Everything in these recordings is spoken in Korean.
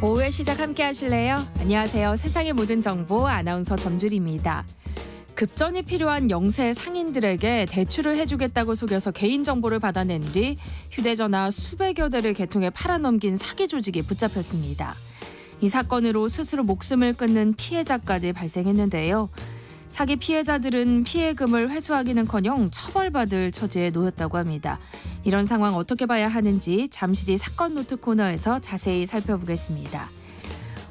오후의 시작 함께 하실래요? 안녕하세요. 세상의 모든 정보 아나운서 전주리입니다. 급전이 필요한 영세 상인들에게 대출을 해주겠다고 속여서 개인정보를 받아낸 뒤 휴대전화 수백여 대를 개통해 팔아넘긴 사기 조직이 붙잡혔습니다. 이 사건으로 스스로 목숨을 끊는 피해자까지 발생했는데요. 사기 피해자들은 피해금을 회수하기는커녕 처벌받을 처지에 놓였다고 합니다. 이런 상황 어떻게 봐야 하는지 잠시 뒤 사건 노트 코너에서 자세히 살펴보겠습니다.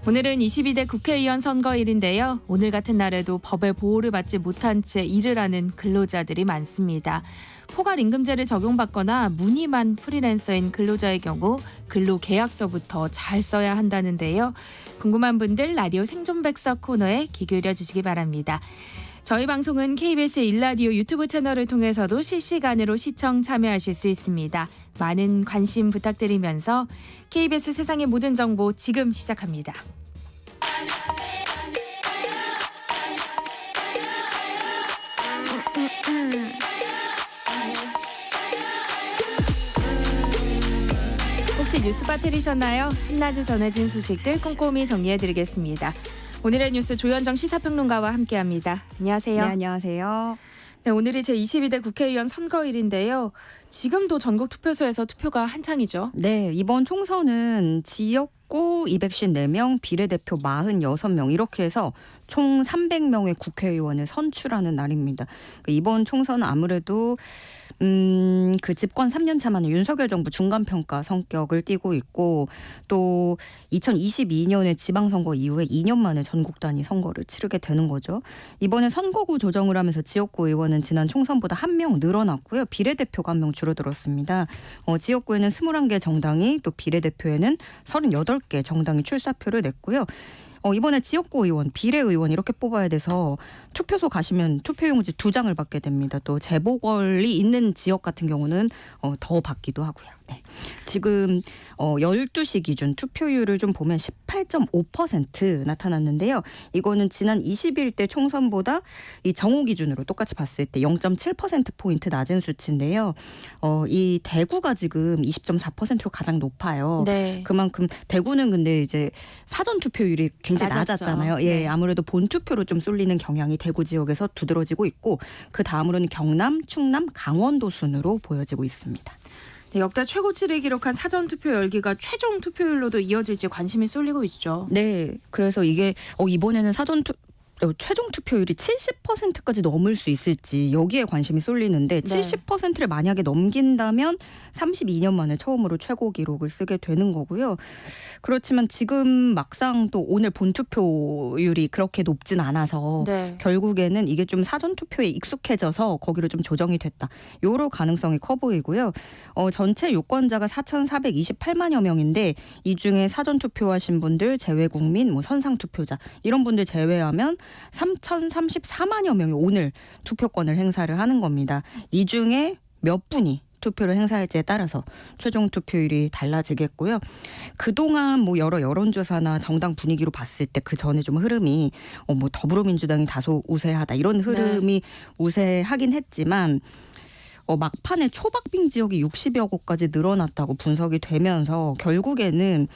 오늘은 22대 국회의원 선거일인데요. 오늘 같은 날에도 법의 보호를 받지 못한 채 일을 하는 근로자들이 많습니다. 포괄임금제를 적용받거나 무늬만 프리랜서인 근로자의 경우 근로계약서부터 잘 써야 한다는데요. 궁금한 분들 라디오 생존백서 코너에 귀 기울여 주시기 바랍니다. 저희 방송은 KBS 1라디오 유튜브 채널을 통해서도 실시간으로 시청 참여하실 수 있습니다. 많은 관심 부탁드리면서 KBS 세상의 모든 정보 지금 시작합니다. 혹시 뉴스 빠뜨리셨나요? 한낮에 전해진 소식들 꼼꼼히 정리해드리겠습니다. 오늘의 뉴스 조현정 시사평론가와 함께합니다. 안녕하세요. 네, 안녕하세요. 네, 오늘이 제22대 국회의원 선거일인데요. 지금도 전국 투표소에서 투표가 한창이죠. 네, 이번 총선은 지역구 254명, 비례대표 46명 이렇게 해서 총 300명의 국회의원을 선출하는 날입니다. 이번 총선은 아무래도 그 집권 3년 차 만에 윤석열 정부 중간평가 성격을 띠고 있고 또 2022년에 지방선거 이후에 2년 만에 전국 단위 선거를 치르게 되는 거죠. 이번에 선거구 조정을 하면서 지역구 의원은 지난 총선보다 1명 늘어났고요. 비례대표가 1명 줄어들었습니다. 지역구에는 21개 정당이 또 비례대표에는 38개 정당이 출사표를 냈고요. 이번에 지역구 의원, 비례의원 이렇게 뽑아야 돼서 투표소 가시면 투표용지 2장을 받게 됩니다. 또 재보궐이 있는 지역 같은 경우는 더 받기도 하고요. 네. 지금 12시 기준 투표율을 좀 보면 18.5% 나타났는데요. 이거는 지난 20일 때 총선보다 이 정오 기준으로 똑같이 봤을 때 0.7%포인트 낮은 수치인데요. 이 대구가 지금 20.4%로 가장 높아요. 네. 그만큼 대구는 근데 이제 사전 투표율이 굉장히 낮았죠. 낮았잖아요. 예, 네. 아무래도 본 투표로 좀 쏠리는 경향이 대구 지역에서 두드러지고 있고 그 다음으로는 경남, 충남, 강원도 순으로 보여지고 있습니다. 네, 역대 최고치를 기록한 사전투표 열기가 최종 투표율로도 이어질지 관심이 쏠리고 있죠. 네, 그래서 이게 이번에는 최종 투표율이 70%까지 넘을 수 있을지 여기에 관심이 쏠리는데 네. 70%를 만약에 넘긴다면 32년 만에 처음으로 최고 기록을 쓰게 되는 거고요. 그렇지만 지금 막상 또 오늘 본투표율이 그렇게 높진 않아서 네. 결국에는 이게 좀 사전투표에 익숙해져서 거기로 좀 조정이 됐다. 요럴 가능성이 커 보이고요. 전체 유권자가 4,428만여 명인데 이 중에 사전투표하신 분들 재외국민, 선상투표자 이런 분들 제외하면 3,034만여 명이 오늘 투표권을 행사를 하는 겁니다. 이 중에 몇 분이 투표를 행사할지에 따라서 최종 투표율이 달라지겠고요. 그동안 여러 여론조사나 정당 분위기로 봤을 때 그 전에 좀 흐름이 더불어민주당이 다소 우세하다 이런 흐름이 우세하긴 했지만 막판에 초박빙 지역이 60여 곳까지 늘어났다고 분석이 되면서 결국에는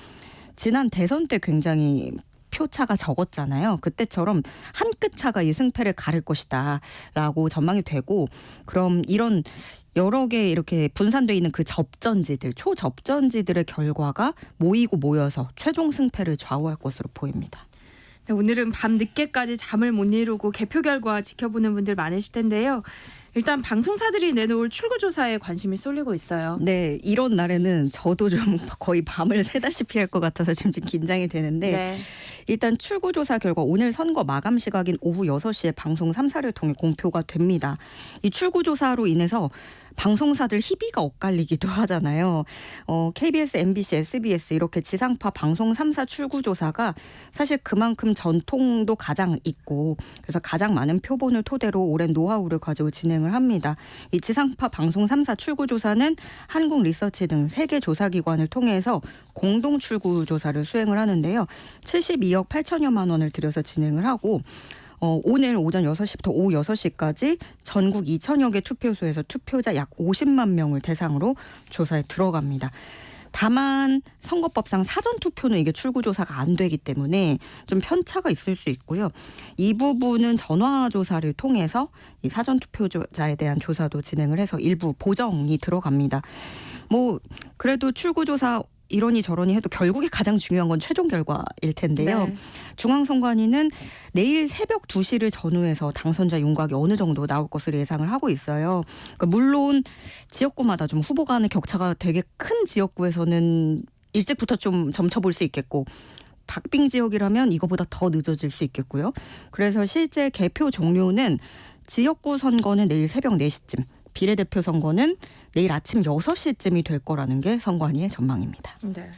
지난 대선 때 굉장히 표차가 적었잖아요. 그때처럼 한 끗 차가 이 승패를 가를 것이다라고 전망이 되고 그럼 이런 여러 개 이렇게 분산돼 있는 그 접전지들, 초접전지들의 결과가 모이고 모여서 최종 승패를 좌우할 것으로 보입니다. 네, 오늘은 밤 늦게까지 잠을 못 이루고 개표 결과 지켜보는 분들 많으실 텐데요. 일단 방송사들이 내놓을 출구조사에 관심이 쏠리고 있어요. 네, 이런 날에는 저도 좀 거의 밤을 새다시피 할 것 같아서 지금 좀 긴장이 되는데 네. 일단 출구조사 결과 오늘 선거 마감 시각인 오후 6시에 방송 3사를 통해 공표가 됩니다. 이 출구조사로 인해서 방송사들 희비가 엇갈리기도 하잖아요. KBS, MBC, SBS 이렇게 지상파 방송 3사 출구조사가 사실 그만큼 전통도 가장 있고 그래서 가장 많은 표본을 토대로 오랜 노하우를 가지고 진행을 합니다. 이 지상파 방송 3사 출구조사는 한국리서치 등 3개 조사기관을 통해서 공동 출구조사를 수행을 하는데요. 72억 8천여만 원을 들여서 진행을 하고 오늘 오전 6시부터 오후 6시까지 전국 2천여 개 투표소에서 투표자 약 50만 명을 대상으로 조사에 들어갑니다. 다만 선거법상 사전투표는 이게 출구조사가 안 되기 때문에 좀 편차가 있을 수 있고요. 이 부분은 전화조사를 통해서 이 사전투표자에 대한 조사도 진행을 해서 일부 보정이 들어갑니다. 뭐 그래도 출구조사 이러니 저러니 해도 결국에 가장 중요한 건 최종 결과일 텐데요. 네. 중앙선관위는 내일 새벽 2시를 전후해서 당선자 윤곽이 어느 정도 나올 것으로 예상을 하고 있어요. 그러니까 물론 지역구마다 좀 후보 간의 격차가 되게 큰 지역구에서는 일찍부터 좀 점쳐볼 수 있겠고 박빙 지역이라면 이거보다 더 늦어질 수 있겠고요. 그래서 실제 개표 종료는 지역구 선거는 내일 새벽 4시쯤, 비례대표 선거는 내일 아침 6시쯤이 될 거라는 게 선관위의 전망입니다. 네.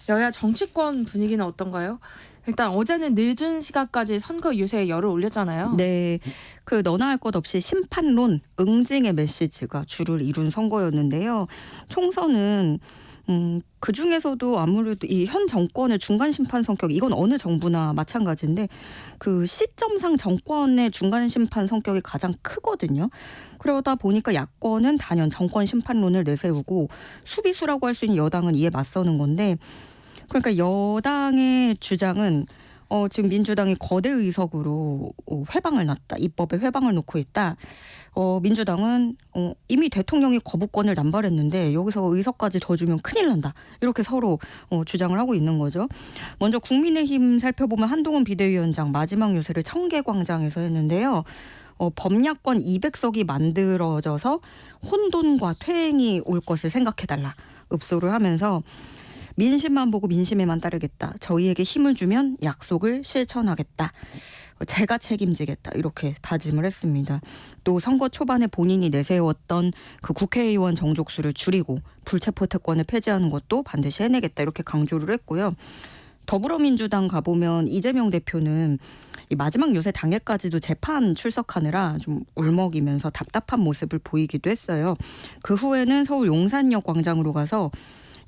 여야 정치권 분위기는 어떤가요? 일단 어제는 늦은 시간까지 선거 유세에 열을 올렸잖아요. 네, 그 너나 할 것 없이 심판론, 응징의 메시지가 주를 이룬 선거였는데요. 총선은 그 중에서도 아무래도 이 현 정권의 중간 심판 성격, 이건 어느 정부나 마찬가지인데 그 시점상 정권의 중간 심판 성격이 가장 크거든요. 그러다 보니까 야권은 단연 정권 심판론을 내세우고 수비수라고 할 수 있는 여당은 이에 맞서는 건데, 그러니까 여당의 주장은 지금 민주당이 거대 의석으로 회방을 놨다. 입법에 회방을 놓고 있다. 민주당은 이미 대통령이 거부권을 남발했는데 여기서 의석까지 더 주면 큰일 난다. 이렇게 서로 주장을 하고 있는 거죠. 먼저 국민의힘 살펴보면 한동훈 비대위원장 마지막 유세를 청계광장에서 했는데요. 범야권 200석이 만들어져서 혼돈과 퇴행이 올 것을 생각해달라. 읍소를 하면서 민심만 보고 민심에만 따르겠다. 저희에게 힘을 주면 약속을 실천하겠다. 제가 책임지겠다. 이렇게 다짐을 했습니다. 또 선거 초반에 본인이 내세웠던 그 국회의원 정족수를 줄이고 불체포 특권을 폐지하는 것도 반드시 해내겠다. 이렇게 강조를 했고요. 더불어민주당 가보면 이재명 대표는 이 마지막 유세 당일까지도 재판 출석하느라 좀 울먹이면서 답답한 모습을 보이기도 했어요. 그 후에는 서울 용산역 광장으로 가서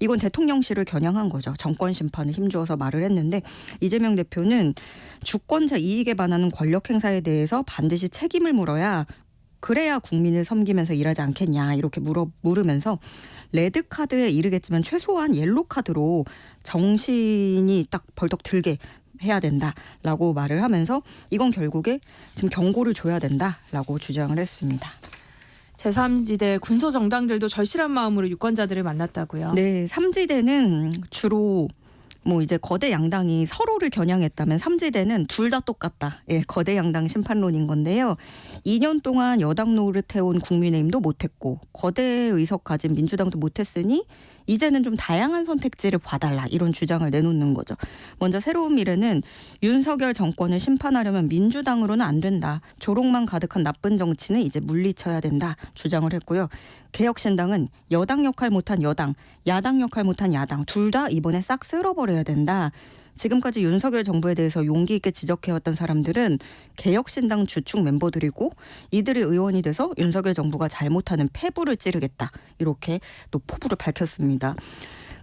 이건 대통령실을 겨냥한 거죠. 정권 심판에 힘주어서 말을 했는데 이재명 대표는 주권자 이익에 반하는 권력 행사에 대해서 반드시 책임을 물어야 그래야 국민을 섬기면서 일하지 않겠냐 이렇게 물으면서 레드카드에 이르겠지만 최소한 옐로카드로 정신이 딱 벌떡 들게 해야 된다라고 말을 하면서 이건 결국에 지금 경고를 줘야 된다라고 주장을 했습니다. 제3지대 군소정당들도 절실한 마음으로 유권자들을 만났다고요. 네, 3지대는 주로 뭐 이제 거대 양당이 서로를 겨냥했다면 3지대는 둘 다 똑같다. 예, 거대 양당 심판론인 건데요. 2년 동안 여당 노릇해온 국민의힘도 못했고 거대 의석 가진 민주당도 못했으니 이제는 좀 다양한 선택지를 봐달라 이런 주장을 내놓는 거죠. 먼저 새로운 미래는 윤석열 정권을 심판하려면 민주당으로는 안 된다. 조롱만 가득한 나쁜 정치는 이제 물리쳐야 된다 주장을 했고요. 개혁신당은 여당 역할 못한 여당, 야당 역할 못한 야당 둘 다 이번에 싹 쓸어버려야 된다. 지금까지 윤석열 정부에 대해서 용기 있게 지적해왔던 사람들은 개혁신당 주축 멤버들이고 이들이 의원이 돼서 윤석열 정부가 잘못하는 패부를 찌르겠다. 이렇게 또 포부를 밝혔습니다.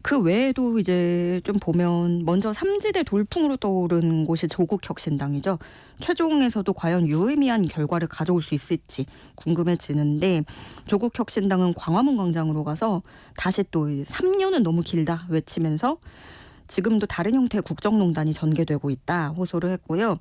그 외에도 이제 좀 보면 먼저 3지대 돌풍으로 떠오른 곳이 조국혁신당이죠. 최종에서도 과연 유의미한 결과를 가져올 수 있을지 궁금해지는데 조국혁신당은 광화문 광장으로 가서 다시 또 3년은 너무 길다 외치면서 지금도 다른 형태의 국정농단이 전개되고 있다 호소를 했고요.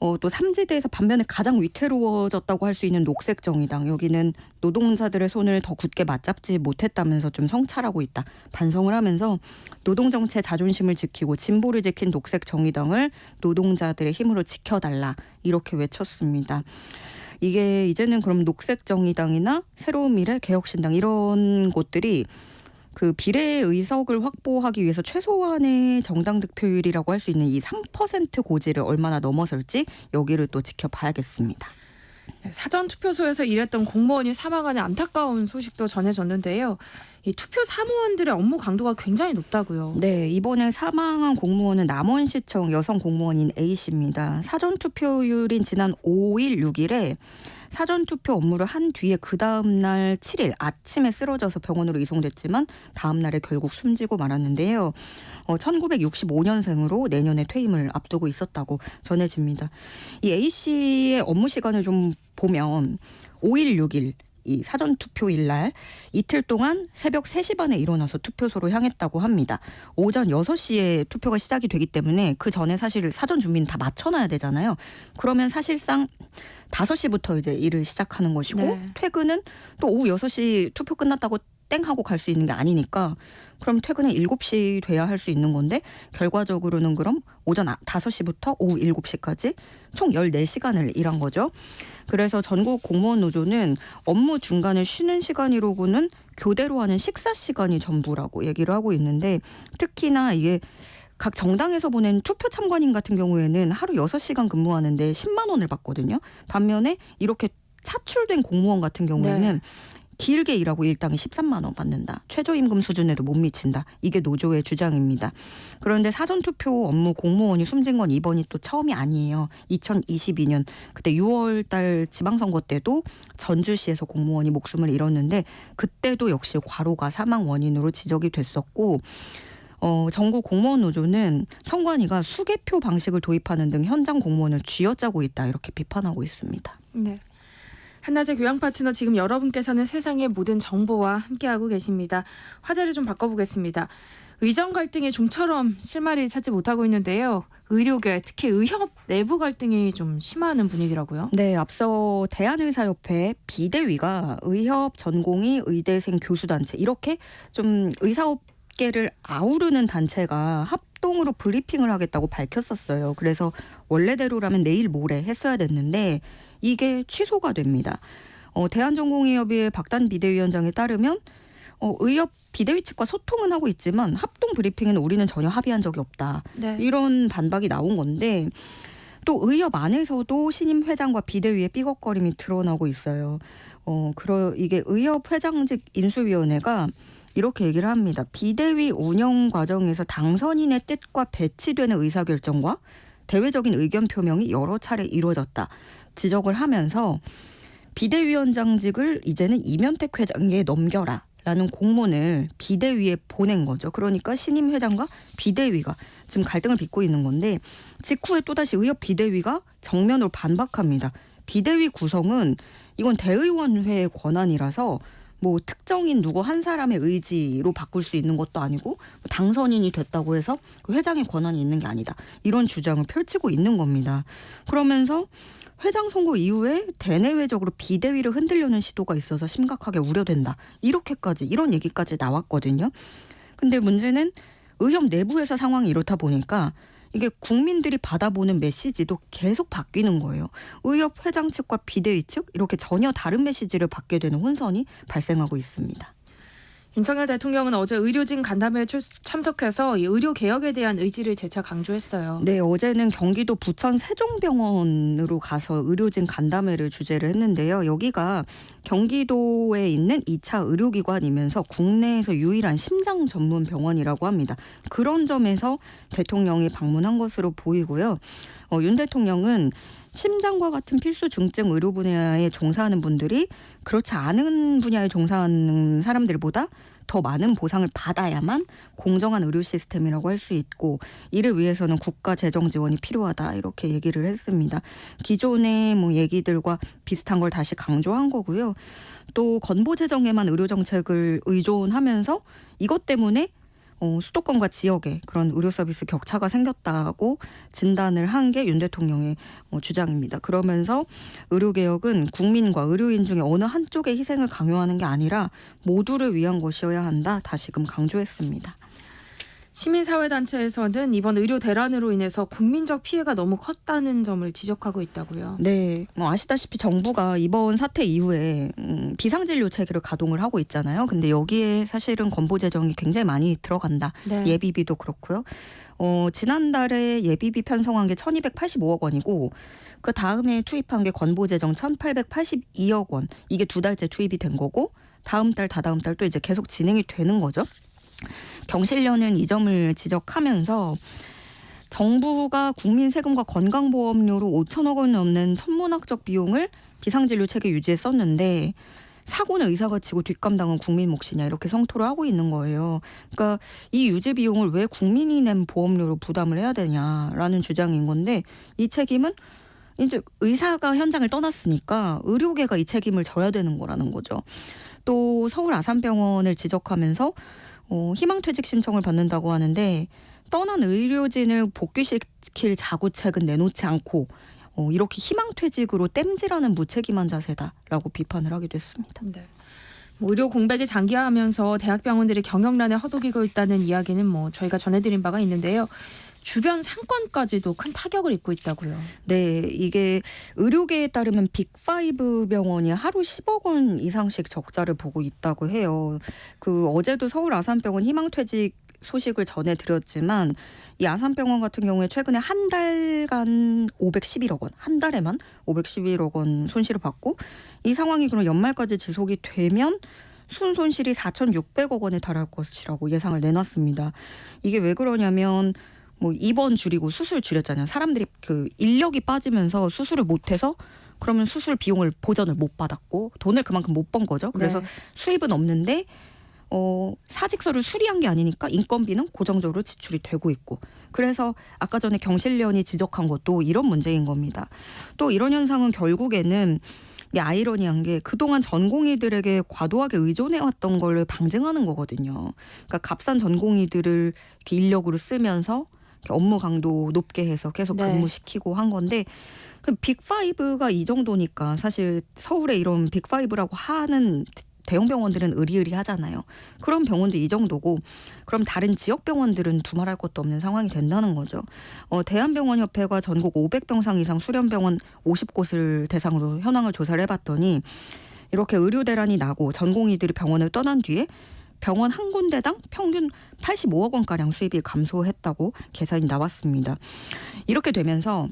또 3지대에서 반면에 가장 위태로워졌다고 할 수 있는 녹색정의당. 여기는 노동자들의 손을 더 굳게 맞잡지 못했다면서 좀 성찰하고 있다. 반성을 하면서 노동정치의 자존심을 지키고 진보를 지킨 녹색정의당을 노동자들의 힘으로 지켜달라. 이렇게 외쳤습니다. 이게 이제는 그럼 녹색정의당이나 새로운 미래, 개혁신당 이런 곳들이 그 비례 의석을 확보하기 위해서 최소한의 정당 득표율이라고 할 수 있는 이 3% 고지를 얼마나 넘어설지 여기를 또 지켜봐야겠습니다. 사전 투표소에서 일했던 공무원이 사망하는 안타까운 소식도 전해졌는데요. 이 투표 사무원들의 업무 강도가 굉장히 높다고요. 네, 이번에 사망한 공무원은 남원시청 여성 공무원인 A 씨입니다. 사전 투표율인 지난 5일, 6일에 사전투표 업무를 한 뒤에 그 다음날 7일 아침에 쓰러져서 병원으로 이송됐지만 다음날에 결국 숨지고 말았는데요. 1965년생으로 내년에 퇴임을 앞두고 있었다고 전해집니다. 이 A씨의 업무 시간을 좀 보면 5일, 6일 이 사전 투표일 날 이틀 동안 새벽 3시 반에 일어나서 투표소로 향했다고 합니다. 오전 6시에 투표가 시작이 되기 때문에 그 전에 사실 사전 준비는 다 맞춰놔야 되잖아요. 그러면 사실상 5시부터 이제 일을 시작하는 것이고 네. 퇴근은 또 오후 6시 투표 끝났다고 땡 하고 갈 수 있는 게 아니니까 그럼 퇴근은 7시 돼야 할 수 있는 건데 결과적으로는 그럼 오전 5시부터 오후 7시까지 총 14시간을 일한 거죠. 그래서 전국 공무원 노조는 업무 중간에 쉬는 시간이로고는 교대로 하는 식사 시간이 전부라고 얘기를 하고 있는데 특히나 이게 각 정당에서 보낸 투표 참관인 같은 경우에는 하루 6시간 근무하는데 10만 원을 받거든요. 반면에 이렇게 차출된 공무원 같은 경우에는 길게 일하고 일당이 13만 원 받는다. 최저임금 수준에도 못 미친다. 이게 노조의 주장입니다. 그런데 사전투표 업무 공무원이 숨진 건 이번이 또 처음이 아니에요. 2022년 그때 6월 달 지방선거 때도 전주시에서 공무원이 목숨을 잃었는데 그때도 역시 과로가 사망 원인으로 지적이 됐었고 전국 공무원 노조는 선관위가 수개표 방식을 도입하는 등 현장 공무원을 쥐어짜고 있다. 이렇게 비판하고 있습니다. 네. 한낮의 교양 파트너 지금 여러분께서는 세상의 모든 정보와 함께하고 계십니다. 화제를 좀 바꿔보겠습니다. 의정 갈등이 좀처럼 실마리를 찾지 못하고 있는데요. 의료계 특히 의협 내부 갈등이 좀 심화하는 분위기라고요. 네, 앞서 대한의사협회 비대위가 의협 전공의 의대생 교수단체 이렇게 좀 의사업계를 아우르는 단체가 합동으로 브리핑을 하겠다고 밝혔었어요. 그래서 원래대로라면 내일 모레 했어야 됐는데 이게 취소가 됩니다. 대한전공의협의 박단 비대위원장에 따르면 의협 비대위 측과 소통은 하고 있지만 합동 브리핑에는 우리는 전혀 합의한 적이 없다. 네. 이런 반박이 나온 건데 또 의협 안에서도 신임 회장과 비대위의 삐걱거림이 드러나고 있어요. 이게 의협 회장직 인수위원회가 이렇게 얘기를 합니다. 비대위 운영 과정에서 당선인의 뜻과 배치되는 의사결정과 대외적인 의견 표명이 여러 차례 이루어졌다. 지적을 하면서 비대위원장직을 이제는 이면택 회장에게 넘겨라. 라는 공문을 비대위에 보낸 거죠. 그러니까 신임 회장과 비대위가 지금 갈등을 빚고 있는 건데 직후에 또다시 의협 비대위가 정면으로 반박합니다. 비대위 구성은 이건 대의원회의 권한이라서 뭐 특정인 누구 한 사람의 의지로 바꿀 수 있는 것도 아니고 당선인이 됐다고 해서 그 회장의 권한이 있는 게 아니다. 이런 주장을 펼치고 있는 겁니다. 그러면서 회장 선거 이후에 대내외적으로 비대위를 흔들려는 시도가 있어서 심각하게 우려된다. 이렇게까지 이런 얘기까지 나왔거든요. 근데 문제는 의협 내부에서 상황이 이렇다 보니까 이게 국민들이 받아보는 메시지도 계속 바뀌는 거예요. 의협 회장 측과 비대위 측 이렇게 전혀 다른 메시지를 받게 되는 혼선이 발생하고 있습니다. 윤석열 대통령은 어제 의료진 간담회에 참석해서 이 의료 개혁에 대한 의지를 재차 강조했어요. 네, 어제는 경기도 부천 세종병원으로 가서 의료진 간담회를 주재를 했는데요. 여기가 경기도에 있는 2차 의료기관이면서 국내에서 유일한 심장 전문 병원이라고 합니다. 그런 점에서 대통령이 방문한 것으로 보이고요. 윤 대통령은 심장과 같은 필수 중증 의료 분야에 종사하는 분들이 그렇지 않은 분야에 종사하는 사람들보다 더 많은 보상을 받아야만 공정한 의료 시스템이라고 할 수 있고 이를 위해서는 국가 재정 지원이 필요하다 이렇게 얘기를 했습니다. 기존의 얘기들과 비슷한 걸 다시 강조한 거고요. 또 건보 재정에만 의료 정책을 의존하면서 이것 때문에 수도권과 지역에 그런 의료 서비스 격차가 생겼다고 진단을 한 게 윤 대통령의 주장입니다. 그러면서 의료개혁은 국민과 의료인 중에 어느 한쪽의 희생을 강요하는 게 아니라 모두를 위한 것이어야 한다. 다시금 강조했습니다. 시민사회단체에서는 이번 의료 대란으로 인해서 국민적 피해가 너무 컸다는 점을 지적하고 있다고요. 네, 아시다시피 정부가 이번 사태 이후에 비상진료 체계를 가동을 하고 있잖아요. 근데 여기에 사실은 건보 재정이 굉장히 많이 들어간다. 네. 예비비도 그렇고요. 지난달에 예비비 편성한 게 1,285억 원이고 그 다음에 투입한 게 건보 재정 1,882억 원. 이게 2달째 투입이 된 거고 다음 달, 다다음 달 또 이제 계속 진행이 되는 거죠. 경실련은 이 점을 지적하면서 정부가 국민 세금과 건강보험료로 5천억 원 넘는 천문학적 비용을 비상진료 체계 유지에 썼는데 사고는 의사가 치고 뒷감당은 국민 몫이냐 이렇게 성토를 하고 있는 거예요. 그러니까 이 유지 비용을 왜 국민이 낸 보험료로 부담을 해야 되냐라는 주장인 건데 이 책임은 이제 의사가 현장을 떠났으니까 의료계가 이 책임을 져야 되는 거라는 거죠. 또 서울 아산병원을 지적하면서 희망퇴직 신청을 받는다고 하는데 떠난 의료진을 복귀시킬 자구책은 내놓지 않고 이렇게 희망퇴직으로 땜질하는 무책임한 자세다라고 비판을 하기도 했습니다. 네. 의료 공백이 장기화하면서 대학병원들이 경영난에 허덕이고 있다는 이야기는 저희가 전해드린 바가 있는데요. 주변 상권까지도 큰 타격을 입고 있다고요. 네, 이게 의료계에 따르면 빅5 병원이 하루 10억 원 이상씩 적자를 보고 있다고 해요. 어제도 서울 아산병원 희망퇴직 소식을 전해드렸지만 이 아산병원 같은 경우에 최근에 한 달간 511억 원, 한 달에만 511억 원 손실을 받고 이 상황이 그럼 연말까지 지속이 되면 순손실이 4,600억 원에 달할 것이라고 예상을 내놨습니다. 이게 왜 그러냐면 입원 줄이고 수술 줄였잖아요. 사람들이 인력이 빠지면서 수술을 못해서 그러면 수술 비용을 보전을 못 받았고 돈을 그만큼 못 번 거죠. 그래서 네. 수입은 없는데 사직서를 수리한 게 아니니까 인건비는 고정적으로 지출이 되고 있고 그래서 아까 전에 경실련이 지적한 것도 이런 문제인 겁니다. 또 이런 현상은 결국에는 아이러니한 게 그동안 전공의들에게 과도하게 의존해왔던 걸 방증하는 거거든요. 그러니까 값싼 전공의들을 이렇게 인력으로 쓰면서 이렇게 업무 강도 높게 해서 계속 네. 근무시키고 한 건데 빅5가 이 정도니까 사실 서울에 이런 빅5라고 하는 대형 병원들은 의리의리하잖아요. 그런 병원도 이 정도고 그럼 다른 지역 병원들은 두말할 것도 없는 상황이 된다는 거죠. 대한병원협회가 전국 500병상 이상 수련병원 50곳을 대상으로 현황을 조사를 해봤더니 이렇게 의료 대란이 나고 전공의들이 병원을 떠난 뒤에 병원 한 군데당 평균 85억 원가량 수입이 감소했다고 계산이 나왔습니다. 이렇게 되면서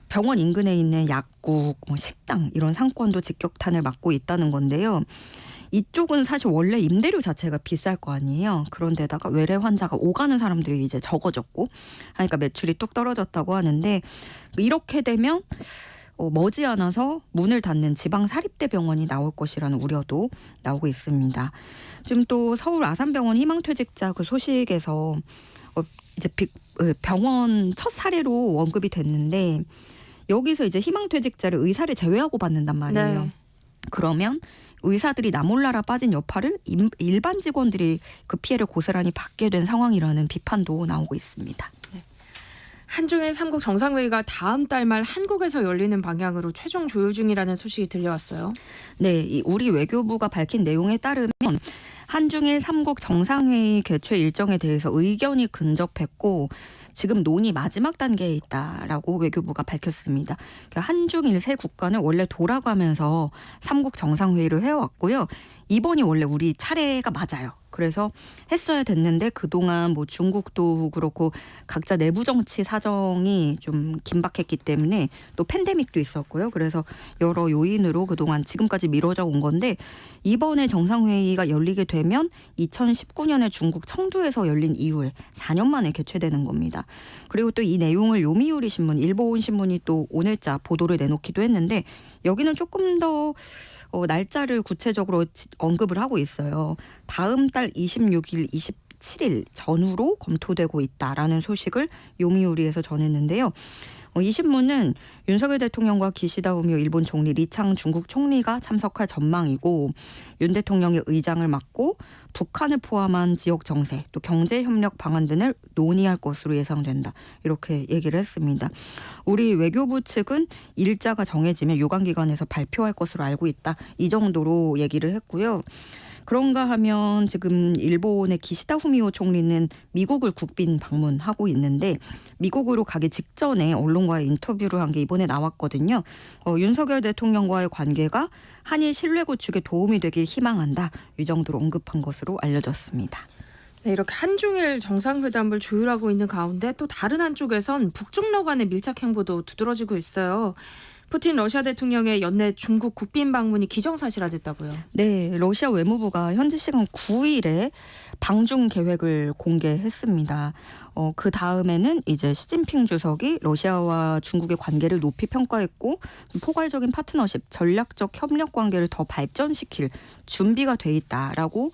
병원 인근에 있는 약국, 식당 이런 상권도 직격탄을 맞고 있다는 건데요. 이쪽은 사실 원래 임대료 자체가 비쌀 거 아니에요. 그런데다가 외래 환자가 오가는 사람들이 이제 적어졌고 하니까 매출이 뚝 떨어졌다고 하는데 이렇게 되면 머지않아서 문을 닫는 지방 사립대 병원이 나올 것이라는 우려도 나오고 있습니다. 지금 또 서울 아산병원 희망퇴직자 소식에서 이제 병원 첫 사례로 언급이 됐는데 여기서 이제 희망퇴직자를 의사를 제외하고 받는단 말이에요. 네. 그러면 의사들이 나몰라라 빠진 여파를 일반 직원들이 그 피해를 고스란히 받게 된 상황이라는 비판도 나오고 있습니다. 한중일 3국 정상회의가 다음 달 말 한국에서 열리는 방향으로 최종 조율 중이라는 소식이 들려왔어요. 네, 우리 외교부가 밝힌 내용에 따르면 한중일 3국 정상회의 개최 일정에 대해서 의견이 근접했고 지금 논의 마지막 단계에 있다라고 외교부가 밝혔습니다. 한중일 세 국가는 원래 돌아가면서 3국 정상회의를 해왔고요. 이번이 원래 우리 차례가 맞아요. 그래서 했어야 됐는데 그동안 중국도 그렇고 각자 내부 정치 사정이 좀 긴박했기 때문에 또 팬데믹도 있었고요. 그래서 여러 요인으로 그동안 지금까지 미뤄져 온 건데 이번에 정상회의가 열리게 되면 2019년에 중국 청두에서 열린 이후에 4년 만에 개최되는 겁니다. 그리고 또 이 내용을 요미우리 신문, 일본 신문이 또 오늘자 보도를 내놓기도 했는데 여기는 조금 더 날짜를 구체적으로 언급을 하고 있어요. 다음 달 26일, 27일 전후로 검토되고 있다라는 소식을 요미우리에서 전했는데요. 이 신문은 윤석열 대통령과 기시다 후미오 일본 총리, 리창 중국 총리가 참석할 전망이고 윤 대통령의 의장을 맡고 북한을 포함한 지역 정세 또 경제협력 방안 등을 논의할 것으로 예상된다. 이렇게 얘기를 했습니다. 우리 외교부 측은 일자가 정해지면 유관기관에서 발표할 것으로 알고 있다. 이 정도로 얘기를 했고요. 그런가 하면 지금 일본의 기시다 후미오 총리는 미국을 국빈 방문하고 있는데 미국으로 가기 직전에 언론과의 인터뷰를 한 게 이번에 나왔거든요. 윤석열 대통령과의 관계가 한일 신뢰 구축에 도움이 되길 희망한다. 이 정도로 언급한 것으로 알려졌습니다. 네, 이렇게 한중일 정상회담을 조율하고 있는 가운데 또 다른 한쪽에선 북중러 간의 밀착 행보도 두드러지고 있어요. 푸틴 러시아 대통령의 연내 중국 국빈 방문이 기정사실화됐다고요. 네, 러시아 외무부가 현지 시간 9일에 방중 계획을 공개했습니다. 그 다음에는 이제 시진핑 주석이 러시아와 중국의 관계를 높이 평가했고 포괄적인 파트너십, 전략적 협력 관계를 더 발전시킬 준비가 돼 있다라고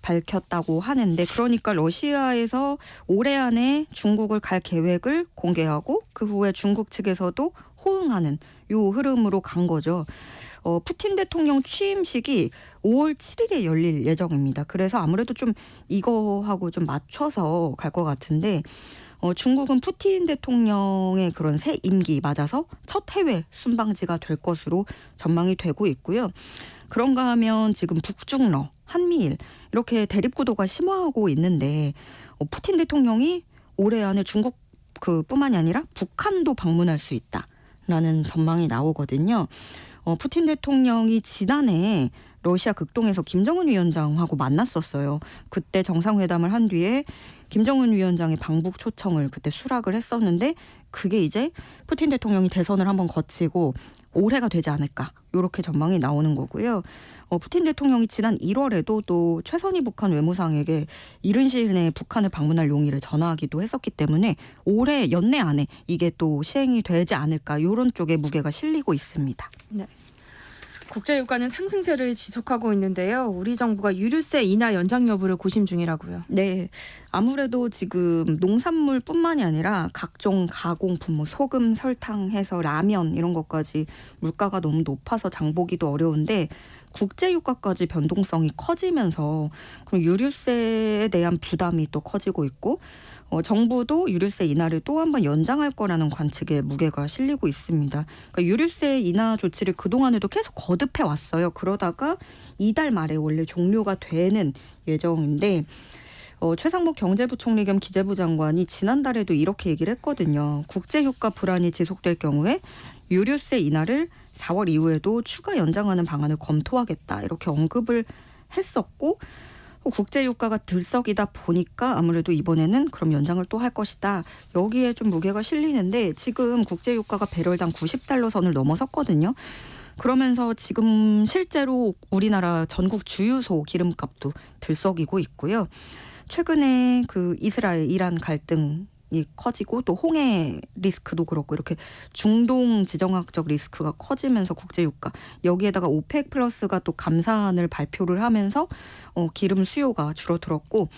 밝혔다고 하는데 그러니까 러시아에서 올해 안에 중국을 갈 계획을 공개하고 그 후에 중국 측에서도 호응하는 요 흐름으로 간 거죠. 푸틴 대통령 취임식이 5월 7일에 열릴 예정입니다. 그래서 아무래도 좀 이거하고 좀 맞춰서 갈 것 같은데 중국은 푸틴 대통령의 그런 새 임기 맞아서 첫 해외 순방지가 될 것으로 전망이 되고 있고요. 그런가 하면 지금 북중러, 한미일 이렇게 대립구도가 심화하고 있는데 푸틴 대통령이 올해 안에 중국 뿐만이 아니라 북한도 방문할 수 있다라는 전망이 나오거든요. 푸틴 대통령이 지난해 러시아 극동에서 김정은 위원장하고 만났었어요. 그때 정상회담을 한 뒤에 김정은 위원장의 방북 초청을 그때 수락을 했었는데 그게 이제 푸틴 대통령이 대선을 한번 거치고 올해가 되지 않을까 이렇게 전망이 나오는 거고요. 푸틴 대통령이 지난 1월에도 또 최선희 북한 외무상에게 이른 시일 내에 북한을 방문할 용의를 전하기도 했었기 때문에 올해 연내 안에 이게 또 시행이 되지 않을까 이런 쪽에 무게가 실리고 있습니다. 네. 국제 유가는 상승세를 지속하고 있는데요. 우리 정부가 유류세 인하 연장 여부를 고심 중이라고요. 네, 아무래도 지금 농산물뿐만이 아니라 각종 가공품, 뭐 소금, 설탕 해서 라면 이런 것까지 물가가 너무 높아서 장보기도 어려운데 국제 유가까지 변동성이 커지면서 그럼 유류세에 대한 부담이 또 커지고 있고 정부도 유류세 인하를 또 한 번 연장할 거라는 관측에 무게가 실리고 있습니다. 그러니까 유류세 인하 조치를 그동안에도 계속 거듭해 왔어요. 그러다가 이달 말에 원래 종료가 되는 예정인데 최상목 경제부총리 겸 기재부 장관이 지난달에도 이렇게 얘기를 했거든요. 국제유가 불안이 지속될 경우에 유류세 인하를 4월 이후에도 추가 연장하는 방안을 검토하겠다 이렇게 언급을 했었고 국제유가가 들썩이다 보니까 아무래도 이번에는 그럼 연장을 또 할 것이다. 여기에 좀 무게가 실리는데 지금 국제유가가 배럴당 90달러 선을 넘어섰거든요. 그러면서 지금 실제로 우리나라 전국 주유소 기름값도 들썩이고 있고요. 최근에 그 이스라엘 이란 갈등이 커지고 또 홍해 리스크도 그렇고 이렇게 중동 지정학적 리스크가 커지면서 국제유가 여기에다가 오펙 플러스가 또 감산을 발표를 하면서 기름 수요가 줄어들었고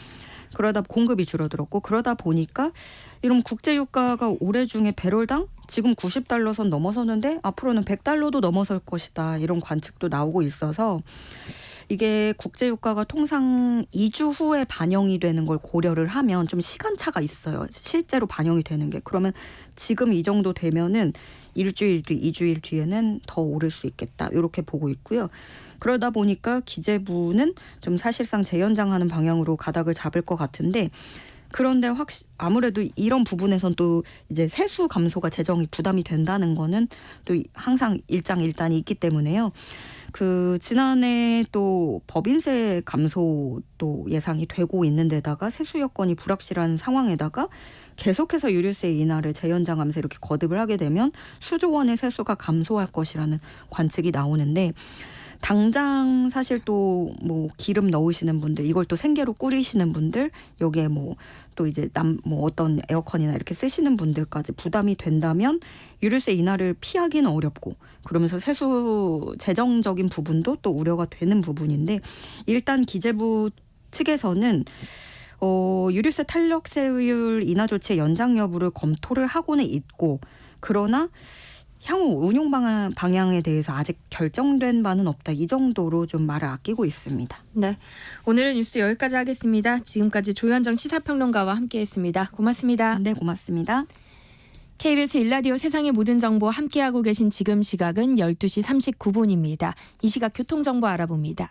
그러다 공급이 줄어들었고 그러다 보니까 이런 국제유가가 올해 중에 배럴당 지금 90달러 선 넘어섰는데 앞으로는 100달러도 넘어설 것이다 이런 관측도 나오고 있어서 이게 국제유가가 통상 2주 후에 반영이 되는 걸 고려를 하면 좀 시간차가 있어요. 실제로 반영이 되는 게. 그러면 지금 이 정도 되면은 일주일 뒤, 2주일 뒤에는 더 오를 수 있겠다. 이렇게 보고 있고요. 그러다 보니까 기재부는 좀 사실상 재연장하는 방향으로 가닥을 잡을 것 같은데 그런데 아무래도 이런 부분에선 또 이제 세수 감소가 재정이 부담이 된다는 거는 또 항상 일장일단이 있기 때문에요. 지난해 또 법인세 감소도 예상이 되고 있는 데다가 세수 여건이 불확실한 상황에다가 계속해서 유류세 인하를 재연장하면서 이렇게 거듭을 하게 되면 수조 원의 세수가 감소할 것이라는 관측이 나오는데 당장 사실 또 뭐 기름 넣으시는 분들 이걸 또 생계로 꾸리시는 분들 여기에 뭐 또 이제 어떤 에어컨이나 이렇게 쓰시는 분들까지 부담이 된다면 유류세 인하를 피하기는 어렵고 그러면서 세수 재정적인 부분도 또 우려가 되는 부분인데 일단 기재부 측에서는 유류세 탄력세율 인하 조치의 연장 여부를 검토를 하고는 있고 그러나 향후 운용 방향에 대해서 아직 결정된 바는 없다. 이 정도로 좀 말을 아끼고 있습니다. 네, 오늘은 뉴스 여기까지 하겠습니다. 지금까지 조현정 시사평론가와 함께했습니다. 고맙습니다. 네, 고맙습니다. KBS 1라디오 세상의 모든 정보 함께하고 계신 지금 시각은 12시 39분입니다. 이 시각 교통정보 알아봅니다.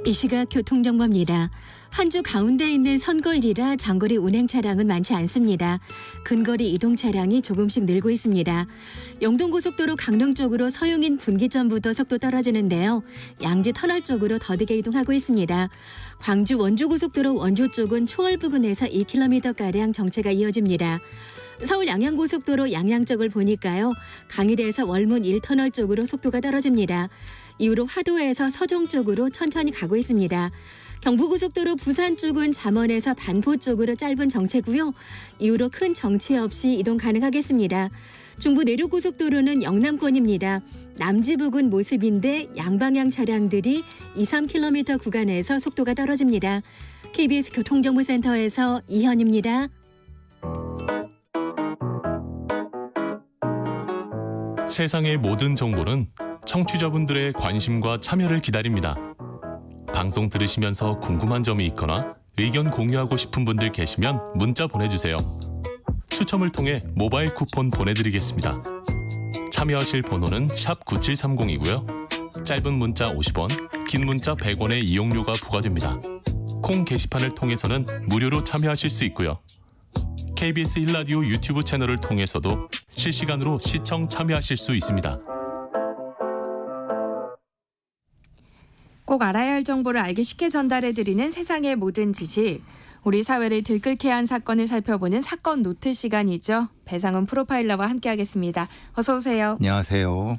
이 시각 교통정보입니다. 한 주 가운데 있는 선거일이라 장거리 운행 차량은 많지 않습니다. 근거리 이동 차량이 조금씩 늘고 있습니다. 영동고속도로 강릉 쪽으로 서용인 분기점부터 속도 떨어지는데요. 양지 터널 쪽으로 더디게 이동하고 있습니다. 광주 원주고속도로 원주 쪽은 초월 부근에서 2km가량 정체가 이어집니다. 서울 양양고속도로 양양 쪽을 보니까요. 강일에서 월문 1터널 쪽으로 속도가 떨어집니다. 이후로 화도에서 서종 쪽으로 천천히 가고 있습니다. 경부고속도로 부산 쪽은 잠원에서 반포 쪽으로 짧은 정체고요. 이후로 큰 정체 없이 이동 가능하겠습니다. 중부 내륙고속도로는 영남권입니다. 남지 부근 모습인데 양방향 차량들이 2-3km 구간에서 속도가 떨어집니다. KBS 교통정보센터에서 이현입니다. 세상의 모든 정보는 청취자분들의 관심과 참여를 기다립니다. 방송 들으시면서 궁금한 점이 있거나 의견 공유하고 싶은 분들 계시면 문자 보내주세요. 추첨을 통해 모바일 쿠폰 보내드리겠습니다. 참여하실 번호는 샵 9730이고요. 짧은 문자 50원, 긴 문자 100원의 이용료가 부과됩니다. 콩 게시판을 통해서는 무료로 참여하실 수 있고요. KBS 1라디오 유튜브 채널을 통해서도 실시간으로 시청 참여하실 수 있습니다. 꼭 알아야 할 정보를 알기 쉽게 전달해드리는 세상의 모든 지식. 우리 사회를 들끓게 한 사건을 살펴보는 사건 노트 시간이죠. 배상훈 프로파일러와 함께하겠습니다. 어서 오세요. 안녕하세요.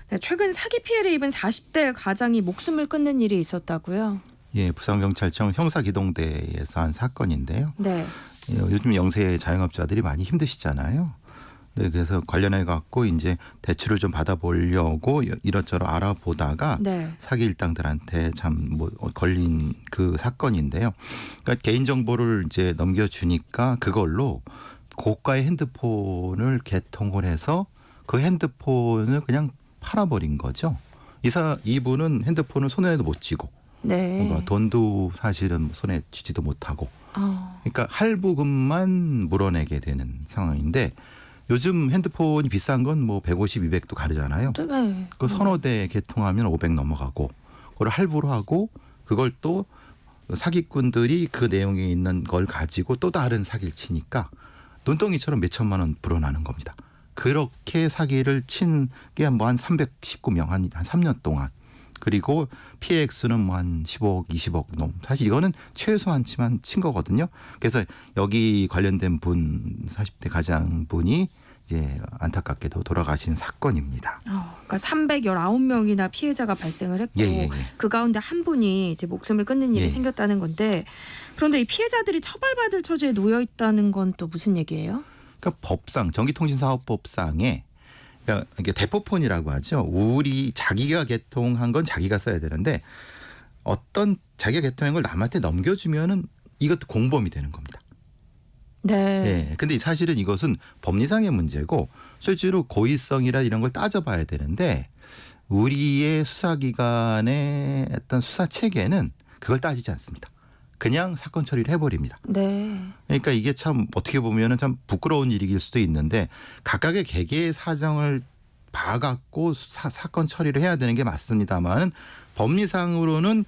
네, 최근 사기 피해를 입은 40대 가장이 목숨을 끊는 일이 있었다고요? 예, 부산경찰청 형사기동대에서 한 사건인데요. 네. 예, 요즘 영세 자영업자들이 많이 힘드시잖아요. 네, 그래서 관련해 갖고 이제 대출을 좀 받아보려고 이것저것 알아보다가 네. 사기 일당들한테 참 뭐 걸린 그 사건인데요. 그러니까 개인 정보를 이제 넘겨주니까 그걸로 고가의 핸드폰을 개통을 해서 그 핸드폰을 그냥 팔아버린 거죠. 이분은 핸드폰을 손에도 못 쥐고, 네. 뭔가 돈도 사실은 손에 쥐지도 못하고, 그러니까 할부금만 물어내게 되는 상황인데. 요즘 핸드폰이 비싼 건 뭐 150, 200도 가르잖아요. 네. 그 서너 대 개통하면 500 넘어가고 그걸 할부로 하고 그걸 또 사기꾼들이 그 내용에 있는 걸 가지고 또 다른 사기를 치니까 눈덩이처럼 몇 천만 원 불어나는 겁니다. 그렇게 사기를 친 게 뭐 한 319명 한 3년 동안. 그리고 피해 액수는 뭐 한 15억, 20억 넘. 사실 이거는 최소한치만 친 거거든요. 그래서 여기 관련된 분 40대 가장 분이 이제 안타깝게도 돌아가신 사건입니다. 그러니까 319명이나 피해자가 발생을 했고 예. 그 가운데 한 분이 이제 목숨을 끊는 일이 예. 생겼다는 건데 그런데 이 피해자들이 처벌받을 처지에 놓여 있다는 건 또 무슨 얘기예요? 그러니까 법상 전기통신사업법상에 그러니까 이게 대포폰이라고 하죠. 우리 자기가 개통한 건 자기가 써야 되는데 어떤 자기가 개통한 걸 남한테 넘겨주면은 이것도 공범이 되는 겁니다. 네. 예. 근데 사실은 이것은 법리상의 문제고 실제로 고의성이라 이런 걸 따져봐야 되는데 우리의 수사기관의 어떤 수사 체계는 그걸 따지지 않습니다. 그냥 사건 처리를 해버립니다. 네. 그러니까 이게 참 어떻게 보면은 참 부끄러운 일일 수도 있는데 각각의 개개의 사정을 봐갖고 사건 처리를 해야 되는 게 맞습니다만은 법리상으로는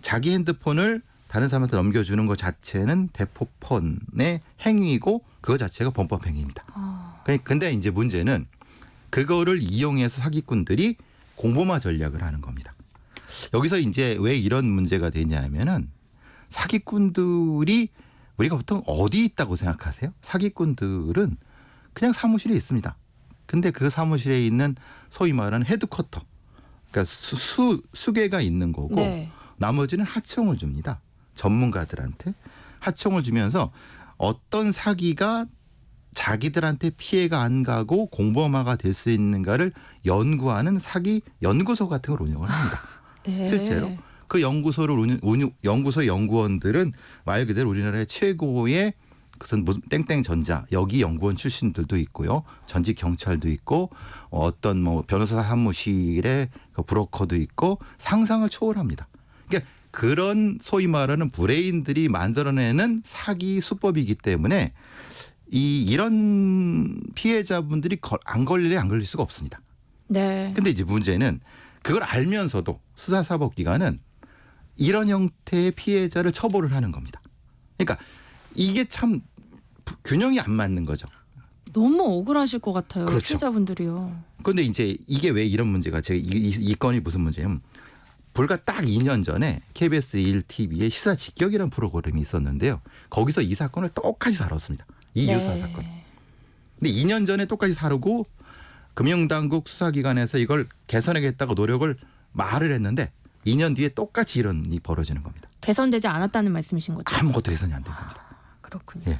자기 핸드폰을 다른 사람한테 넘겨주는 것 자체는 대포폰의 행위고 그거 자체가 범법 행위입니다. 근데 이제 문제는 그거를 이용해서 사기꾼들이 공범화 전략을 하는 겁니다. 여기서 이제 왜 이런 문제가 되냐면은 사기꾼들이 우리가 보통 어디 있다고 생각하세요? 사기꾼들은 그냥 사무실에 있습니다. 근데 그 사무실에 있는 소위 말하는 헤드쿼터, 그러니까 수계가 있는 거고 네. 나머지는 하청을 줍니다. 전문가들한테 하청을 주면서 어떤 사기가 자기들한테 피해가 안 가고 공범화가 될 수 있는가를 연구하는 사기 연구소 같은 걸 운영을 합니다. 네. 실제로. 그 연구소를 연구소 연구원들은 말 그대로 우리나라의 최고의 무슨 땡땡전자 여기 연구원 출신들도 있고요. 전직 경찰도 있고 어떤 뭐 변호사 사무실의 그 브로커도 있고 상상을 초월합니다. 그러니까 그런 소위 말하는 브레인들이 만들어내는 사기 수법이기 때문에 이런 피해자분들이 안 걸릴 수가 없습니다. 네. 근데 이제 문제는 그걸 알면서도 수사사법기관은 이런 형태의 피해자를 처벌을 하는 겁니다. 그러니까 이게 참 균형이 안 맞는 거죠. 너무 억울하실 것 같아요. 그렇죠. 피해자분들이요. 그런데 이제 이게 왜 이런 문제가 제가 이 건이 무슨 문제냐면 불과 딱 2년 전에 KBS 1TV의 시사 직격이라는 프로그램이 있었는데요. 거기서 이 사건을 똑같이 다뤘습니다. 이 네. 유사 사건. 근데 2년 전에 똑같이 다루고 금융당국 수사기관에서 이걸 개선하겠다고 노력을 말을 했는데 2년 뒤에 똑같이 이런 일이 벌어지는 겁니다. 개선되지 않았다는 말씀이신 거죠? 아무것도 개선이 안 된 겁니다. 그렇군요. 예.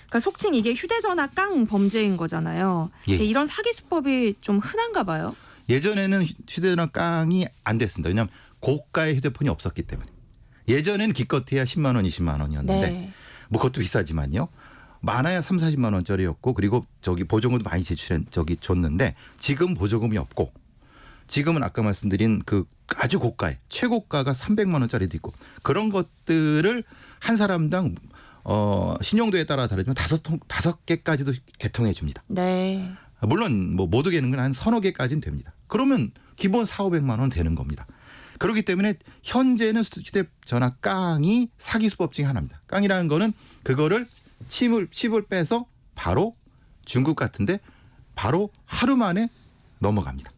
그러니까 속칭 이게 휴대전화 깡 범죄인 거잖아요. 예. 근데 이런 사기 수법이 좀 흔한가 봐요. 예전에는 휴대전화 깡이 안 됐습니다. 왜냐하면 고가의 휴대폰이 없었기 때문에. 예전에는 기껏해야 10만 원, 20만 원이었는데 네. 뭐 그것도 비싸지만요. 많아야 3, 40만 원짜리였고 그리고 저기 보조금도 많이 줬는데 지금 보조금이 없고 지금은 아까 말씀드린 그 아주 고가의 최고가가 300만 원짜리도 있고 그런 것들을 한 사람당 신용도에 따라 다르지만 5개까지도 개통해 줍니다. 네. 물론 뭐 모두 개는 건 한 서너 개까지는 됩니다. 그러면 기본 4,500만 원 되는 겁니다. 그렇기 때문에 현재는 휴대전화 깡이 사기 수법 중에 하나입니다. 깡이라는 거는 그거를 칩을 빼서 바로 중국 같은데 바로 하루 만에 넘어갑니다.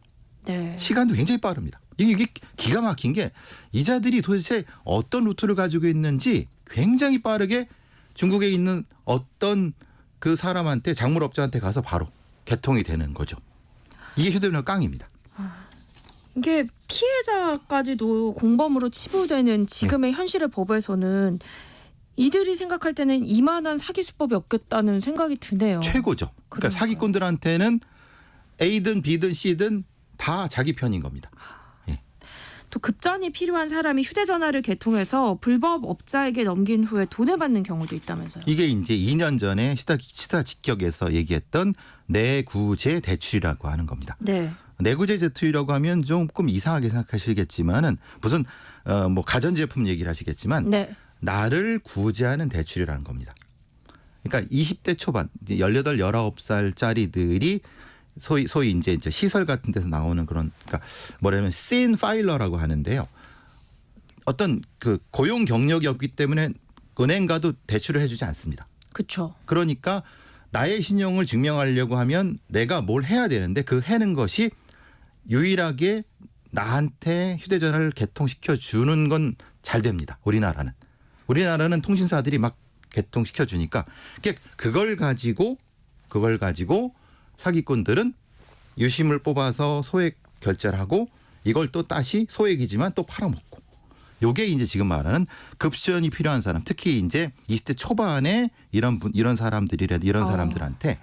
네. 시간도 굉장히 빠릅니다. 이게 기가 막힌 게 이자들이 도대체 어떤 루트를 가지고 있는지 굉장히 빠르게 중국에 있는 어떤 그 사람한테 작물업자한테 가서 바로 개통이 되는 거죠. 이게 휴대전화 깡입니다. 이게 피해자까지도 공범으로 치부되는 지금의 현실의 법에서는 이들이 생각할 때는 이만한 사기 수법이 없겠다는 생각이 드네요. 최고죠. 그러니까 그러니까요. 사기꾼들한테는 A든 B든 C든 다 자기 편인 겁니다. 또 급전이 필요한 사람이 휴대전화를 개통해서 불법 업자에게 넘긴 후에 돈을 받는 경우도 있다면서요. 이게 이제 2년 전에 시사 직격에서 얘기했던 내구재 대출이라고 하는 겁니다. 네. 내구재 대출이라고 하면 조금 이상하게 생각하시겠지만은 무슨 뭐 가전제품 얘기를 하시겠지만 네. 나를 구제하는 대출이라는 겁니다. 그러니까 20대 초반 18, 19살짜리들이 소위 이제 시설 같은 데서 나오는 그런 그러니까 뭐냐면 씬 파일러라고 하는데요. 어떤 그 고용 경력이 없기 때문에 은행가도 대출을 해주지 않습니다. 그렇죠. 그러니까 나의 신용을 증명하려고 하면 내가 뭘 해야 되는데 그 해는 것이 유일하게 나한테 휴대전화를 개통시켜 주는 건 잘 됩니다. 우리나라는 통신사들이 막 개통시켜 주니까 그걸 가지고 사기꾼들은 유심을 뽑아서 소액 결제를 하고 이걸 또 다시 소액이지만 또 팔아먹고 요게 이제 지금 말하는 급전이 필요한 사람 특히 이제 20대 초반에 이런 사람들한테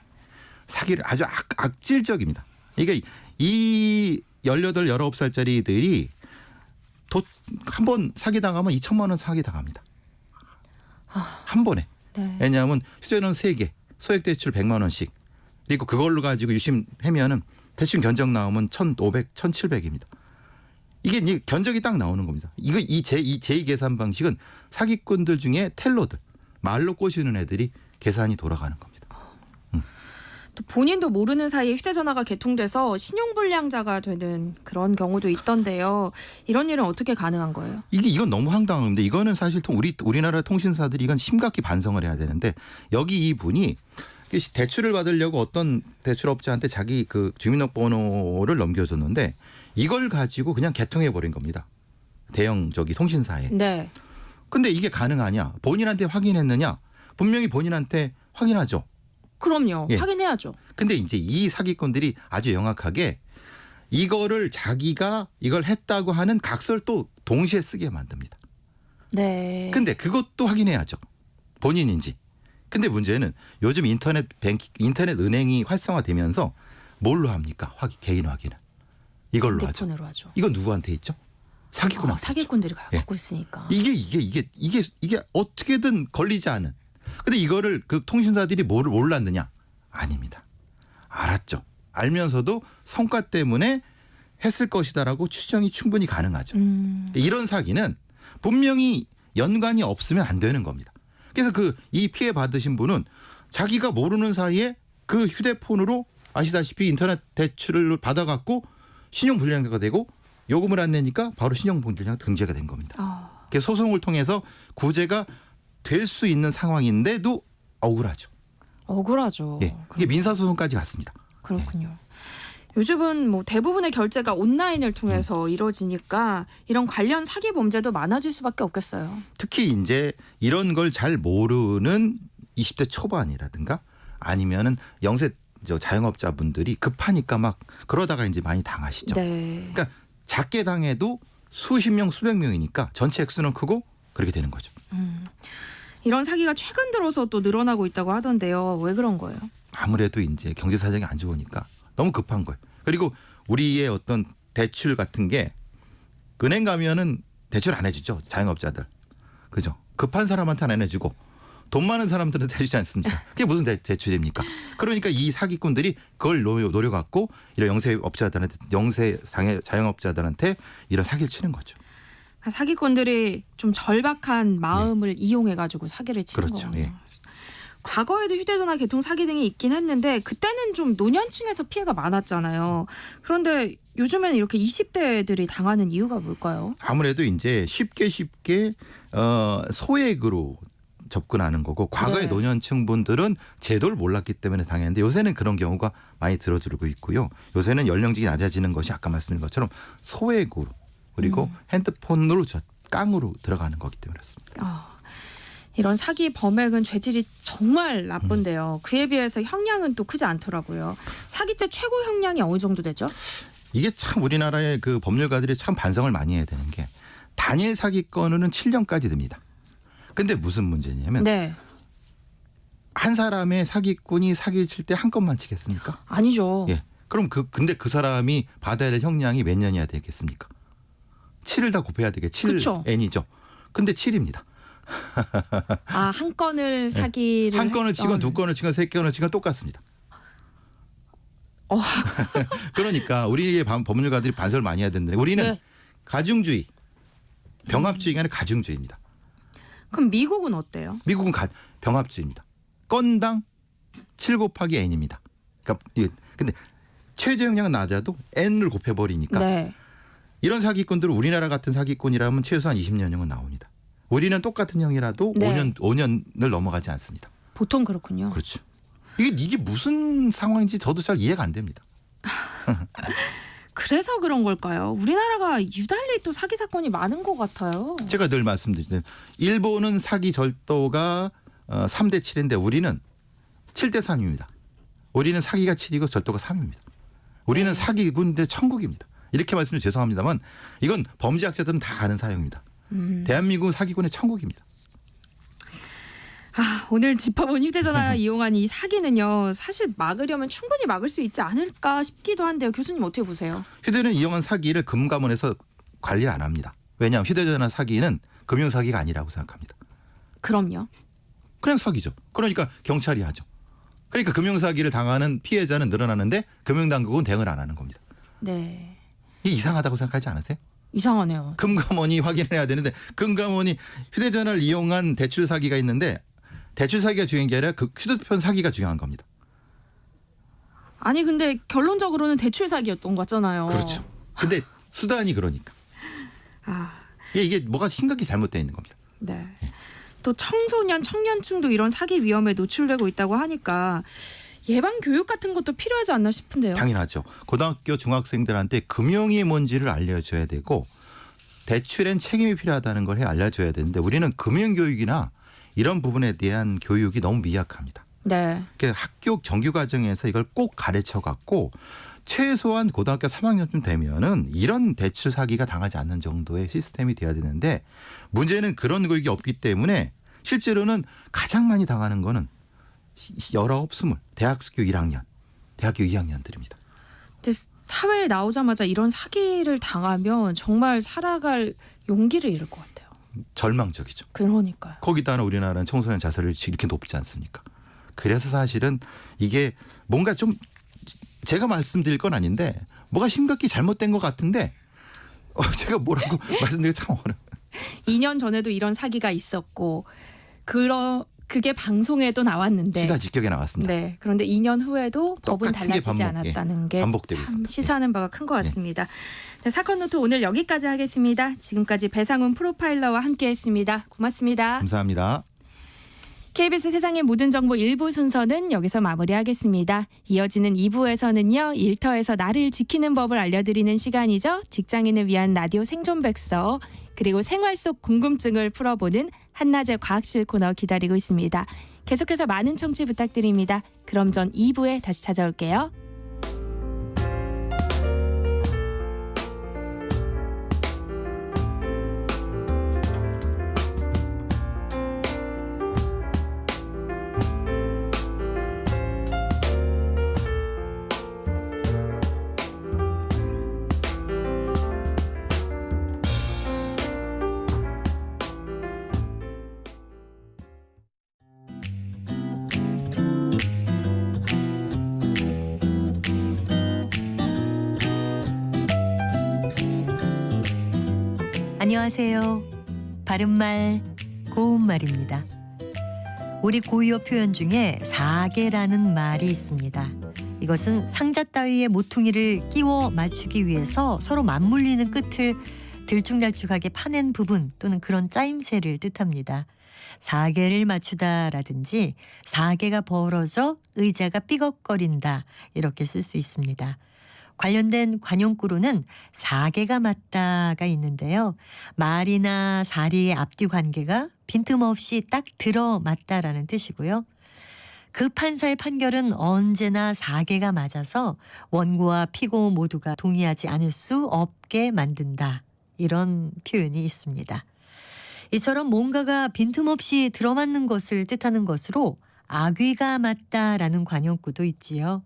사기를 아주 악질적입니다. 이게 이 18, 19살짜리들이 한 번 사기당하면 2천만 원 사기당합니다. 한 번에. 네. 왜냐하면 휴대전화 3개 소액대출 100만 원씩 그리고 그걸로 가지고 유심 해면은 대충 견적 나오면 1,500, 1,700입니다. 이게 이제 견적이 딱 나오는 겁니다. 이 제2 계산 방식은 사기꾼들 중에 텔러들 말로 꼬시는 애들이 계산이 돌아가는 겁니다. 또 본인도 모르는 사이에 휴대전화가 개통돼서 신용불량자가 되는 그런 경우도 있던데요. 이런 일은 어떻게 가능한 거예요? 이건 너무 황당한데 이거는 사실 우리나라 통신사들이 이건 심각히 반성을 해야 되는데 여기 이분이 대출을 받으려고 어떤 대출업자한테 자기 그 주민등록번호를 넘겨줬는데 이걸 가지고 그냥 개통해 버린 겁니다. 대형 통신사에. 네. 근데 이게 가능하냐? 본인한테 확인했느냐? 분명히 본인한테 확인하죠. 그럼요. 예. 확인해야죠. 근데 이제 이 사기꾼들이 아주 영악하게 이거를 자기가 이걸 했다고 하는 각서를 또 동시에 쓰게 만듭니다. 네. 근데 그것도 확인해야죠. 본인인지. 근데 문제는 요즘 인터넷 은행이 활성화되면서 뭘로 합니까? 개인 확인을. 이걸로 하죠. 핸드폰으로 하죠. 이건 누구한테 있죠? 사기꾼한테 있죠. 사기꾼들이 예. 갖고 있으니까. 이게 어떻게든 걸리지 않은. 근데 이거를 그 통신사들이 뭐를 몰랐느냐? 아닙니다. 알았죠. 알면서도 성과 때문에 했을 것이다라고 추정이 충분히 가능하죠. 이런 사기는 분명히 연관이 없으면 안 되는 겁니다. 그래서 이 피해 받으신 분은 자기가 모르는 사이에 그 휴대폰으로 아시다시피 인터넷 대출을 받아갖고 신용불량자가 되고 요금을 안 내니까 바로 신용불량 등재가 된 겁니다. 그래서 소송을 통해서 구제가 될 수 있는 상황인데도 억울하죠. 억울하죠. 예, 이게 민사소송까지 갔습니다. 그렇군요. 요즘은 뭐 대부분의 결제가 온라인을 통해서 이루어지니까 이런 관련 사기 범죄도 많아질 수밖에 없겠어요. 특히 이제 이런 걸 잘 모르는 20대 초반이라든가 아니면은 영세 자영업자분들이 급하니까 막 그러다가 이제 많이 당하시죠. 네. 그러니까 작게 당해도 수십 명, 수백 명이니까 전체 액수는 크고 그렇게 되는 거죠. 이런 사기가 최근 들어서 또 늘어나고 있다고 하던데요. 왜 그런 거예요? 아무래도 이제 경제 사정이 안 좋으니까 너무 급한 거예요. 그리고 우리의 어떤 대출 같은 게 은행 가면은 대출 안 해주죠. 자영업자들. 그죠? 급한 사람한테는 안 해주고 돈 많은 사람들한테 해주지 않습니까? 그게 무슨 대출입니까? 그러니까 이 사기꾼들이 그걸 노려갖고 이런 영세업자들한테 자영업자들한테 이런 사기를 치는 거죠. 사기꾼들이 좀 절박한 마음을 이용해가지고 사기를 치는 그렇죠. 거군요. 예. 과거에도 휴대전화 개통 사기 등이 있긴 했는데 그때는 좀 노년층에서 피해가 많았잖아요. 그런데 요즘에는 이렇게 20대들이 당하는 이유가 뭘까요? 아무래도 이제 쉽게 소액으로 접근하는 거고 과거의 네. 노년층 분들은 제도를 몰랐기 때문에 당했는데 요새는 그런 경우가 많이 들어지고 있고요. 요새는 연령직이 낮아지는 것이 아까 말씀드린 것처럼 소액으로 그리고 핸드폰으로 깡으로 들어가는 거기 때문에 그렇습니다. 이런 사기 범액은 죄질이 정말 나쁜데요. 그에 비해서 형량은 또 크지 않더라고요. 사기죄 최고 형량이 어느 정도 되죠? 이게 참 우리나라의 그 법률가들이 참 반성을 많이 해야 되는 게 단일 사기건으로는 7년까지 됩니다. 근데 무슨 문제냐면 네. 한 사람의 사기꾼이 사기를 칠 때 한 건만 치겠습니까? 아니죠. 예. 그럼 근데 그 사람이 받아야 될 형량이 몇 년이야 되겠습니까? 7을 다 곱해야 되게 7N이죠. 근데 7입니다. 한 건을 사기를 한 건을 치건 했던. 두 건을 치건 세 건을 치건 똑같습니다. 그러니까 우리의 법률가들이 반성을 많이 해야 된다는 게 우리는 네. 가중주의, 병합주의가 아니라 가중주의입니다. 그럼 미국은 어때요? 미국은 병합주의입니다. 건당 7 곱하기 N입니다. 그러니까 근데 최저 형량은 낮아도 N을 곱해버리니까 네. 이런 사기꾼들은 우리나라 같은 사기꾼이라면 최소한 20년형은 나옵니다. 우리는 똑같은 형이라도 네. 5년을 넘어가지 않습니다. 보통 그렇군요. 그렇죠. 이게 무슨 상황인지 저도 잘 이해가 안 됩니다. 그래서 그런 걸까요? 우리나라가 유달리 또 사기 사건이 많은 것 같아요. 제가 늘 말씀드리는 일본은 사기 절도가 3대 7인데 우리는 7대 3입니다. 우리는 사기가 7이고 절도가 3입니다. 우리는 사기군대 천국입니다. 이렇게 말씀드리면 죄송합니다만 이건 범죄학자들은 다 아는 사용입니다. 대한민국은 사기군의 천국입니다. 오늘 짚어본 휴대전화 이용한 이 사기는요. 사실 막으려면 충분히 막을 수 있지 않을까 싶기도 한데요. 교수님 어떻게 보세요? 휴대전화 이용한 사기를 금감원에서 관리를 안 합니다. 왜냐하면 휴대전화 사기는 금융사기가 아니라고 생각합니다. 그럼요. 그냥 사기죠. 그러니까 경찰이 하죠. 그러니까 금융사기를 당하는 피해자는 늘어나는데 금융당국은 대응을 안 하는 겁니다. 네. 이게 이상하다고 생각하지 않으세요? 이상하네요. 금감원이 확인해야 되는데 금감원이 휴대전화를 이용한 대출 사기가 있는데 대출 사기가 중요한 게 아니라 그 휴대폰 사기가 중요한 겁니다. 아니 근데 결론적으로는 대출 사기였던 거잖아요. 그렇죠. 근데 수단이 그러니까. 이게 뭐가 심각히 잘못되어 있는 겁니다. 네. 또 청소년, 청년층도 이런 사기 위험에 노출되고 있다고 하니까 예방 교육 같은 것도 필요하지 않나 싶은데요. 당연하죠. 고등학교 중학생들한테 금융이 뭔지를 알려줘야 되고 대출엔 책임이 필요하다는 걸 알려줘야 되는데 우리는 금융교육이나 이런 부분에 대한 교육이 너무 미약합니다. 네. 그래서 학교 정규 과정에서 이걸 꼭 가르쳐 갖고 최소한 고등학교 3학년쯤 되면은 이런 대출 사기가 당하지 않는 정도의 시스템이 돼야 되는데 문제는 그런 교육이 없기 때문에 실제로는 가장 많이 당하는 거는 19, 20 대학교 1학년, 대학교 2학년들입니다. 근데 사회에 나오자마자 이런 사기를 당하면 정말 살아갈 용기를 잃을 것 같아요. 절망적이죠. 그러니까요. 거기다가 우리나라는 청소년 자살률이 이렇게 높지 않습니까? 그래서 사실은 이게 뭔가 좀 제가 말씀드릴 건 아닌데 뭐가 심각히 잘못된 것 같은데 제가 뭐라고 말씀드리기 참 어려워요. 2년 전에도 이런 사기가 있었고 그게 방송에도 나왔는데 시사 직격에 나왔습니다. 네. 그런데 2년 후에도 법은 똑같은 게 달라지지 않았다는 게 반복되고 참 있습니다. 시사하는 바가 큰 것 같습니다. 네, 사건 노트 오늘 여기까지 하겠습니다. 지금까지 배상훈 프로파일러와 함께했습니다. 고맙습니다. 감사합니다. KBS 세상의 모든 정보 1부 순서는 여기서 마무리하겠습니다. 이어지는 2부에서는요. 일터에서 나를 지키는 법을 알려드리는 시간이죠. 직장인을 위한 라디오 생존백서 그리고 생활 속 궁금증을 풀어보는 한낮의 과학실 코너 기다리고 있습니다. 계속해서 많은 청취 부탁드립니다. 그럼 전 2부에 다시 찾아올게요. 안녕하세요. 바른말, 고운말입니다. 우리 고유어 표현 중에 사계라는 말이 있습니다. 이것은 상자 따위의 모퉁이를 끼워 맞추기 위해서 서로 맞물리는 끝을 들쭉날쭉하게 파낸 부분 또는 그런 짜임새를 뜻합니다. 사계를 맞추다라든지 사계가 벌어져 의자가 삐걱거린다 이렇게 쓸 수 있습니다. 관련된 관용구로는 사계가 맞다가 있는데요. 말이나 사리의 앞뒤 관계가 빈틈없이 딱 들어맞다라는 뜻이고요. 그 판사의 판결은 언제나 사계가 맞아서 원고와 피고 모두가 동의하지 않을 수 없게 만든다. 이런 표현이 있습니다. 이처럼 뭔가가 빈틈없이 들어맞는 것을 뜻하는 것으로 악귀가 맞다라는 관용구도 있지요.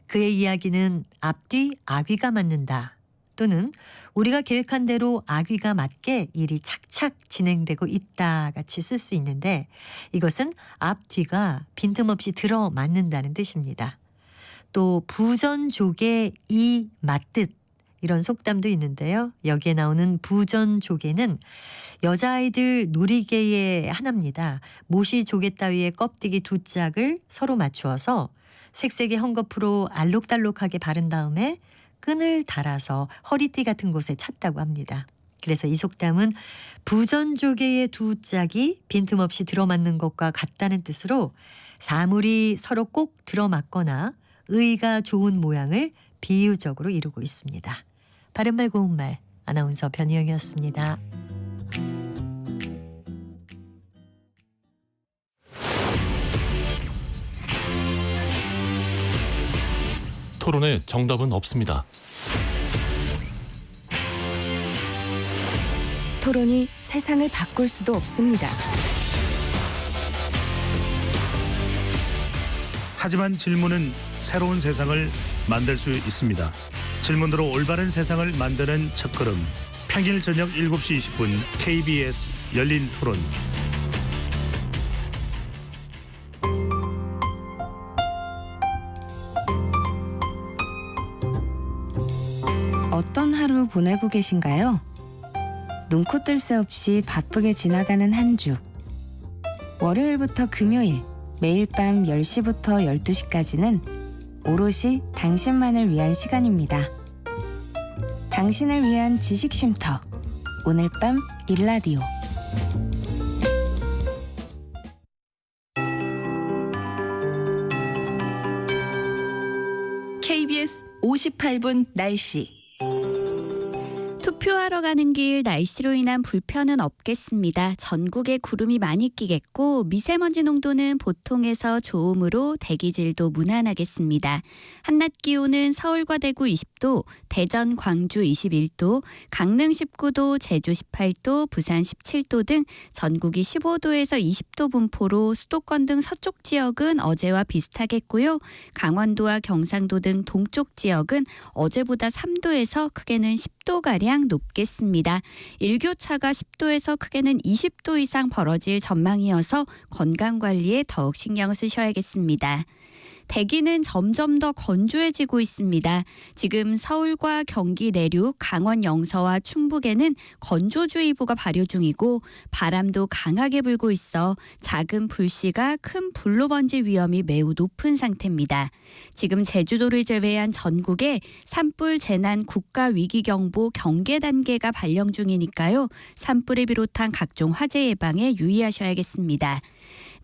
그의 이야기는 앞뒤 악귀가 맞는다 또는 우리가 계획한 대로 악귀가 맞게 일이 착착 진행되고 있다 같이 쓸 수 있는데 이것은 앞뒤가 빈틈없이 들어맞는다는 뜻입니다. 또 부전조개 이 맞듯 이런 속담도 있는데요. 여기에 나오는 부전조개는 여자아이들 놀이개의 하나입니다. 모시 조개 따위의 껍데기 두 짝을 서로 맞추어서 색색의 헝겊으로 알록달록하게 바른 다음에 끈을 달아서 허리띠 같은 곳에 찼다고 합니다. 그래서 이 속담은 부전조개의 두 짝이 빈틈없이 들어맞는 것과 같다는 뜻으로 사물이 서로 꼭 들어맞거나 의가 좋은 모양을 비유적으로 이루고 있습니다. 바른말 고운말 아나운서 변희영이었습니다. 토론에 정답은 없습니다. 토론이 세상을 바꿀 수도 없습니다. 하지만 질문은 새로운 세상을 만들 수 있습니다. 질문으로 올바른 세상을 만드는 첫걸음. 평일 저녁 7시 20분 KBS 열린 토론. 어떤 하루 보내고 계신가요? 눈코 뜰 새 없이 바쁘게 지나가는 한 주. 월요일부터 금요일, 매일 밤 10시부터 12시까지는 오롯이 당신만을 위한 시간입니다. 당신을 위한 지식 쉼터. 오늘 밤 일라디오. KBS 58분 날씨. 투표하러 가는 길 날씨로 인한 불편은 없겠습니다. 전국에 구름이 많이 끼겠고 미세먼지 농도는 보통에서 좋음으로 대기질도 무난하겠습니다. 한낮 기온은 서울과 대구 20도, 대전, 광주 21도, 강릉 19도, 제주 18도, 부산 17도 등 전국이 15도에서 20도 분포로 수도권 등 서쪽 지역은 어제와 비슷하겠고요. 강원도와 경상도 등 동쪽 지역은 어제보다 3도에서 크게는 10도가량 높겠습니다. 일교차가 10도에서 크게는 20도 이상 벌어질 전망이어서 건강관리에 더욱 신경을 쓰셔야겠습니다. 대기는 점점 더 건조해지고 있습니다. 지금 서울과 경기 내륙, 강원 영서와 충북에는 건조주의보가 발효 중이고 바람도 강하게 불고 있어 작은 불씨가 큰 불로 번질 위험이 매우 높은 상태입니다. 지금 제주도를 제외한 전국에 산불 재난 국가위기경보 경계 단계가 발령 중이니까요. 산불을 비롯한 각종 화재 예방에 유의하셔야겠습니다.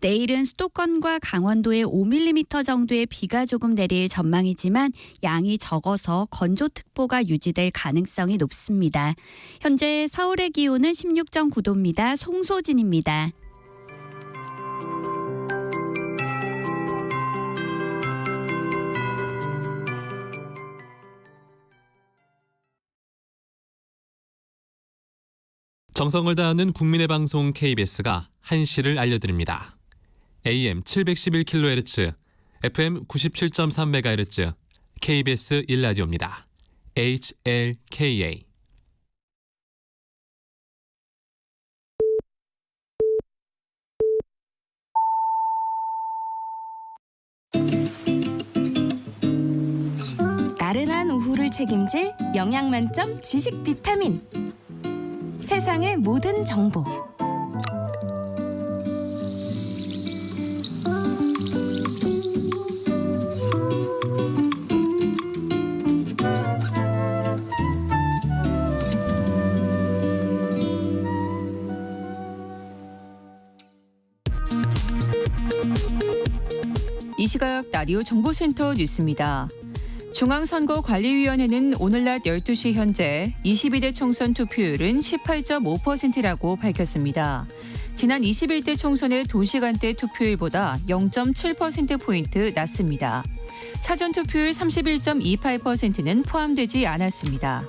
내일은 수도권과 강원도에 5mm 정도의 비가 조금 내릴 전망이지만 양이 적어서 건조특보가 유지될 가능성이 높습니다. 현재 서울의 기온은 16.9도입니다. 송소진입니다. 정성을 다하는 국민의 방송 KBS가 한시를 알려드립니다. AM 711kHz, FM 97.3MHz, KBS 1라디오입니다. HLKA. 나른한 오후를 책임질 영양만점 지식 비타민. 세상의 모든 정보. 이 시각 라디오 정보센터 뉴스입니다. 중앙선거관리위원회는 오늘 낮 12시 현재 22대 총선 투표율은 18.5%라고 밝혔습니다. 지난 21대 총선의 동시간대 투표율보다 0.7%포인트 낮습니다. 사전투표율 31.28%는 포함되지 않았습니다.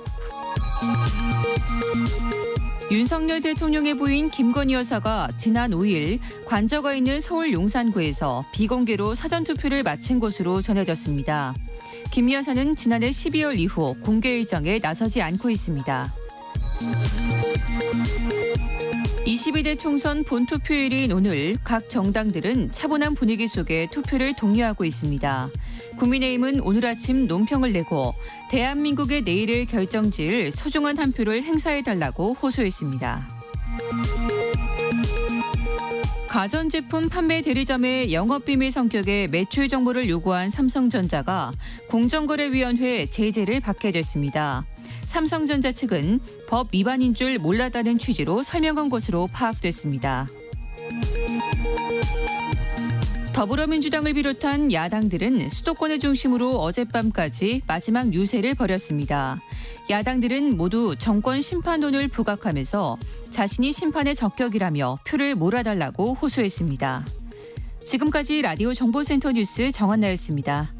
윤석열 대통령의 부인 김건희 여사가 지난 5일 관저가 있는 서울 용산구에서 비공개로 사전투표를 마친 것으로 전해졌습니다. 김 여사는 지난해 12월 이후 공개 일정에 나서지 않고 있습니다. 22대 총선 본투표일인 오늘 각 정당들은 차분한 분위기 속에 투표를 독려하고 있습니다. 국민의힘은 오늘 아침 논평을 내고 대한민국의 내일을 결정지을 소중한 한 표를 행사해달라고 호소했습니다. 가전제품 판매 대리점의 영업비밀 성격의 매출 정보를 요구한 삼성전자가 공정거래위원회 제재를 받게 됐습니다. 삼성전자 측은 법 위반인 줄 몰랐다는 취지로 설명한 것으로 파악됐습니다. 더불어민주당을 비롯한 야당들은 수도권을 중심으로 어젯밤까지 마지막 유세를 벌였습니다. 야당들은 모두 정권 심판론을 부각하면서 자신이 심판의 적격이라며 표를 몰아달라고 호소했습니다. 지금까지 라디오 정보센터 뉴스 정한나였습니다.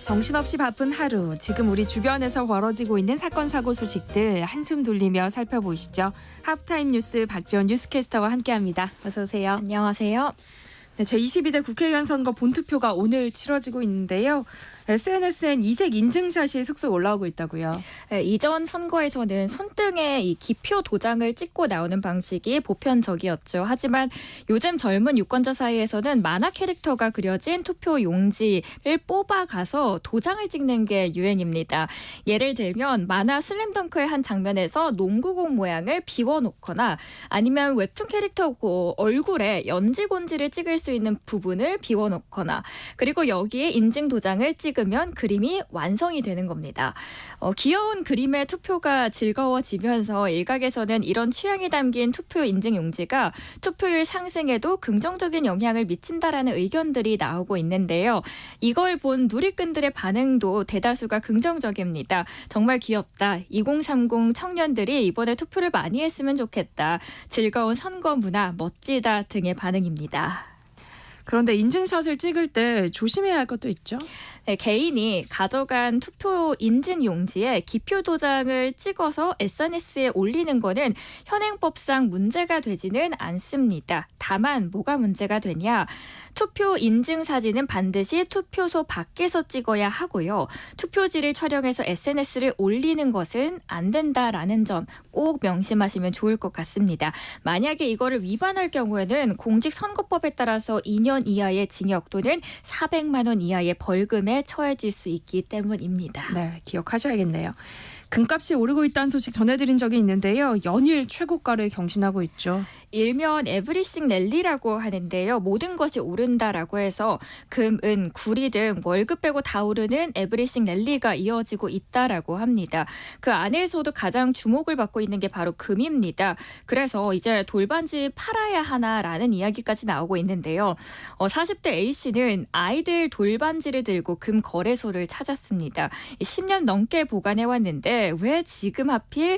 정신없이 바쁜 하루, 지금 우리 주변에서 벌어지고 있는 사건 사고 소식들 한숨 돌리며 살펴보시죠. 하프타임 뉴스 박지원 뉴스캐스터와 함께합니다. 어서 오세요. 안녕하세요. 네, 제22대 국회의원 선거 본투표가 오늘 치러지고 있는데요. SNS엔 이색 인증샷이 속속 올라오고 있다고요. 네, 이전 선거에서는 손등에 이 기표 도장을 찍고 나오는 방식이 보편적이었죠. 하지만 요즘 젊은 유권자 사이에서는 만화 캐릭터가 그려진 투표 용지를 뽑아가서 도장을 찍는 게 유행입니다. 예를 들면 만화 슬램덩크의 한 장면에서 농구공 모양을 비워놓거나 아니면 웹툰 캐릭터 얼굴에 연지곤지를 찍을 수 있는 부분을 비워놓거나 그리고 여기에 인증 도장을 찍으면 그림이 완성이 되는 겁니다. 귀여운 그림의 투표가 즐거워지면서 일각에서는 이런 취향이 담긴 투표 인증 용지가 투표율 상승에도 긍정적인 영향을 미친다라는 의견들이 나오고 있는데요. 이걸 본 누리꾼들의 반응도 대다수가 긍정적입니다. 정말 귀엽다. 2030 청년들이 이번에 투표를 많이 했으면 좋겠다. 즐거운 선거 문화 멋지다 등의 반응입니다. 그런데 인증샷을 찍을 때 조심해야 할 것도 있죠? 네, 개인이 가져간 투표 인증 용지에 기표 도장을 찍어서 SNS에 올리는 거는 현행법상 문제가 되지는 않습니다. 다만 뭐가 문제가 되냐? 투표 인증 사진은 반드시 투표소 밖에서 찍어야 하고요. 투표지를 촬영해서 SNS를 올리는 것은 안 된다라는 점 꼭 명심하시면 좋을 것 같습니다. 만약에 이거를 위반할 경우에는 공직선거법에 따라서 2년 이하의 징역 또는 400만 원 이하의 벌금에 처해질 수 있기 때문입니다. 네, 기억하셔야겠네요. 금값이 오르고 있다는 소식 전해드린 적이 있는데요. 연일 최고가를 경신하고 있죠. 일면 에브리싱 랠리라고 하는데요. 모든 것이 오른다라고 해서 금, 은, 구리 등 월급 빼고 다 오르는 에브리싱 랠리가 이어지고 있다라고 합니다. 그 안에서도 가장 주목을 받고 있는 게 바로 금입니다. 그래서 이제 돌반지 팔아야 하나라는 이야기까지 나오고 있는데요. 40대 A씨는 아이들 돌반지를 들고 금 거래소를 찾았습니다. 10년 넘게 보관해왔는데 왜 지금 하필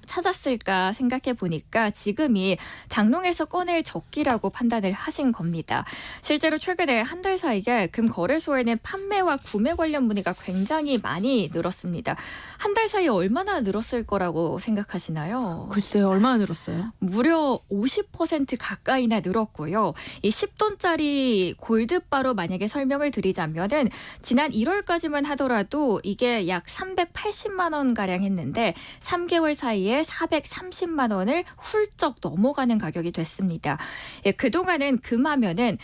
찾았을까 생각해 보니까 지금이 장롱에서 꺼낼 적기라고 판단을 하신 겁니다. 실제로 최근에 한 달 사이에 금 거래소에는 판매와 구매 관련 문의가 굉장히 많이 늘었습니다. 한 달 사이에 얼마나 늘었을 거라고 생각하시나요? 글쎄요, 얼마나 늘었어요? 무려 50% 가까이나 늘었고요. 이 10돈짜리 골드바로 만약에 설명을 드리자면은 지난 1월까지만 하더라도 이게 약 300 380만 원 가량 했는데 3개월 사이에 430만 원을 훌쩍 넘어가는 가격이 됐습니다. 예, 그동안은 금하면은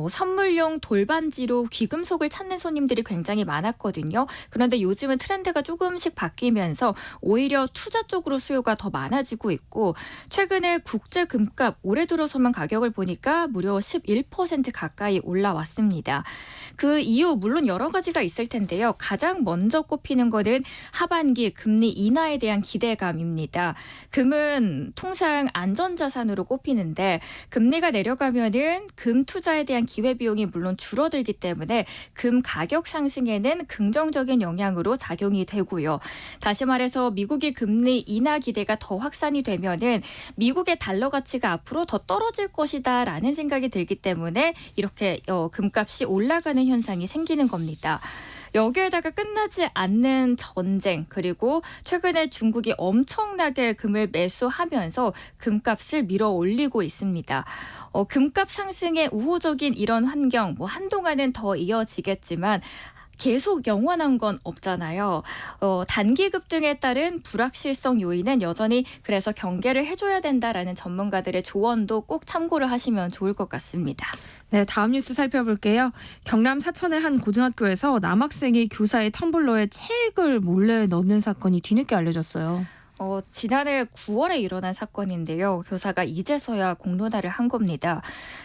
선물용 돌반지로 귀금속을 찾는 손님들이 굉장히 많았거든요. 그런데 요즘은 트렌드가 조금씩 바뀌면서 오히려 투자 쪽으로 수요가 더 많아지고 있고 최근에 국제 금값 올해 들어서만 가격을 보니까 무려 11% 가까이 올라왔습니다. 그 이유 물론 여러 가지가 있을 텐데요. 가장 먼저 꼽히는 것은 하반기 금리 인하에 대한 기대감입니다. 금은 통상 안전자산으로 꼽히는데 금리가 내려가면은 금 투자에 대한 기회비용이 물론 줄어들기 때문에 금 가격 상승에는 긍정적인 영향으로 작용이 되고요. 다시 말해서 미국이 금리 인하 기대가 더 확산이 되면은 미국의 달러 가치가 앞으로 더 떨어질 것이다라는 생각이 들기 때문에 이렇게 금값이 올라가는 현상이 생기는 겁니다. 여기에다가 끝나지 않는 전쟁 그리고 최근에 중국이 엄청나게 금을 매수하면서 금값을 밀어 올리고 있습니다. 금값 상승의 우호적인 이런 환경 한동안은 더 이어지겠지만 계속 영원한 건 없잖아요. 단기 급등에 따른 불확실성 요인은 여전히 그래서 경계를 해줘야 된다라는 전문가들의 조언도 꼭 참고를 하시면 좋을 것 같습니다. 네, 다음 뉴스 살펴볼게요. 경남 사천의 한 고등학교에서 남학생이 교사의 텀블러에 책을 몰래 넣는 사건이 뒤늦게 알려졌어요. 지난해 9월에 일어난 사건인데요. 교사가 이제서야 공론화를 한 겁니다.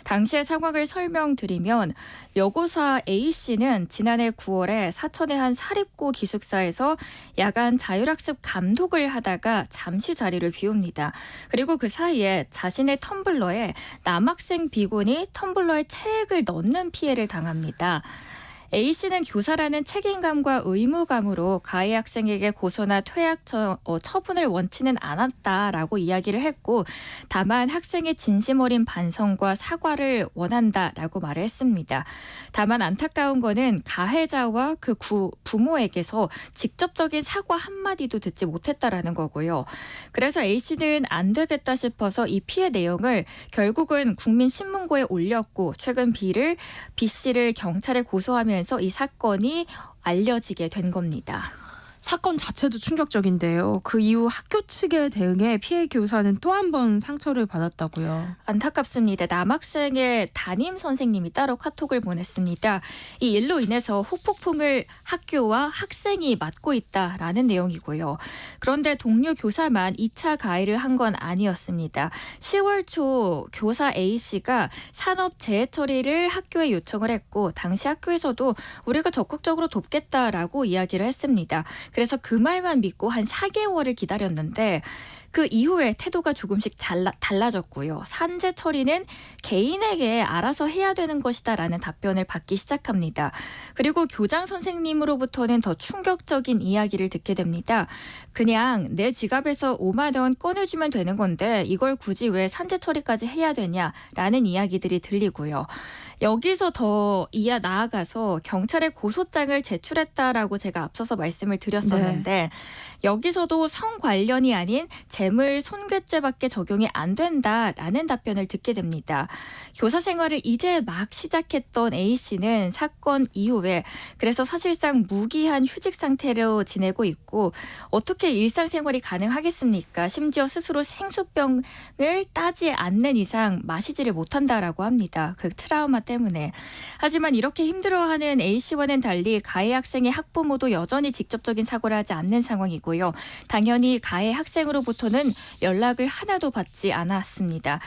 당시의 상황을 설명드리면 여고사 A씨는 지난해 9월에 사천의 한 사립고 기숙사에서 야간 자율학습 감독을 하다가 잠시 자리를 비웁니다. 그리고 그 사이에 자신의 텀블러에 남학생 B군이 텀블러에 책을 넣는 피해를 당합니다. A씨는 교사라는 책임감과 의무감으로 가해 학생에게 고소나 퇴학 처분을 원치는 않았다라고 이야기를 했고 다만 학생의 진심 어린 반성과 사과를 원한다라고 말을 했습니다. 다만 안타까운 거는 가해자와 그 부모에게서 직접적인 사과 한마디도 듣지 못했다라는 거고요. 그래서 A씨는 안 되겠다 싶어서 이 피해 내용을 결국은 국민신문고에 올렸고 최근 B씨를 경찰에 고소하면서 이 사건이 알려지게 된 겁니다. 사건 자체도 충격적인데요. 그 이후 학교 측의 대응에 피해 교사는 또 한 번 상처를 받았다고요. 안타깝습니다. 남학생의 담임 선생님이 따로 카톡을 보냈습니다. 이 일로 인해서 후폭풍을 학교와 학생이 맞고 있다라는 내용이고요. 그런데 동료 교사만 2차 가해를 한 건 아니었습니다. 10월 초 교사 A씨가 산업재해 처리를 학교에 요청을 했고 당시 학교에서도 우리가 적극적으로 돕겠다라고 이야기를 했습니다. 그래서 그 말만 믿고 한 4개월을 기다렸는데 그 이후에 태도가 조금씩 달라졌고요. 산재 처리는 개인에게 알아서 해야 되는 것이다라는 답변을 받기 시작합니다. 그리고 교장 선생님으로부터는 더 충격적인 이야기를 듣게 됩니다. 그냥 내 지갑에서 5만 원 꺼내주면 되는 건데 이걸 굳이 왜 산재 처리까지 해야 되냐라는 이야기들이 들리고요. 여기서 더 나아가서 경찰에 고소장을 제출했다라고 제가 앞서서 말씀을 드렸었는데 여기서도 성 관련이 아닌 재물 손괴죄밖에 적용이 안 된다라는 답변을 듣게 됩니다. 교사 생활을 이제 막 시작했던 A씨는 사건 이후에 그래서 사실상 무기한 휴직 상태로 지내고 있고 어떻게 일상생활이 가능하겠습니까? 심지어 스스로 생수병을 따지 않는 이상 마시지를 못한다라고 합니다. 그 트라우마 때문에. 하지만 이렇게 힘들어하는 A씨와는 달리 가해 학생의 학부모도 여전히 직접적인 사고를 하지 않는 상황이고요. 당연히 가해 학생으로부터는 연락을 하나도 받지 않았습니다.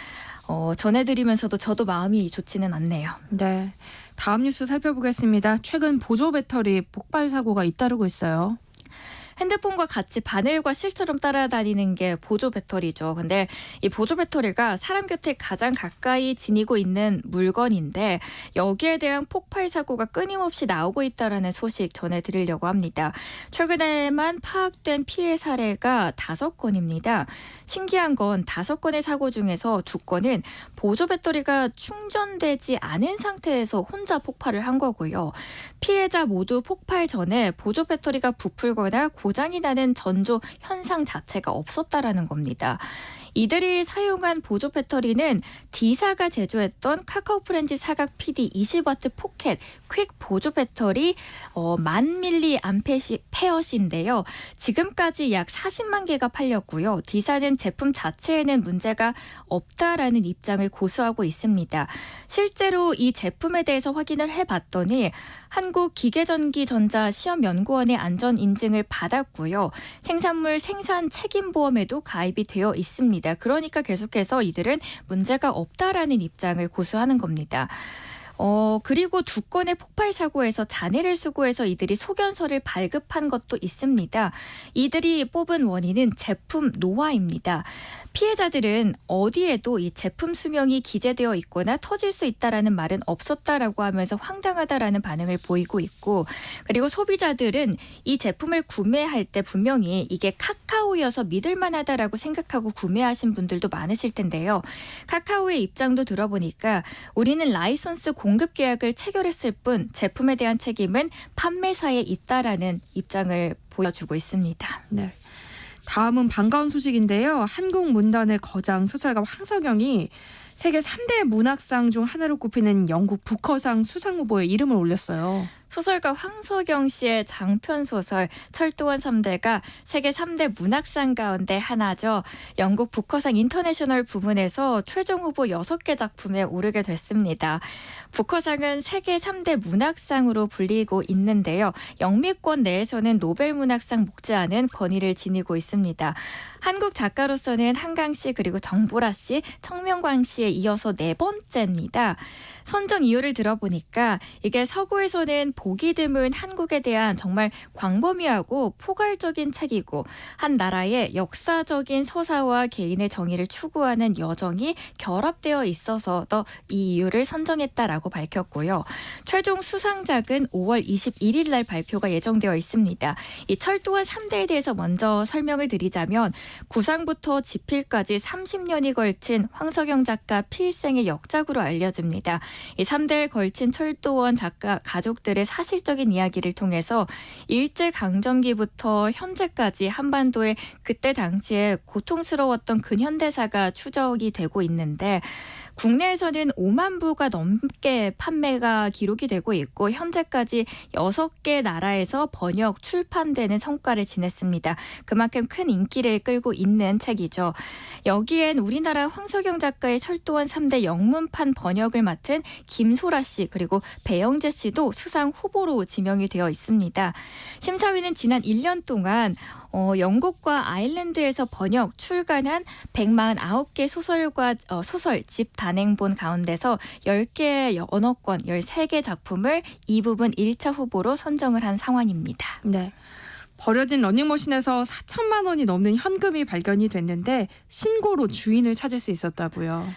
전해드리면서도 저도 마음이 좋지는 않네요. 네, 다음 뉴스 살펴보겠습니다. 최근 보조 배터리 폭발 사고가 잇따르고 있어요. 핸드폰과 같이 바늘과 실처럼 따라다니는 게 보조 배터리죠. 근데 이 보조 배터리가 사람 곁에 가장 가까이 지니고 있는 물건인데 여기에 대한 폭발 사고가 끊임없이 나오고 있다라는 소식 전해드리려고 합니다. 최근에만 파악된 피해 사례가 5건입니다. 신기한 건 5건의 사고 중에서 2건은 보조 배터리가 충전되지 않은 상태에서 혼자 폭발을 한 거고요. 피해자 모두 폭발 전에 보조 배터리가 부풀거나 고장이 나는 전조 현상 자체가 없었다라는 겁니다. 이들이 사용한 보조 배터리는 D사가 제조했던 카카오 프렌즈 사각 PD 20W 포켓 퀵 보조 배터리 1000mAh인데요. 지금까지 약 40만 개가 팔렸고요. D사는 제품 자체에는 문제가 없다라는 입장을 고수하고 있습니다. 실제로 이 제품에 대해서 확인을 해봤더니 한국기계전기전자시험연구원의 안전 인증을 받았고요. 생산물 생산 책임보험에도 가입이 되어 있습니다. 그러니까 계속해서 이들은 문제가 없다라는 입장을 고수하는 겁니다. 그리고 2건의 폭발 사고에서 잔해를 수고해서 이들이 소견서를 발급한 것도 있습니다. 이들이 뽑은 원인은 제품 노화입니다. 피해자들은 어디에도 이 제품 수명이 기재되어 있거나 터질 수 있다라는 말은 없었다라고 하면서 황당하다라는 반응을 보이고 있고, 그리고 소비자들은 이 제품을 구매할 때 분명히 이게 카카오여서 믿을만하다라고 생각하고 구매하신 분들도 많으실 텐데요. 카카오의 입장도 들어보니까 우리는 라이선스 공급 계약을 체결했을 뿐 제품에 대한 책임은 판매사에 있다라는 입장을 보여주고 있습니다. 네. 다음은 반가운 소식인데요. 한국문단의 거장 소설가 황석영이 세계 3대 문학상 중 하나로 꼽히는 영국 부커상 수상 후보에 이름을 올렸어요. 소설가 황석영 씨의 장편 소설 철도원 3대가 세계 3대 문학상 가운데 하나죠. 영국 부커상 인터내셔널 부문에서 최종 후보 6개 작품에 오르게 됐습니다. 부커상은 세계 3대 문학상으로 불리고 있는데요. 영미권 내에서는 노벨문학상 못지않은 권위를 지니고 있습니다. 한국 작가로서는 한강 씨 그리고 정보라 씨, 청명광 씨에 이어서 4번째입니다. 선정 이유를 들어보니까 이게 서구에서는 보기 드문 한국에 대한 정말 광범위하고 포괄적인 책이고 한 나라의 역사적인 서사와 개인의 정의를 추구하는 여정이 결합되어 있어서 더 이 이유를 선정했다라고 밝혔고요. 최종 수상작은 5월 21일 날 발표가 예정되어 있습니다. 이 철도원 3대에 대해서 먼저 설명을 드리자면 구상부터 집필까지 30년이 걸친 황석영 작가 필생의 역작으로 알려집니다. 이 3대에 걸친 철도원 작가 가족들의 사실적인 이야기를 통해서 일제강점기부터 현재까지 한반도의 그때 당시에 고통스러웠던 근현대사가 추적이 되고 있는데 국내에서는 5만 부가 넘게 판매가 기록이 되고 있고 현재까지 6개 나라에서 번역, 출판되는 성과를 지냈습니다. 그만큼 큰 인기를 끌고 있는 책이죠. 여기엔 우리나라 황석영 작가의 철도원 3대 영문판 번역을 맡은 김소라 씨 그리고 배영재 씨도 수상 후보로 지명이 되어 있습니다. 심사위는 지난 1년 동안 영국과 아일랜드에서 번역, 출간한 149개 소설과 소설집 단행본 가운데서 10개의 언어권 13개 작품을 이 부분 1차 후보로 선정을 한 상황입니다. 네. 버려진 러닝머신에서 4천만 원이 넘는 현금이 발견이 됐는데 신고로 주인을 찾을 수 있었다고요.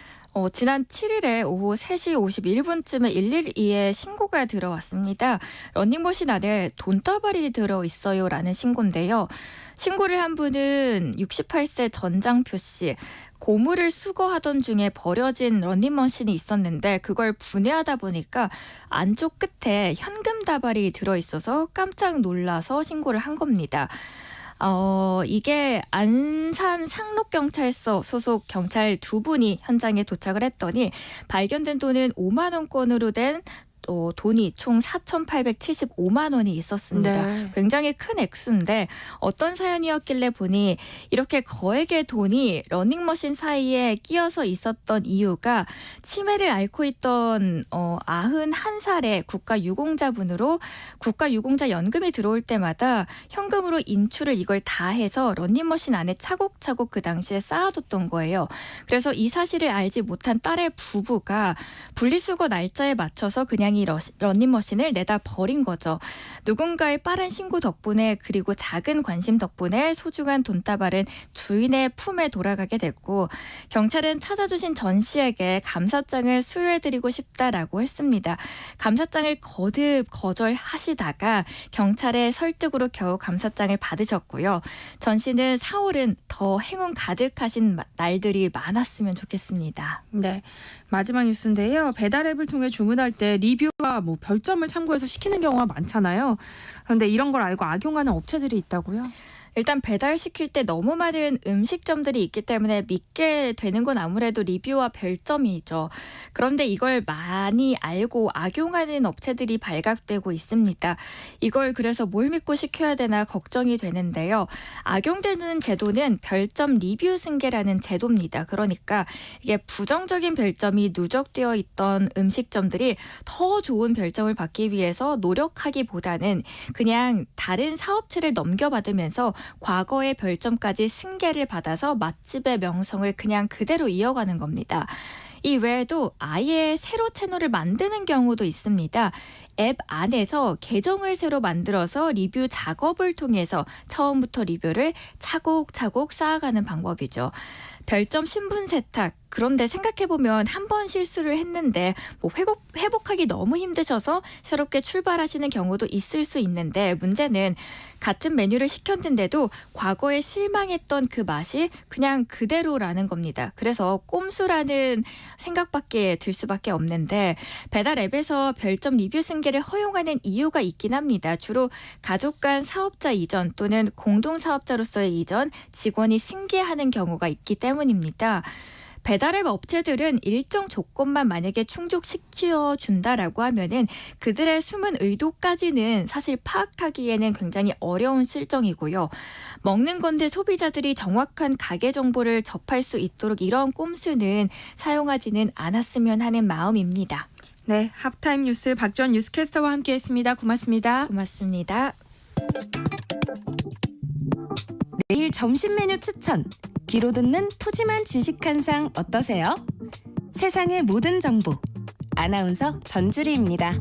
지난 7일에 오후 3시 51분쯤에 112에 신고가 들어왔습니다. 러닝머신 안에 돈다발이 들어있어요라는 신고인데요. 신고를 한 분은 68세 전장표 씨. 고무를 수거하던 중에 버려진 러닝머신이 있었는데 그걸 분해하다 보니까 안쪽 끝에 현금 다발이 들어있어서 깜짝 놀라서 신고를 한 겁니다. 이게 안산 상록경찰서 소속 경찰 2분이 현장에 도착을 했더니 발견된 돈은 5만 원권으로 된 돈이 총 4,875만 원이 있었습니다. 네. 굉장히 큰 액수인데 어떤 사연이었길래 보니 이렇게 거액의 돈이 러닝머신 사이에 끼어서 있었던 이유가 치매를 앓고 있던 91살의 국가유공자분으로 국가유공자 연금이 들어올 때마다 현금으로 인출을 이걸 다 해서 러닝머신 안에 차곡차곡 그 당시에 쌓아뒀던 거예요. 그래서 이 사실을 알지 못한 딸의 부부가 분리수거 날짜에 맞춰서 그냥 이 러닝머신을 내다 버린 거죠. 누군가의 빠른 신고 덕분에 그리고 작은 관심 덕분에 소중한 돈다발은 주인의 품에 돌아가게 됐고 경찰은 찾아주신 전 씨에게 감사장을 수여해드리고 싶다라고 했습니다. 감사장을 거듭 거절하시다가 경찰의 설득으로 겨우 감사장을 받으셨고요. 전 씨는 4월은 더 행운 가득하신 날들이 많았으면 좋겠습니다. 네. 마지막 뉴스인데요. 배달 앱을 통해 주문할 때 리뷰와 별점을 참고해서 시키는 경우가 많잖아요. 그런데 이런 걸 알고 악용하는 업체들이 있다고요? 일단 배달시킬 때 너무 많은 음식점들이 있기 때문에 믿게 되는 건 아무래도 리뷰와 별점이죠. 그런데 이걸 많이 알고 악용하는 업체들이 발각되고 있습니다. 이걸 그래서 뭘 믿고 시켜야 되나 걱정이 되는데요. 악용되는 제도는 별점 리뷰 승계라는 제도입니다. 그러니까 이게 부정적인 별점이 누적되어 있던 음식점들이 더 좋은 별점을 받기 위해서 노력하기보다는 그냥 다른 사업체를 넘겨받으면서 과거의 별점까지 승계를 받아서 맛집의 명성을 그냥 그대로 이어가는 겁니다. 이 외에도 아예 새로 채널을 만드는 경우도 있습니다. 앱 안에서 계정을 새로 만들어서 리뷰 작업을 통해서 처음부터 리뷰를 차곡차곡 쌓아가는 방법이죠. 별점 신분 세탁. 그런데 생각해보면 한 번 실수를 했는데 회복하기 너무 힘드셔서 새롭게 출발하시는 경우도 있을 수 있는데 문제는 같은 메뉴를 시켰는데도 과거에 실망했던 그 맛이 그냥 그대로라는 겁니다. 그래서 꼼수라는 생각밖에 들 수밖에 없는데 배달 앱에서 별점 리뷰 승계를 허용하는 이유가 있긴 합니다. 주로 가족 간 사업자 이전 또는 공동사업자로서의 이전, 직원이 승계하는 경우가 있기 때문입니다. 배달앱 업체들은 일정 조건만 만약에 충족시켜준다라고 하면은 그들의 숨은 의도까지는 사실 파악하기에는 굉장히 어려운 실정이고요. 먹는 건데 소비자들이 정확한 가게 정보를 접할 수 있도록 이런 꼼수는 사용하지는 않았으면 하는 마음입니다. 네, 하프타임 뉴스 박지원 뉴스캐스터와 함께했습니다. 고맙습니다. 고맙습니다. 내일 점심 메뉴 추천. 귀로 듣는 푸짐한 지식 한 상 어떠세요? 세상의 모든 정보. 아나운서 전주리입니다.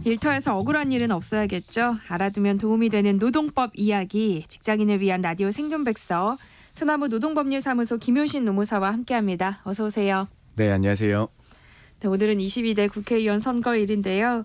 일터에서 억울한 일은 없어야겠죠. 알아두면 도움이 되는 노동법 이야기, 직장인을 위한 라디오 생존백서, 소나무 노동법률사무소 김효신 노무사와 함께합니다. 어서 오세요. 네, 안녕하세요. 네, 오늘은 22대 국회의원 선거일인데요.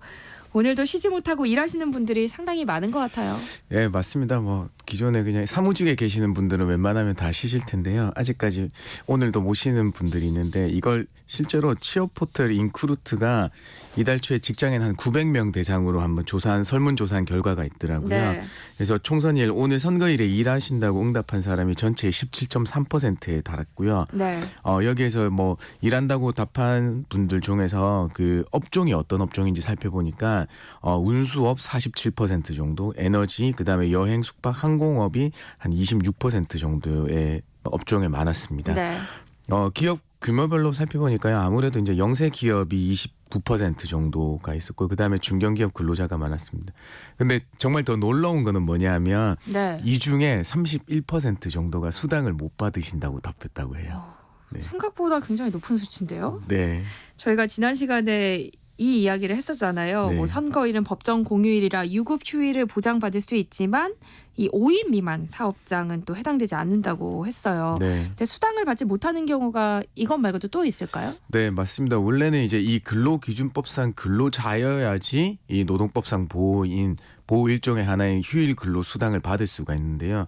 오늘도 쉬지 못하고 일하시는 분들이 상당히 많은 것 같아요. 네, 맞습니다. 뭐 기존에 그냥 사무직에 계시는 분들은 웬만하면 다 쉬실 텐데요. 아직까지 오늘도 못 쉬는 분들이 있는데 이걸 실제로 취업 포털 인크루트가 이달 초에 직장인 한 900명 대상으로 한번 조사한 설문조사한 결과가 있더라고요. 네. 그래서 총선일 오늘 선거일에 일하신다고 응답한 사람이 전체의 17.3%에 달했고요. 네. 여기에서 뭐 일한다고 답한 분들 중에서 그 업종이 어떤 업종인지 살펴보니까 운수업 47% 정도, 에너지, 그다음에 여행, 숙박, 항공업이 한 26% 정도의 업종에 많았습니다. 네. 기업 규모별로 살펴보니까요. 아무래도 이제 영세 기업이 29% 정도가 있었고 그다음에 중견기업 근로자가 많았습니다. 근데 정말 더 놀라운 거는 뭐냐면 네. 이 중에 31% 정도가 수당을 못 받으신다고 답했다고 해요. 네. 생각보다 굉장히 높은 수치인데요. 네. 저희가 지난 시간에 이 이야기를 했었잖아요. 네. 뭐 선거일은 법정 공휴일이라 유급 휴일을 보장받을 수 있지만 이 5인 미만 사업장은 또 해당되지 않는다고 했어요. 네. 근데 수당을 받지 못하는 경우가 이것 말고도 또 있을까요? 네, 맞습니다. 원래는 이제 이 근로기준법상 근로자여야지 이 노동법상 보호 일종의 하나의 휴일 근로 수당을 받을 수가 있는데요.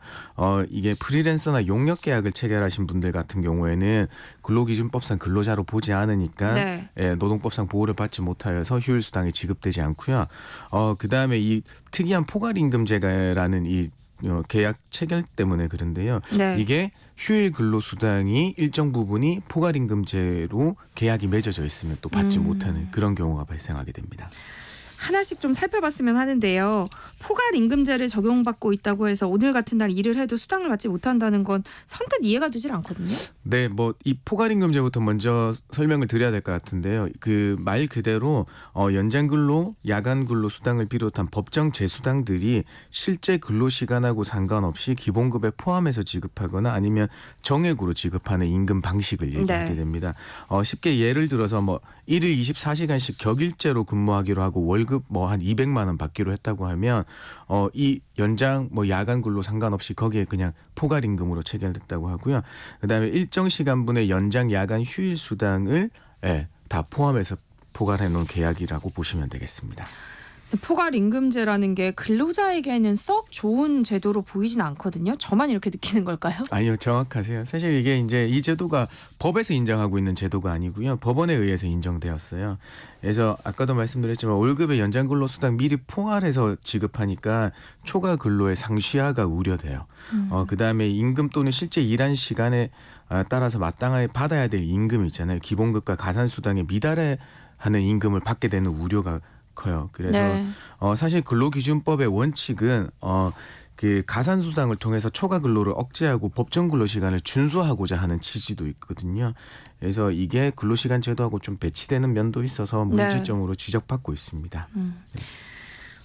이게 프리랜서나 용역 계약을 체결하신 분들 같은 경우에는 근로기준법상 근로자로 보지 않으니까 네. 노동법상 보호를 받지 못하여서 휴일 수당이 지급되지 않고요. 그다음에 이 특이한 포괄임금제라는 이 계약 체결 때문에 그런데요. 네. 이게 휴일 근로수당이 일정 부분이 포괄임금제로 계약이 맺어져 있으면 또 받지 못하는 그런 경우가 발생하게 됩니다. 하나씩 좀 살펴봤으면 하는데요. 포괄임금제를 적용받고 있다고 해서 오늘 같은 날 일을 해도 수당을 받지 못한다는 건 선뜻 이해가 되질 않거든요. 네, 뭐 이 포괄임금제부터 먼저 설명을 드려야 될 것 같은데요. 그 말 그대로 연장근로, 야간근로 수당을 비롯한 법정 제수당들이 실제 근로시간하고 상관없이 기본급에 포함해서 지급하거나 아니면 정액으로 지급하는 임금 방식을 얘기하게 네. 됩니다. 쉽게 예를 들어서 뭐 1일 24시간씩 격일제로 근무하기로 하고 월급 뭐 한 200만 원 받기로 했다고 하면 이 연장 뭐 야간 근로 상관없이 거기에 그냥 포괄임금으로 체결됐다고 하고요. 그다음에 일정 시간분의 연장 야간 휴일 수당을 다 포함해서 포괄해 놓은 계약이라고 보시면 되겠습니다. 포괄임금제라는 게 근로자에게는 썩 좋은 제도로 보이진 않거든요. 저만 이렇게 느끼는 걸까요? 아니요, 정확하세요. 사실 이게 이제 이 제도가 법에서 인정하고 있는 제도가 아니고요. 법원에 의해서 인정되었어요. 그래서 아까도 말씀드렸지만 월급의 연장 근로 수당 미리 포괄해서 지급하니까 초과 근로의 상시화가 우려돼요. 그다음에 임금 또는 실제 일한 시간에 따라서 마땅하게 받아야 될 임금 있잖아요. 기본급과 가산수당에 미달해 하는 임금을 받게 되는 우려가 커요. 그래서 네. 사실 근로기준법의 원칙은 그 가산수당을 통해서 초과 근로를 억제하고 법정 근로 시간을 준수하고자 하는 취지도 있거든요. 그래서 이게 근로시간 제도하고 좀 배치되는 면도 있어서 문제점으로 지적받고 있습니다.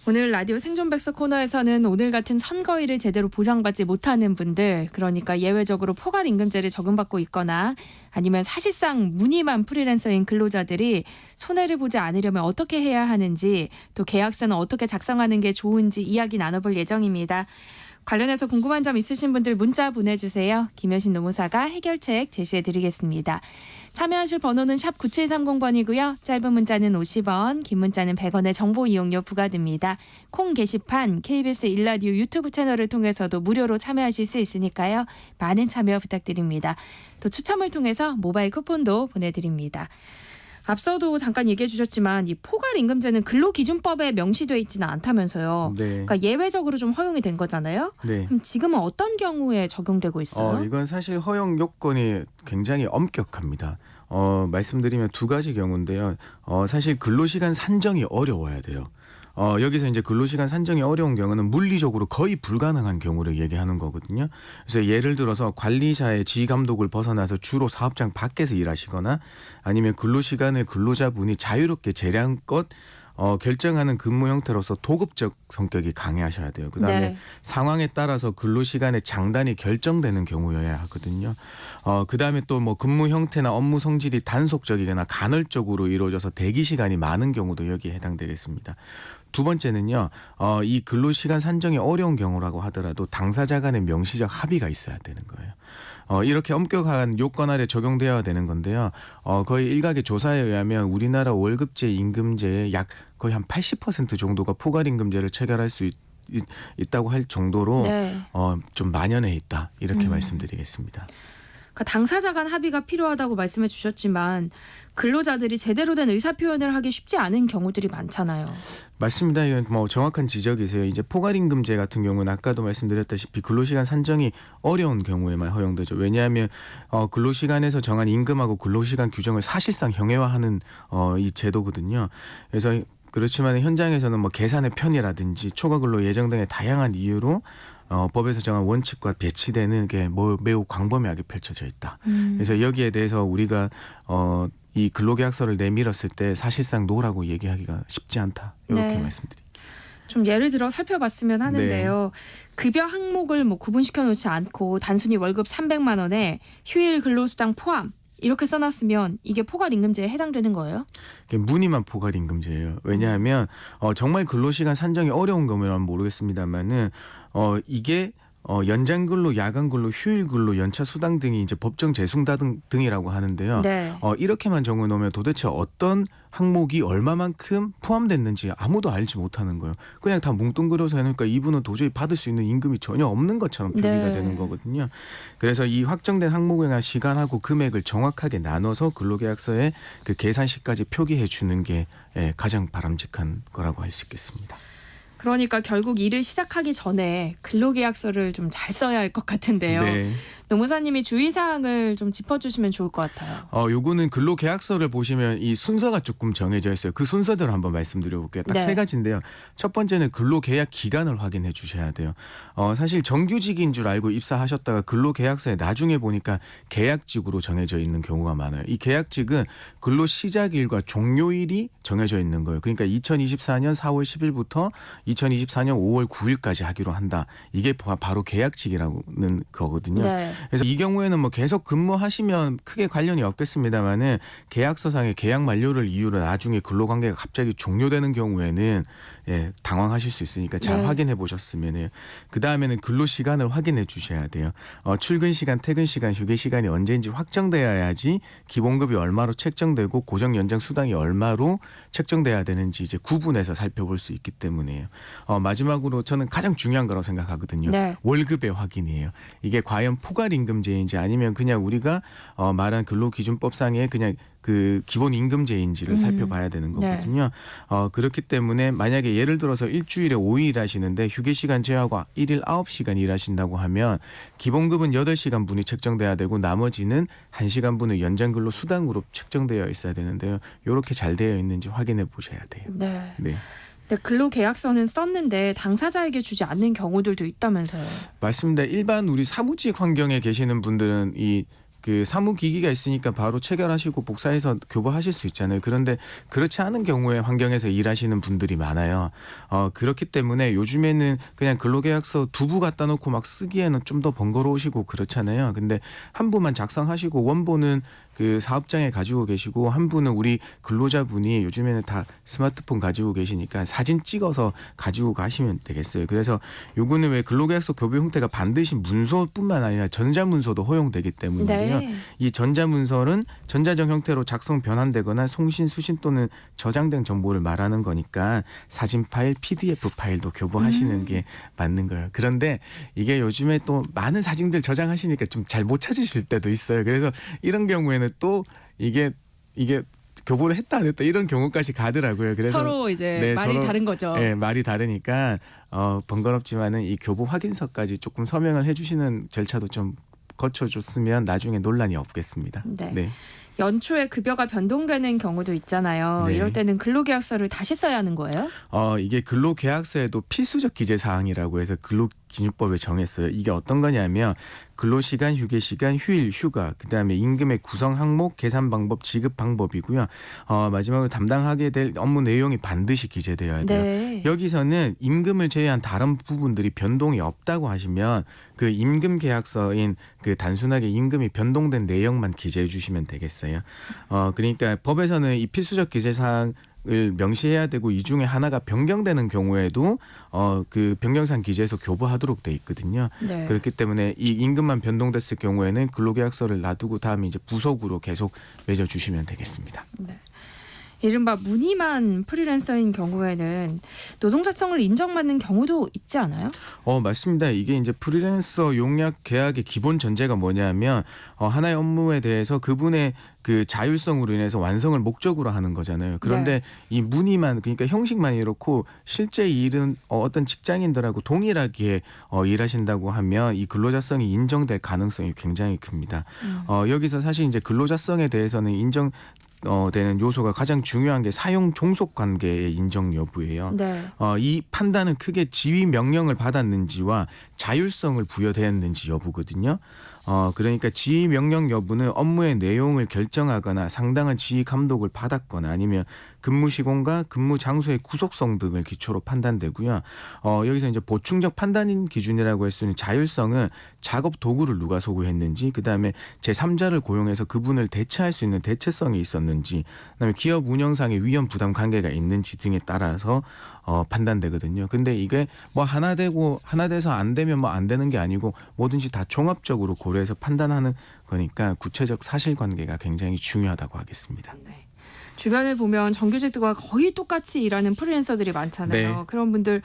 오늘 라디오 생존백서 코너에서는 오늘 같은 선거일을 제대로 보상받지 못하는 분들, 그러니까 예외적으로 포괄임금제를 적용받고 있거나 아니면 사실상 무늬만 프리랜서인 근로자들이 손해를 보지 않으려면 어떻게 해야 하는지, 또 계약서는 어떻게 작성하는 게 좋은지 이야기 나눠볼 예정입니다. 관련해서 궁금한 점 있으신 분들 문자 보내주세요. 김효신 노무사가 해결책 제시해드리겠습니다. 참여하실 번호는 샵 9730번이고요. 짧은 문자는 50원, 긴 문자는 100원의 정보 이용료 부과됩니다. 콩 게시판, KBS 1라디오 유튜브 채널을 통해서도 무료로 참여하실 수 있으니까요. 많은 참여 부탁드립니다. 또 추첨을 통해서 모바일 쿠폰도 보내드립니다. 앞서도 잠깐 얘기해 주셨지만 이 포괄임금제는 근로기준법에 명시되어 있지는 않다면서요. 네. 그러니까 예외적으로 좀 허용이 된 거잖아요. 네. 그럼 지금은 어떤 경우에 적용되고 있어요? 이건 사실 허용 요건이 굉장히 엄격합니다. 말씀드리면 두 가지 경우인데요. 사실 근로시간 산정이 어려워야 돼요. 여기서 이제 근로시간 산정이 어려운 경우는 물리적으로 거의 불가능한 경우를 얘기하는 거거든요. 그래서 예를 들어서 관리자의 지휘감독을 벗어나서 주로 사업장 밖에서 일하시거나 아니면 근로시간을 근로자분이 자유롭게 재량껏 결정하는 근무 형태로서 도급적 성격이 강해하셔야 돼요. 그다음에 네. 상황에 따라서 근로시간의 장단이 결정되는 경우여야 하거든요. 그다음에 또 뭐 근무 형태나 업무 성질이 단속적이거나 간헐적으로 이루어져서 대기 시간이 많은 경우도 여기에 해당되겠습니다. 두 번째는요, 이 근로시간 산정이 어려운 경우라고 하더라도 당사자 간의 명시적 합의가 있어야 되는 거예요. 이렇게 엄격한 요건 아래 적용되어야 되는 건데요. 거의 일각의 조사에 의하면 우리나라 월급제, 임금제의 약 거의 한 80% 정도가 포괄임금제를 체결할 수 있다고 할 정도로 네. 좀 만연해 있다 이렇게 말씀드리겠습니다. 그러니까 당사자 간 합의가 필요하다고 말씀해 주셨지만 근로자들이 제대로 된 의사표현을 하기 쉽지 않은 경우들이 많잖아요. 맞습니다. 이건 뭐 정확한 지적이세요. 이제 포괄임금제 같은 경우는 아까도 말씀드렸다시피 근로시간 산정이 어려운 경우에만 허용되죠. 왜냐하면 근로시간에서 정한 임금하고 근로시간 규정을 사실상 형해화하는 이 제도거든요. 그래서 그렇지만 현장에서는 뭐 계산의 편의라든지 초과근로 예정 등의 다양한 이유로 법에서 정한 원칙과 배치되는 게 매우 광범위하게 펼쳐져 있다. 그래서 여기에 대해서 우리가 이 근로계약서를 내밀었을 때 사실상 노라고 얘기하기가 쉽지 않다. 이렇게 네. 말씀드립니다. 좀 예를 들어 살펴봤으면 하는데요. 급여 항목을 뭐 구분시켜 놓지 않고 단순히 월급 300만 원에 휴일 근로수당 포함 이렇게 써놨으면 이게 포괄임금제에 해당되는 거예요? 무늬만 포괄임금제예요. 왜냐하면 정말 근로시간 산정이 어려운 거면 모르겠습니다만은 이게 연장근로, 야간근로, 휴일근로, 연차수당 등이 이제 법정 재수당 등이라고 하는데요. 네. 이렇게만 적어놓으면 도대체 어떤 항목이 얼마만큼 포함됐는지 아무도 알지 못하는 거예요. 그냥 다 뭉뚱그려서 해놓으니까 이분은 도저히 받을 수 있는 임금이 전혀 없는 것처럼 표기가 네. 되는 거거든요. 그래서 이 확정된 항목에 대한 시간하고 금액을 정확하게 나눠서 근로계약서에 그 계산식까지 표기해 주는 게 가장 바람직한 거라고 할 수 있겠습니다. 그러니까 결국 일을 시작하기 전에 근로계약서를 좀 잘 써야 할 것 같은데요. 네. 노무사님이 주의사항을 좀 짚어주시면 좋을 것 같아요. 요거는 근로계약서를 보시면 이 순서가 조금 정해져 있어요. 그 순서대로 한번 말씀드려볼게요. 딱 네. 세 가지인데요. 첫 번째는 근로계약 기간을 확인해 주셔야 돼요. 사실 정규직인 줄 알고 입사하셨다가 근로계약서에 나중에 보니까 계약직으로 정해져 있는 경우가 많아요. 이 계약직은 근로 시작일과 종료일이 정해져 있는 거예요. 그러니까 2024년 4월 10일부터 2024년 5월 9일까지 하기로 한다. 이게 바로 계약직이라는 거거든요. 네. 그래서 이 경우에는 뭐 계속 근무하시면 크게 관련이 없겠습니다만은 계약서상의 계약 만료를 이유로 나중에 근로관계가 갑자기 종료되는 경우에는 당황하실 수 있으니까 잘 네. 확인해 보셨으면은 그 다음에는 근로 시간을 확인해 주셔야 돼요. 출근 시간, 퇴근 시간, 휴게 시간이 언제인지 확정되어야지 기본급이 얼마로 책정되고 고정 연장 수당이 얼마로 책정돼야 되는지 이제 구분해서 살펴볼 수 있기 때문에요. 마지막으로 저는 가장 중요한 거라고 생각하거든요. 네. 월급의 확인이에요. 이게 과연 포괄임금제인지 아니면 그냥 우리가 말한 근로기준법상의 그냥 그 기본임금제인지를 살펴봐야 되는 거거든요. 그렇기 때문에 만약에 예를 들어서 일주일에 5일 일하시는데 휴게시간 제외하고 1일 9시간 일하신다고 하면 기본급은 8시간 분이 책정돼야 되고 나머지는 1시간 분의 연장근로 수당으로 책정되어 있어야 되는데요. 이렇게 잘 되어 있는지 확인해 보셔야 돼요. 네. 네. 근데 근로계약서는 썼는데 당사자에게 주지 않는 경우들도 있다면서요. 맞습니다. 일반 우리 사무직 환경에 계시는 분들은 그 사무기기가 있으니까 바로 체결하시고 복사해서 교부하실 수 있잖아요. 그런데 그렇지 않은 경우에 환경에서 일하시는 분들이 많아요. 그렇기 때문에 요즘에는 그냥 근로계약서 2부 갖다 놓고 막 쓰기에는 좀 더 번거로우시고 그렇잖아요. 근데 한 부만 작성하시고 원본은 그 사업장에 가지고 계시고 한 분은 우리 근로자분이 요즘에는 다 스마트폰 가지고 계시니까 사진 찍어서 가지고 가시면 되겠어요. 그래서 요거는 왜 근로계약서 교부 형태가 반드시 문서뿐만 아니라 전자문서도 허용되기 때문인데요. 네. 이 전자문서는 전자적 형태로 작성 변환되거나 송신, 수신 또는 저장된 정보를 말하는 거니까 사진 파일, PDF 파일도 교부하시는 게 맞는 거예요. 그런데 이게 요즘에 또 많은 사진들 저장하시니까 좀 잘 못 찾으실 때도 있어요. 그래서 이런 경우에는 또 이게 교부를 했다 안 했다 이런 경우까지 가더라고요. 그래서 서로 이제 말이 다른 거죠. 네, 말이 다르니까 번거롭지만은 이 교부 확인서까지 조금 서명을 해주시는 절차도 좀 거쳐줬으면 나중에 논란이 없겠습니다. 네. 연초에 급여가 변동되는 경우도 있잖아요. 네. 이럴 때는 근로계약서를 다시 써야 하는 거예요? 이게 근로계약서에도 필수적 기재사항이라고 해서 근로기준법에 정했어요. 이게 어떤 거냐면 근로시간, 휴게시간, 휴일, 휴가, 그다음에 임금의 구성 항목, 계산 방법, 지급 방법이고요. 마지막으로 담당하게 될 업무 내용이 반드시 기재되어야 돼요. 네. 여기서는 임금을 제외한 다른 부분들이 변동이 없다고 하시면 그 임금 계약서인 그 단순하게 임금이 변동된 내용만 기재해 주시면 되겠어요. 그러니까 법에서는 이 필수적 기재사항 을 명시해야 되고 이 중에 하나가 변경되는 경우에도 그 변경사항 기재에서 교부하도록 돼 있거든요. 네. 그렇기 때문에 이 임금만 변동됐을 경우에는 근로계약서를 놔두고 다음에 이제 부속으로 계속 맺어주시면 되겠습니다. 네. 이른바 무늬만 프리랜서인 경우에는 노동자성을 인정받는 경우도 있지 않아요? 맞습니다. 이게 이제 프리랜서 용약 계약의 기본 전제가 뭐냐면 하나의 업무에 대해서 그분의 그 자율성으로 인해서 완성을 목적으로 하는 거잖아요. 그런데 이 무늬만 그러니까 형식만 이렇고 실제 일은 어떤 직장인들하고 동일하게 일하신다고 하면 이 근로자성이 인정될 가능성이 굉장히 큽니다. 여기서 사실 이제 근로자성에 대해서는 되는 요소가 가장 중요한 게 사용 종속 관계의 인정 여부예요. 네. 이 판단은 크게 지휘 명령을 받았는지와 자율성을 부여되었는지 여부거든요. 그러니까 지휘 명령 여부는 업무의 내용을 결정하거나 상당한 지휘 감독을 받았거나 아니면 근무 시공과 근무 장소의 구속성 등을 기초로 판단되고요. 여기서 이제 보충적 판단인 기준이라고 할 수 있는 자율성은 작업 도구를 누가 소구했는지, 그다음에 제3자를 고용해서 그분을 대체할 수 있는 대체성이 있었는지, 그다음에 기업 운영상의 위험 부담 관계가 있는지 등에 따라서 판단되거든요. 근데 이게 뭐 하나 돼서 안 되면 뭐 안 되는 게 아니고 뭐든지 다 종합적으로 고려해서 판단하는 거니까 구체적 사실관계가 굉장히 중요하다고 하겠습니다. 네. 주변을 보면 정규직들과 거의 똑같이 일하는 프리랜서들이 많잖아요. 네. 그런 분들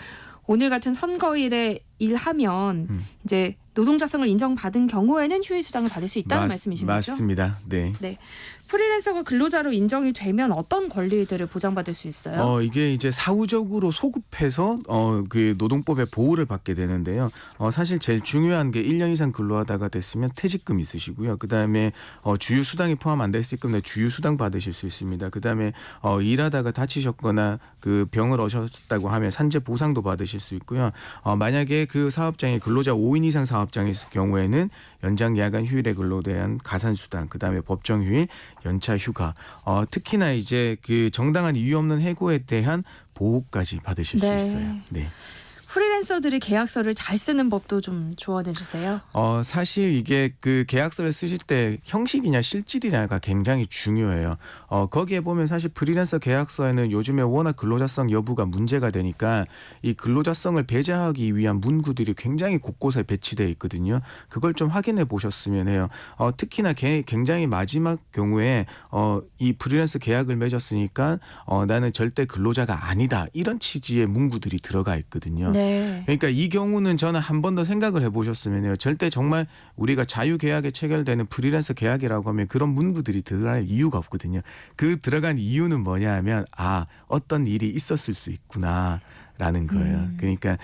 오늘 같은 선거일에 일하면 이제 노동자성을 인정받은 경우에는 휴일수당을 받을 수 있다는 말씀이신 거죠? 맞습니다. 네. 네. 프리랜서가 근로자로 인정이 되면 어떤 권리들을 보장받을 수 있어요? 이게 이제 사후적으로 소급해서 그 노동법의 보호를 받게 되는데요. 사실 제일 중요한 게 1년 이상 근로하다가 됐으면 퇴직금 있으시고요. 그다음에 주휴수당이 포함 안 돼 있을 건데 주휴수당 받으실 수 있습니다. 그다음에 일하다가 다치셨거나 그 병을 얻으셨다고 하면 산재 보상도 받으실 수 있고요. 만약에 그 사업장에 근로자 5인 이상 사업장이 있을 경우에는 연장 야간 휴일에 근로대한 가산수당, 그다음에 법정 휴일, 연차 휴가, 특히나 이제 그 정당한 이유 없는 해고에 대한 보호까지 받으실 수 있어요. 네. 프리랜서들이 계약서를 잘 쓰는 법도 좀 조언해 주세요. 사실 이게 그 계약서를 쓰실 때 형식이냐 실질이냐가 굉장히 중요해요. 거기에 보면 사실 프리랜서 계약서에는 요즘에 워낙 근로자성 여부가 문제가 되니까 이 근로자성을 배제하기 위한 문구들이 굉장히 곳곳에 배치되어 있거든요. 그걸 좀 확인해 보셨으면 해요. 특히나 굉장히 마지막 경우에 이 프리랜서 계약을 맺었으니까 나는 절대 근로자가 아니다. 이런 취지의 문구들이 들어가 있거든요. 네. 그러니까 이 경우는 저는 한 번 더 생각을 해보셨으면 해요. 절대 정말 우리가 자유계약에 체결되는 프리랜서 계약이라고 하면 그런 문구들이 들어갈 이유가 없거든요. 그 들어간 이유는 뭐냐 하면 어떤 일이 있었을 수 있구나. 라는 거예요. 그러니까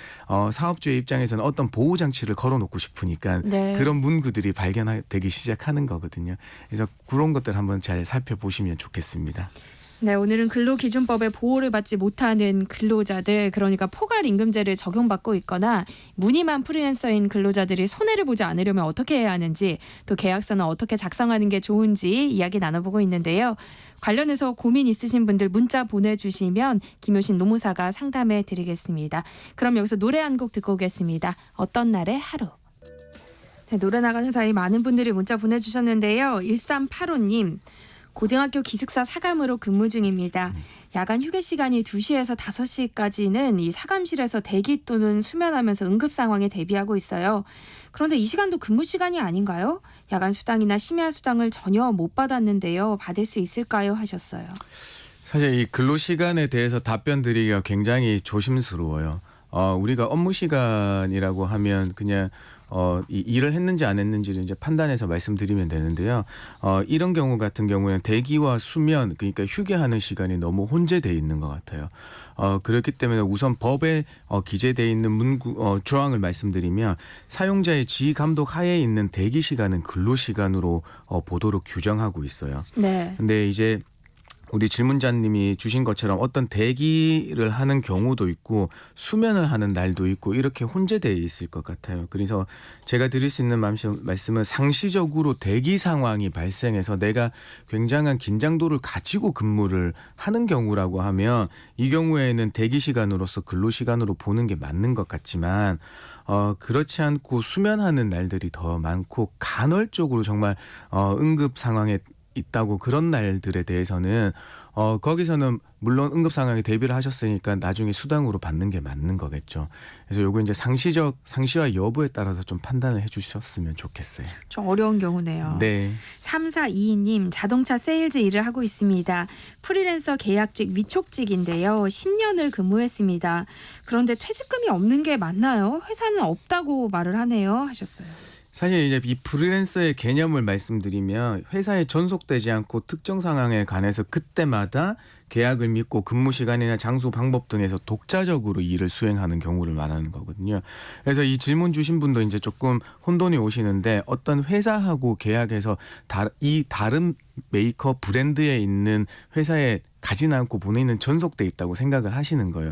사업주의 입장에서는 어떤 보호 장치를 걸어놓고 싶으니까 네. 그런 문구들이 발견되기 시작하는 거거든요. 그래서 그런 것들 한번 잘 살펴보시면 좋겠습니다. 네, 오늘은 근로기준법의 보호를 받지 못하는 근로자들, 그러니까 포괄임금제를 적용받고 있거나 무늬만 프리랜서인 근로자들이 손해를 보지 않으려면 어떻게 해야 하는지, 또 계약서는 어떻게 작성하는 게 좋은지 이야기 나눠보고 있는데요. 관련해서 고민 있으신 분들 문자 보내주시면 김효신 노무사가 상담해 드리겠습니다. 그럼 여기서 노래 한 곡 듣고 오겠습니다. 어떤 날의 하루. 네, 노래 나가는 사이 많은 분들이 문자 보내주셨는데요. 1385님. 고등학교 기숙사 사감으로 근무 중입니다. 야간 휴게 시간이 2시에서 5시까지는 이 사감실에서 대기 또는 수면하면서 응급 상황에 대비하고 있어요. 그런데 이 시간도 근무 시간이 아닌가요? 야간 수당이나 심야 수당을 전혀 못 받았는데요. 받을 수 있을까요? 하셨어요. 사실 이 근로 시간에 대해서 답변 드리기가 굉장히 조심스러워요. 우리가 업무 시간이라고 하면 그냥 이 일을 했는지 안 했는지를 이제 판단해서 말씀드리면 되는데요. 이런 경우 같은 경우에는 대기와 수면, 그러니까 휴게하는 시간이 너무 혼재돼 있는 것 같아요. 그렇기 때문에 우선 법에 기재되어 있는 문구 조항을 말씀드리면 사용자의 지휘 감독 하에 있는 대기 시간은 근로 시간으로 보도록 규정하고 있어요. 네. 근데 이제 우리 질문자님이 주신 것처럼 어떤 대기를 하는 경우도 있고 수면을 하는 날도 있고 이렇게 혼재되어 있을 것 같아요. 그래서 제가 드릴 수 있는 말씀은 상시적으로 대기 상황이 발생해서 내가 굉장한 긴장도를 가지고 근무를 하는 경우라고 하면 이 경우에는 대기 시간으로서 근로 시간으로 보는 게 맞는 것 같지만 그렇지 않고 수면하는 날들이 더 많고 간헐적으로 정말 응급 상황에 있다고 그런 날들에 대해서는 거기서는 물론 응급 상황에 대비를 하셨으니까 나중에 수당으로 받는 게 맞는 거겠죠. 그래서 요거 이제 상시와 여부에 따라서 좀 판단을 해주셨으면 좋겠어요. 좀 어려운 경우네요. 네. 3422님, 자동차 세일즈 일을 하고 있습니다. 프리랜서 계약직 위촉직인데요. 10년을 근무했습니다. 그런데 퇴직금이 없는 게 맞나요? 회사는 없다고 말을 하네요. 하셨어요. 사실 이제 이 프리랜서의 개념을 말씀드리면 회사에 전속되지 않고 특정 상황에 관해서 그때마다 계약을 맺고 근무 시간이나 장소 방법 등에서 독자적으로 일을 수행하는 경우를 말하는 거거든요. 그래서 이 질문 주신 분도 이제 조금 혼돈이 오시는데 어떤 회사하고 계약해서 이 다른 메이커 브랜드에 있는 회사에 가진 않고 본인은 전속돼 있다고 생각을 하시는 거예요.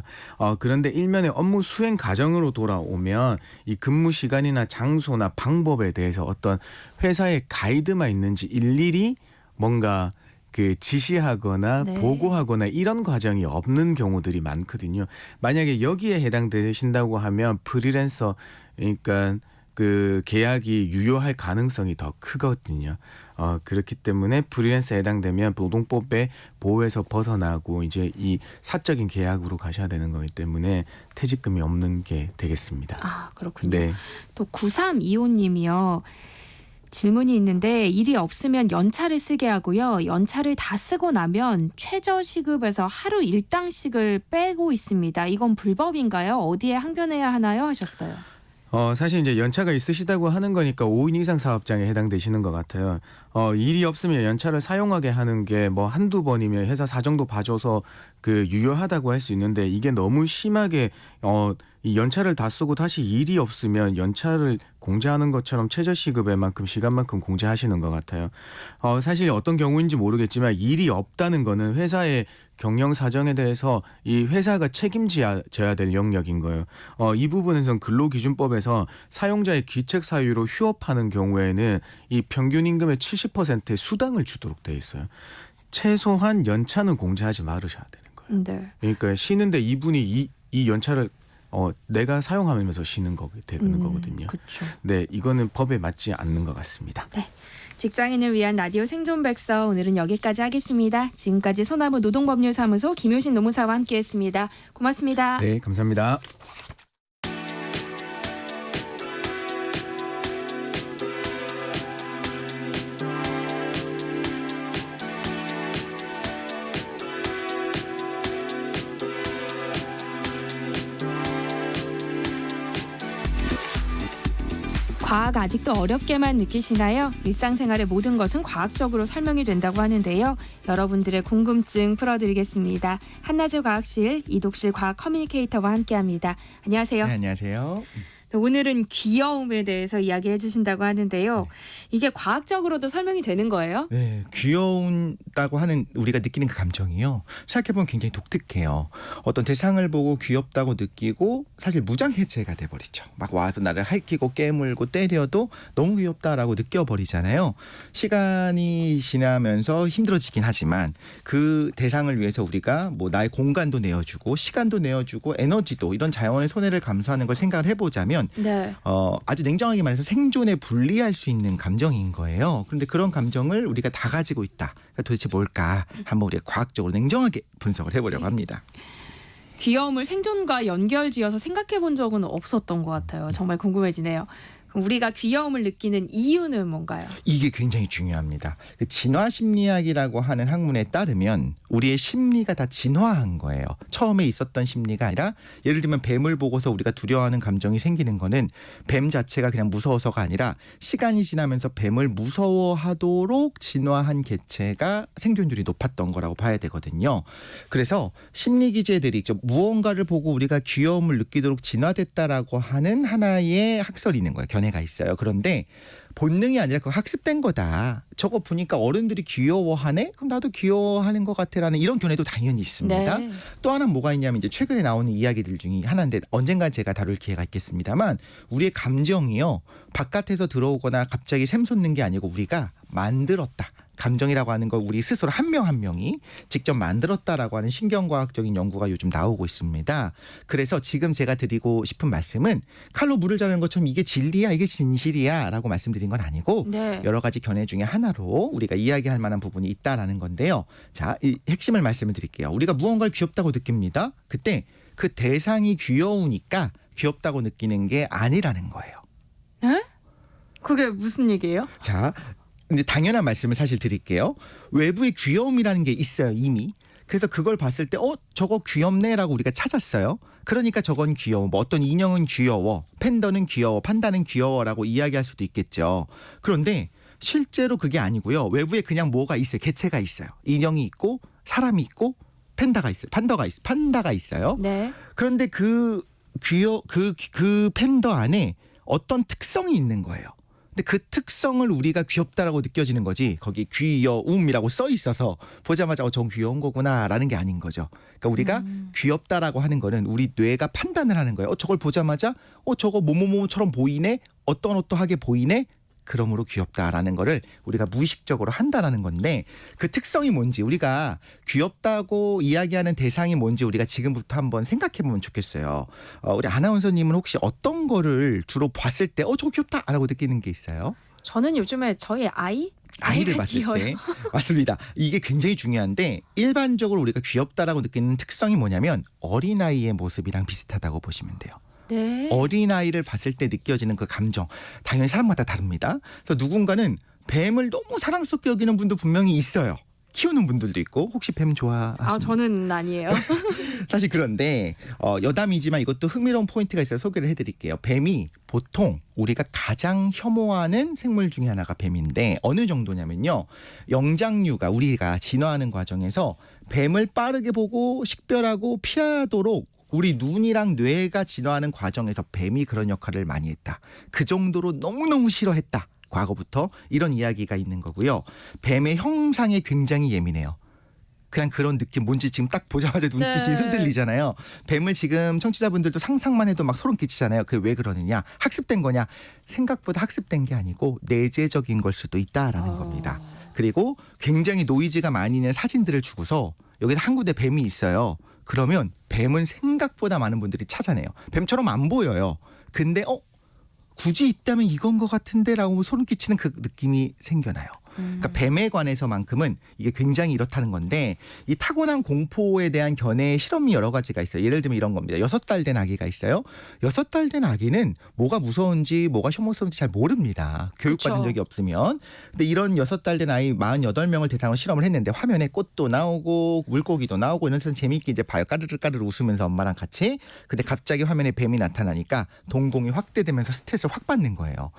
그런데 일면의 업무 수행 과정으로 돌아오면 이 근무 시간이나 장소나 방법에 대해서 어떤 회사의 가이드만 있는지 일일이 뭔가 그 지시하거나 네. 보고하거나 이런 과정이 없는 경우들이 많거든요. 만약에 여기에 해당되신다고 하면 프리랜서, 그러니까 그 계약이 유효할 가능성이 더 크거든요. 그렇기 때문에 프리랜서에 해당되면 노동법의 보호에서 벗어나고 이제 이 사적인 계약으로 가셔야 되는 거기 때문에 퇴직금이 없는 게 되겠습니다. 아, 그렇군요. 네. 또 9325님이요. 질문이 있는데 일이 없으면 연차를 쓰게 하고요. 연차를 다 쓰고 나면 최저 시급에서 하루 일당씩을 빼고 있습니다. 이건 불법인가요? 어디에 항변해야 하나요? 하셨어요. 사실 이제 연차가 있으시다고 하는 거니까 5인 이상 사업장에 해당되시는 것 같아요. 일이 없으면 연차를 사용하게 하는 게 뭐 한두 번이면 회사 사정도 봐줘서 그 유효하다고 할 수 있는데 이게 너무 심하게 이 연차를 다 쓰고 다시 일이 없으면 연차를 공제하는 것처럼 최저시급에만큼 시간만큼 공제하시는 것 같아요. 사실 어떤 경우인지 모르겠지만 일이 없다는 거는 회사의 경영 사정에 대해서 이 회사가 책임져야 될 영역인 거예요. 이 부분에선 근로기준법에서 사용자의 귀책 사유로 휴업하는 경우에는 이 평균 임금의 70%의 수당을 주도록 돼 있어요. 최소한 연차는 공제하지 말으셔야 되는 거예요. 네. 그러니까 쉬는데 이분이 이 연차를 내가 사용하면서 쉬는 되는 거거든요. 그렇죠. 네, 이거는 법에 맞지 않는 것 같습니다. 직장인을 위한 라디오 생존백서 오늘은 여기까지 하겠습니다. 지금까지 소나무 노동법률사무소 김효신 노무사와 함께했습니다. 고맙습니다. 네, 감사합니다. 과학 아직도 어렵게만 느끼시나요? 일상생활의 모든 것은 과학적으로 설명이 된다고 하는데요. 여러분들의 궁금증 풀어드리겠습니다. 한낮의 과학실 이독실 과학 커뮤니케이터와 함께합니다. 안녕하세요. 네, 안녕하세요. 오늘은 귀여움에 대해서 이야기해 주신다고 하는데요. 이게 과학적으로도 설명이 되는 거예요? 네, 귀여운다고 하는 우리가 느끼는 그 감정이요. 생각해보면 굉장히 독특해요. 어떤 대상을 보고 귀엽다고 느끼고 사실 무장해제가 돼버리죠. 막 와서 나를 핥히고 깨물고 때려도 너무 귀엽다라고 느껴버리잖아요. 시간이 지나면서 힘들어지긴 하지만 그 대상을 위해서 우리가 뭐 나의 공간도 내어주고 시간도 내어주고 에너지도 이런 자연의 손해를 감수하는 걸 생각을 해보자면 네. 아주 냉정하게 말해서 생존에 불리할 수 있는 감정인 거예요. 그런데 그런 감정을 우리가 다 가지고 있다. 그러니까 도대체 뭘까? 한번 우리가 과학적으로 냉정하게 분석을 해보려고 합니다. 귀여움을 생존과 연결지어서 생각해 본 적은 없었던 것 같아요. 정말 궁금해지네요. 그럼 우리가 귀여움을 느끼는 이유는 뭔가요? 이게 굉장히 중요합니다. 그 진화 심리학이라고 하는 학문에 따르면 우리의 심리가 다 진화한 거예요. 처음에 있었던 심리가 아니라 예를 들면 뱀을 보고서 우리가 두려워하는 감정이 생기는 거는 뱀 자체가 그냥 무서워서가 아니라 시간이 지나면서 뱀을 무서워하도록 진화한 개체가 생존율이 높았던 거라고 봐야 되거든요. 그래서 심리 기제들이 무언가를 보고 우리가 귀여움을 느끼도록 진화됐다라고 하는 하나의 학설이 있는 거예요. 견해가 있어요. 그런데 본능이 아니라 그거 학습된 거다. 저거 보니까 어른들이 귀여워하네? 그럼 나도 귀여워하는 것 같아라는 이런 견해도 당연히 있습니다. 네. 또 하나는 뭐가 있냐면 이제 최근에 나오는 이야기들 중에 하나인데 언젠가 제가 다룰 기회가 있겠습니다만 우리의 감정이요. 바깥에서 들어오거나 갑자기 샘솟는 게 아니고 우리가 만들었다. 감정이라고 하는 걸 우리 스스로 한 명 한 명이 직접 만들었다라고 하는 신경과학적인 연구가 요즘 나오고 있습니다. 그래서 지금 제가 드리고 싶은 말씀은 칼로 물을 자르는 것처럼 이게 진리야 이게 진실이야 라고 말씀드린 건 아니고 네. 여러 가지 견해 중에 하나로 우리가 이야기할 만한 부분이 있다라는 건데요. 자, 이 핵심을 말씀을 드릴게요. 우리가 무언가를 귀엽다고 느낍니다. 그때 그 대상이 귀여우니까 귀엽다고 느끼는 게 아니라는 거예요. 네? 그게 무슨 얘기예요? 자, 근데 당연한 말씀을 사실 드릴게요. 외부에 귀여움이라는 게 있어요, 이미. 그래서 그걸 봤을 때 저거 귀엽네라고 우리가 찾았어요. 그러니까 저건 귀여워. 뭐 어떤 인형은 귀여워. 팬더는 귀여워. 판다는 귀여워라고 이야기할 수도 있겠죠. 그런데 실제로 그게 아니고요. 외부에 그냥 뭐가 있어요. 개체가 있어요. 인형이 있고 사람이 있고 판다가 있어요. 네. 그런데 그 팬더 안에 어떤 특성이 있는 거예요. 근데 그 특성을 우리가 귀엽다라고 느껴지는 거지 거기 귀여움이라고 써 있어서 보자마자 저건 귀여운 거구나라는 게 아닌 거죠. 그러니까 우리가 귀엽다라고 하는 거는 우리 뇌가 판단을 하는 거예요. 저걸 보자마자 저거 뭐뭐뭐처럼 보이네, 어떠하게 보이네. 그러므로 귀엽다라는 거를 우리가 무의식적으로 한다라는 건데 그 특성이 뭔지 우리가 귀엽다고 이야기하는 대상이 뭔지 우리가 지금부터 한번 생각해 보면 좋겠어요. 우리 아나운서님은 혹시 어떤 거를 주로 봤을 때 저거 귀엽다라고 느끼는 게 있어요? 저는 요즘에 저희 아이를 봤을 귀여워요. 때 맞습니다. 이게 굉장히 중요한데 일반적으로 우리가 귀엽다라고 느끼는 특성이 뭐냐면 어린아이의 모습이랑 비슷하다고 보시면 돼요. 네. 어린아이를 봤을 때 느껴지는 그 감정 당연히 사람마다 다릅니다. 그래서 누군가는 뱀을 너무 사랑스럽게 여기는 분도 분명히 있어요. 키우는 분들도 있고 혹시 뱀 좋아하시나요? 저는 아니에요. 사실 그런데 여담이지만 이것도 흥미로운 포인트가 있어서 소개를 해드릴게요. 뱀이 보통 우리가 가장 혐오하는 생물 중에 하나가 뱀인데 어느 정도냐면요. 영장류가 우리가 진화하는 과정에서 뱀을 빠르게 보고 식별하고 피하도록 우리 눈이랑 뇌가 진화하는 과정에서 뱀이 그런 역할을 많이 했다. 그 정도로 너무너무 싫어했다. 과거부터 이런 이야기가 있는 거고요. 뱀의 형상에 굉장히 예민해요. 그냥 그런 느낌 뭔지 지금 딱 보자마자 눈빛이 흔들리잖아요. 뱀을 지금 청취자분들도 상상만 해도 막 소름 끼치잖아요. 그게 왜 그러느냐? 학습된 거냐? 생각보다 학습된 게 아니고 내재적인 걸 수도 있다라는 겁니다. 그리고 굉장히 노이즈가 많이 있는 사진들을 주고서 여기다 한 군데 뱀이 있어요. 그러면 뱀은 생각보다 많은 분들이 찾아내요. 뱀처럼 안 보여요. 근데 굳이 있다면 이건 것 같은데라고 소름 끼치는 그 느낌이 생겨나요. 그러니까 뱀에 관해서만큼은 이게 굉장히 이렇다는 건데 이 타고난 공포에 대한 견해의 실험이 여러 가지가 있어요. 예를 들면 이런 겁니다. 6달 된 아기가 있어요. 6달 된 아기는 뭐가 무서운지 뭐가 혐오스러운지 잘 모릅니다. 교육받은 적이 없으면. 근데 이런 6달 된 아이 48명을 대상으로 실험을 했는데 화면에 꽃도 나오고 물고기도 나오고 이런 데서 재미있게 이제 봐요. 까르르 까르르 웃으면서 엄마랑 같이. 근데 갑자기 화면에 뱀이 나타나니까 동공이 확대되면서 스트레스를 확 받는 거예요.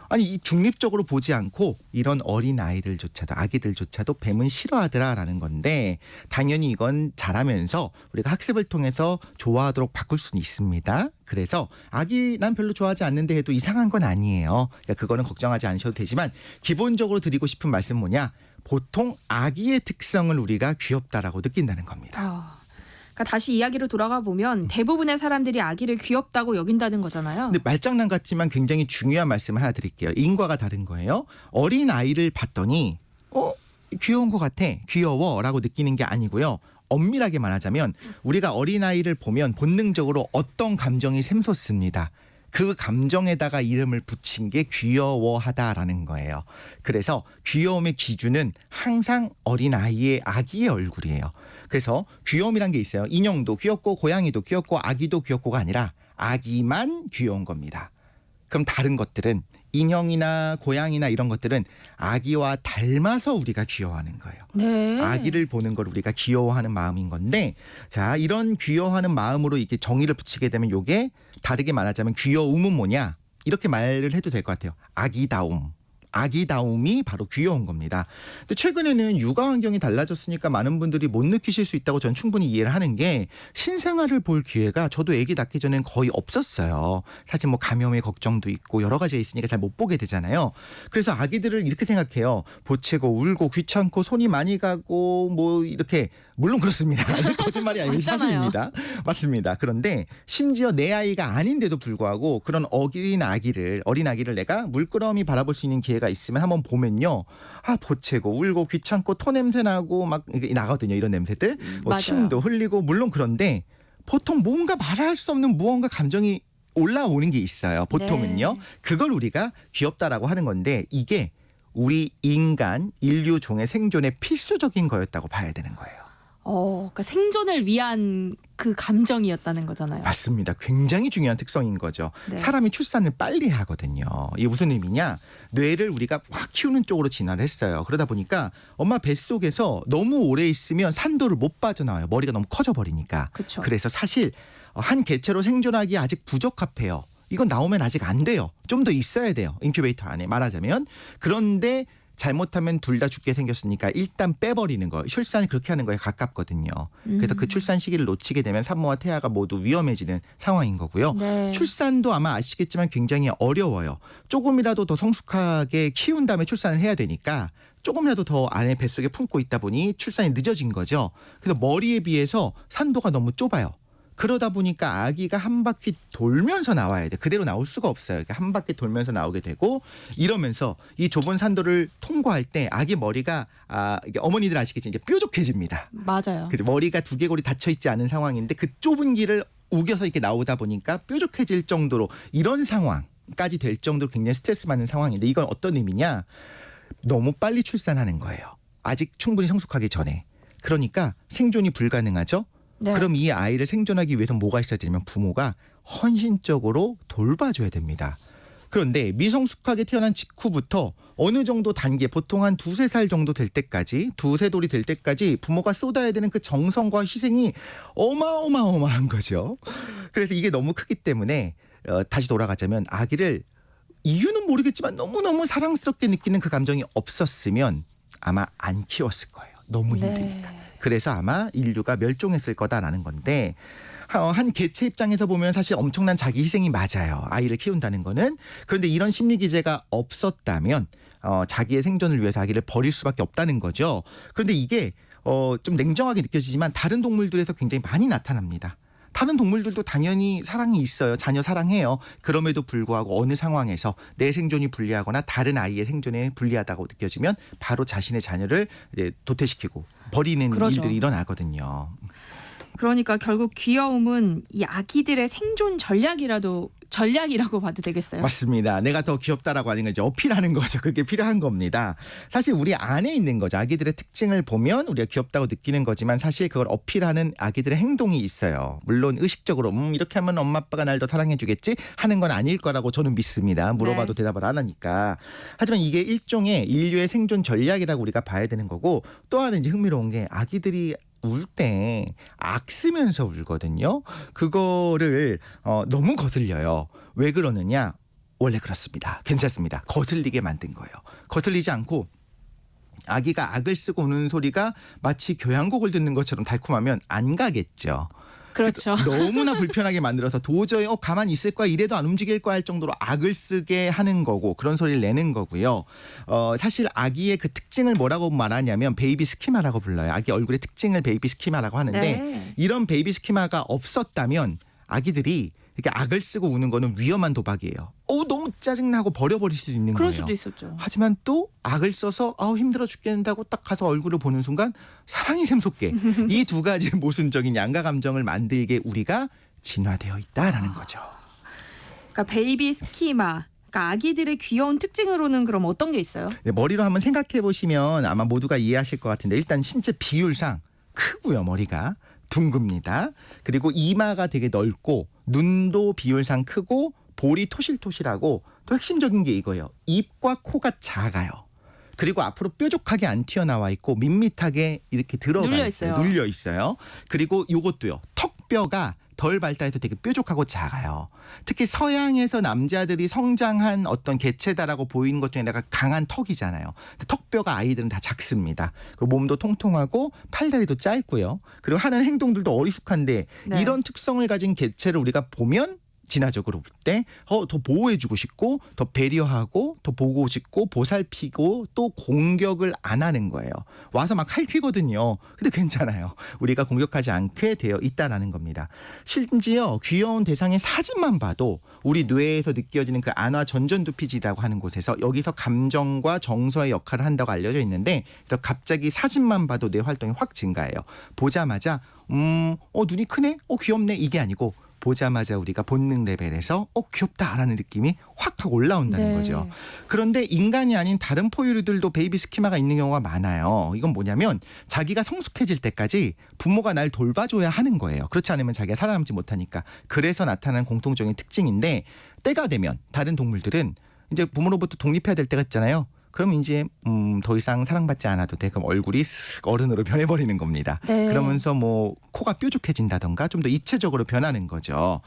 아니 이 중립적으로 보지 않고 이런 어린 아이들조차도 아기들조차도 뱀은 싫어하더라라는 건데 당연히 이건 자라면서 우리가 학습을 통해서 좋아하도록 바꿀 수는 있습니다. 그래서 아기 난 별로 좋아하지 않는데 해도 이상한 건 아니에요. 그러니까 그거는 걱정하지 않으셔도 되지만 기본적으로 드리고 싶은 말씀 뭐냐? 보통 아기의 특성을 우리가 귀엽다라고 느낀다는 겁니다. 그러니까 다시 이야기로 돌아가 보면 대부분의 사람들이 아기를 귀엽다고 여긴다는 거잖아요. 근데 말장난 같지만 굉장히 중요한 말씀을 하나 드릴게요. 인과가 다른 거예요. 어린 아이를 봤더니 귀여운 것 같아, 귀여워라고 느끼는 게 아니고요. 엄밀하게 말하자면 우리가 어린아이를 보면 본능적으로 어떤 감정이 샘솟습니다. 그 감정에다가 이름을 붙인 게 귀여워하다라는 거예요. 그래서 귀여움의 기준은 항상 어린아이의 아기의 얼굴이에요. 그래서 귀여움이란 게 있어요. 인형도 귀엽고 고양이도 귀엽고 아기도 귀엽고가 아니라 아기만 귀여운 겁니다. 그럼 다른 것들은 인형이나 고양이나 이런 것들은 아기와 닮아서 우리가 귀여워하는 거예요. 네. 아기를 보는 걸 우리가 귀여워하는 마음인 건데 자 이런 귀여워하는 마음으로 이렇게 정의를 붙이게 되면 이게 다르게 말하자면 귀여움은 뭐냐 이렇게 말을 해도 될 것 같아요. 아기다움. 아기다움이 바로 귀여운 겁니다. 근데 최근에는 육아 환경이 달라졌으니까 많은 분들이 못 느끼실 수 있다고 저는 충분히 이해를 하는 게 신생아를 볼 기회가 저도 아기 낳기 전엔 거의 없었어요. 사실 뭐 감염의 걱정도 있고 여러 가지가 있으니까 잘 못 보게 되잖아요. 그래서 아기들을 이렇게 생각해요. 보채고 울고 귀찮고 손이 많이 가고 뭐 이렇게 물론 그렇습니다. 거짓말이 아니고 사실입니다. 맞습니다. 그런데 심지어 내 아이가 아닌데도 불구하고 그런 어린 아기를 내가 물끄러미 바라볼 수 있는 기회가 있으면 한번 보면요. 보채고 울고 귀찮고 토 냄새 나고 막 이게 나거든요. 이런 냄새들. 뭐 침도 흘리고 물론 그런데 보통 뭔가 말할 수 없는 무언가 감정이 올라오는 게 있어요. 보통은요. 네. 그걸 우리가 귀엽다라고 하는 건데 이게 우리 인간 인류 종의 생존에 필수적인 거였다고 봐야 되는 거예요. 그러니까 생존을 위한 그 감정이었다는 거잖아요. 맞습니다. 굉장히 중요한 특성인 거죠. 네. 사람이 출산을 빨리 하거든요. 이게 무슨 의미냐? 뇌를 우리가 확 키우는 쪽으로 진화를 했어요. 그러다 보니까 엄마 뱃속에서 너무 오래 있으면 산도를 못 빠져나와요. 머리가 너무 커져 버리니까. 그쵸. 그래서 사실 한 개체로 생존하기 아직 부적합해요. 이건 나오면 아직 안 돼요. 좀 더 있어야 돼요. 인큐베이터 안에 말하자면. 그런데 잘못하면 둘 다 죽게 생겼으니까 일단 빼버리는 거. 출산이 그렇게 하는 거에 가깝거든요. 그래서 그 출산 시기를 놓치게 되면 산모와 태아가 모두 위험해지는 상황인 거고요. 네. 출산도 아마 아시겠지만 굉장히 어려워요. 조금이라도 더 성숙하게 키운 다음에 출산을 해야 되니까 조금이라도 더 안에 뱃속에 품고 있다 보니 출산이 늦어진 거죠. 그래서 머리에 비해서 산도가 너무 좁아요. 그러다 보니까 아기가 한 바퀴 돌면서 나와야 돼. 그대로 나올 수가 없어요. 그러니까 한 바퀴 돌면서 나오게 되고 이러면서 이 좁은 산도를 통과할 때 아기 머리가 이게 어머니들 아시겠지 이제 뾰족해집니다. 맞아요. 그죠? 머리가 두개골이 닫혀 있지 않은 상황인데 그 좁은 길을 우겨서 이렇게 나오다 보니까 뾰족해질 정도로 이런 상황까지 될 정도로 굉장히 스트레스 받는 상황인데 이건 어떤 의미냐? 너무 빨리 출산하는 거예요. 아직 충분히 성숙하기 전에. 그러니까 생존이 불가능하죠. 네. 그럼 이 아이를 생존하기 위해서 뭐가 있어야 되냐면 부모가 헌신적으로 돌봐줘야 됩니다. 그런데 미성숙하게 태어난 직후부터 어느 정도 단계 보통 한 2-3살 정도 될 때까지 2-3돌이 될 때까지 부모가 쏟아야 되는 그 정성과 희생이 어마어마한 거죠. 그래서 이게 너무 크기 때문에 다시 돌아가자면 아기를 이유는 모르겠지만 너무너무 사랑스럽게 느끼는 그 감정이 없었으면 아마 안 키웠을 거예요. 너무 힘드니까. 네. 그래서 아마 인류가 멸종했을 거다라는 건데 한 개체 입장에서 보면 사실 엄청난 자기 희생이 맞아요. 아이를 키운다는 거는. 그런데 이런 심리 기제가 없었다면 자기의 생존을 위해서 아기를 버릴 수밖에 없다는 거죠. 그런데 이게 좀 냉정하게 느껴지지만 다른 동물들에서 굉장히 많이 나타납니다. 다른 동물들도 당연히 사랑이 있어요. 자녀 사랑해요. 그럼에도 불구하고 어느 상황에서 내 생존이 불리하거나 다른 아이의 생존에 불리하다고 느껴지면 바로 자신의 자녀를 이제 도태시키고 버리는 그러죠. 일들이 일어나거든요. 그러니까 결국 귀여움은 이 아기들의 생존 전략이라고 봐도 되겠어요. 맞습니다. 내가 더 귀엽다라고 하는 걸 이제 어필하는 거죠. 그게 필요한 겁니다. 사실 우리 안에 있는 거죠. 아기들의 특징을 보면 우리가 귀엽다고 느끼는 거지만 사실 그걸 어필하는 아기들의 행동이 있어요. 물론 의식적으로 이렇게 하면 엄마 아빠가 날 더 사랑해 주겠지 하는 건 아닐 거라고 저는 믿습니다. 물어봐도 네. 대답을 안 하니까. 하지만 이게 일종의 인류의 생존 전략이라고 우리가 봐야 되는 거고, 또 하나 이제 흥미로운 게 아기들이 울 때 악쓰면서 울거든요. 그거를 너무 거슬려요. 왜 그러느냐? 원래 그렇습니다. 괜찮습니다. 거슬리게 만든 거예요. 거슬리지 않고 아기가 악을 쓰고 우는 소리가 마치 교향곡을 듣는 것처럼 달콤하면 안 가겠죠. 그렇죠. 너무나 불편하게 만들어서 도저히 가만히 있을 거야, 이래도 안 움직일 거야 할 정도로 악을 쓰게 하는 거고, 그런 소리를 내는 거고요. 사실 아기의 그 특징을 뭐라고 말하냐면 베이비 스키마라고 불러요. 아기 얼굴의 특징을 베이비 스키마라고 하는데 네. 이런 베이비 스키마가 없었다면 아기들이 이렇게 악을 쓰고 우는 거는 위험한 도박이에요. 너무 짜증나고 버려버릴 수도 있는 그럴 거예요. 수도 있었죠. 하지만 또 악을 써서 힘들어 죽겠다고 딱 가서 얼굴을 보는 순간 사랑이 샘솟게 이 두 가지 모순적인 양가 감정을 만들게 우리가 진화되어 있다라는 거죠. 그러니까 베이비 스키마. 그러니까 아기들의 귀여운 특징으로는 그럼 어떤 게 있어요? 네, 머리로 한번 생각해 보시면 아마 모두가 이해하실 것 같은데, 일단 신체 비율상 크고요. 머리가 둥급니다. 그리고 이마가 되게 넓고 눈도 비율상 크고 볼이 토실토실하고, 또 핵심적인 게 이거예요. 입과 코가 작아요. 그리고 앞으로 뾰족하게 안 튀어나와 있고 밋밋하게 이렇게 들어가 있어요. 눌려 있어요. 그리고 요것도요. 턱뼈가 덜 발달해서 되게 뾰족하고 작아요. 특히 서양에서 남자들이 성장한 어떤 개체다라고 보이는 것 중에 내가 강한 턱이잖아요. 근데 턱뼈가 아이들은 다 작습니다. 몸도 통통하고 팔다리도 짧고요. 그리고 하는 행동들도 어리숙한데, 네. 이런 특성을 가진 개체를 우리가 보면 진화적으로 볼 때 더 보호해주고 싶고, 더 배려하고, 더 보고 싶고, 보살피고, 또 공격을 안 하는 거예요. 와서 막 할퀴거든요. 근데 괜찮아요. 우리가 공격하지 않게 되어 있다라는 겁니다. 심지어 귀여운 대상의 사진만 봐도 우리 뇌에서 느껴지는 그 안화 전전두피질이라고 하는 곳에서 여기서 감정과 정서의 역할을 한다고 알려져 있는데, 갑자기 사진만 봐도 뇌 활동이 확 증가해요. 보자마자 눈이 크네? 귀엽네? 이게 아니고 보자마자 우리가 본능 레벨에서 귀엽다라는 느낌이 확 하고 올라온다는 거죠. 그런데 인간이 아닌 다른 포유류들도 베이비 스키마가 있는 경우가 많아요. 이건 뭐냐면 자기가 성숙해질 때까지 부모가 날 돌봐줘야 하는 거예요. 그렇지 않으면 자기가 살아남지 못하니까. 그래서 나타나는 공통적인 특징인데, 때가 되면 다른 동물들은 이제 부모로부터 독립해야 될 때가 있잖아요. 그럼 이제 더 이상 사랑받지 않아도 돼. 그럼 얼굴이 쓱 어른으로 변해버리는 겁니다. 네. 그러면서 코가 뾰족해진다던가 좀 더 입체적으로 변하는 거죠.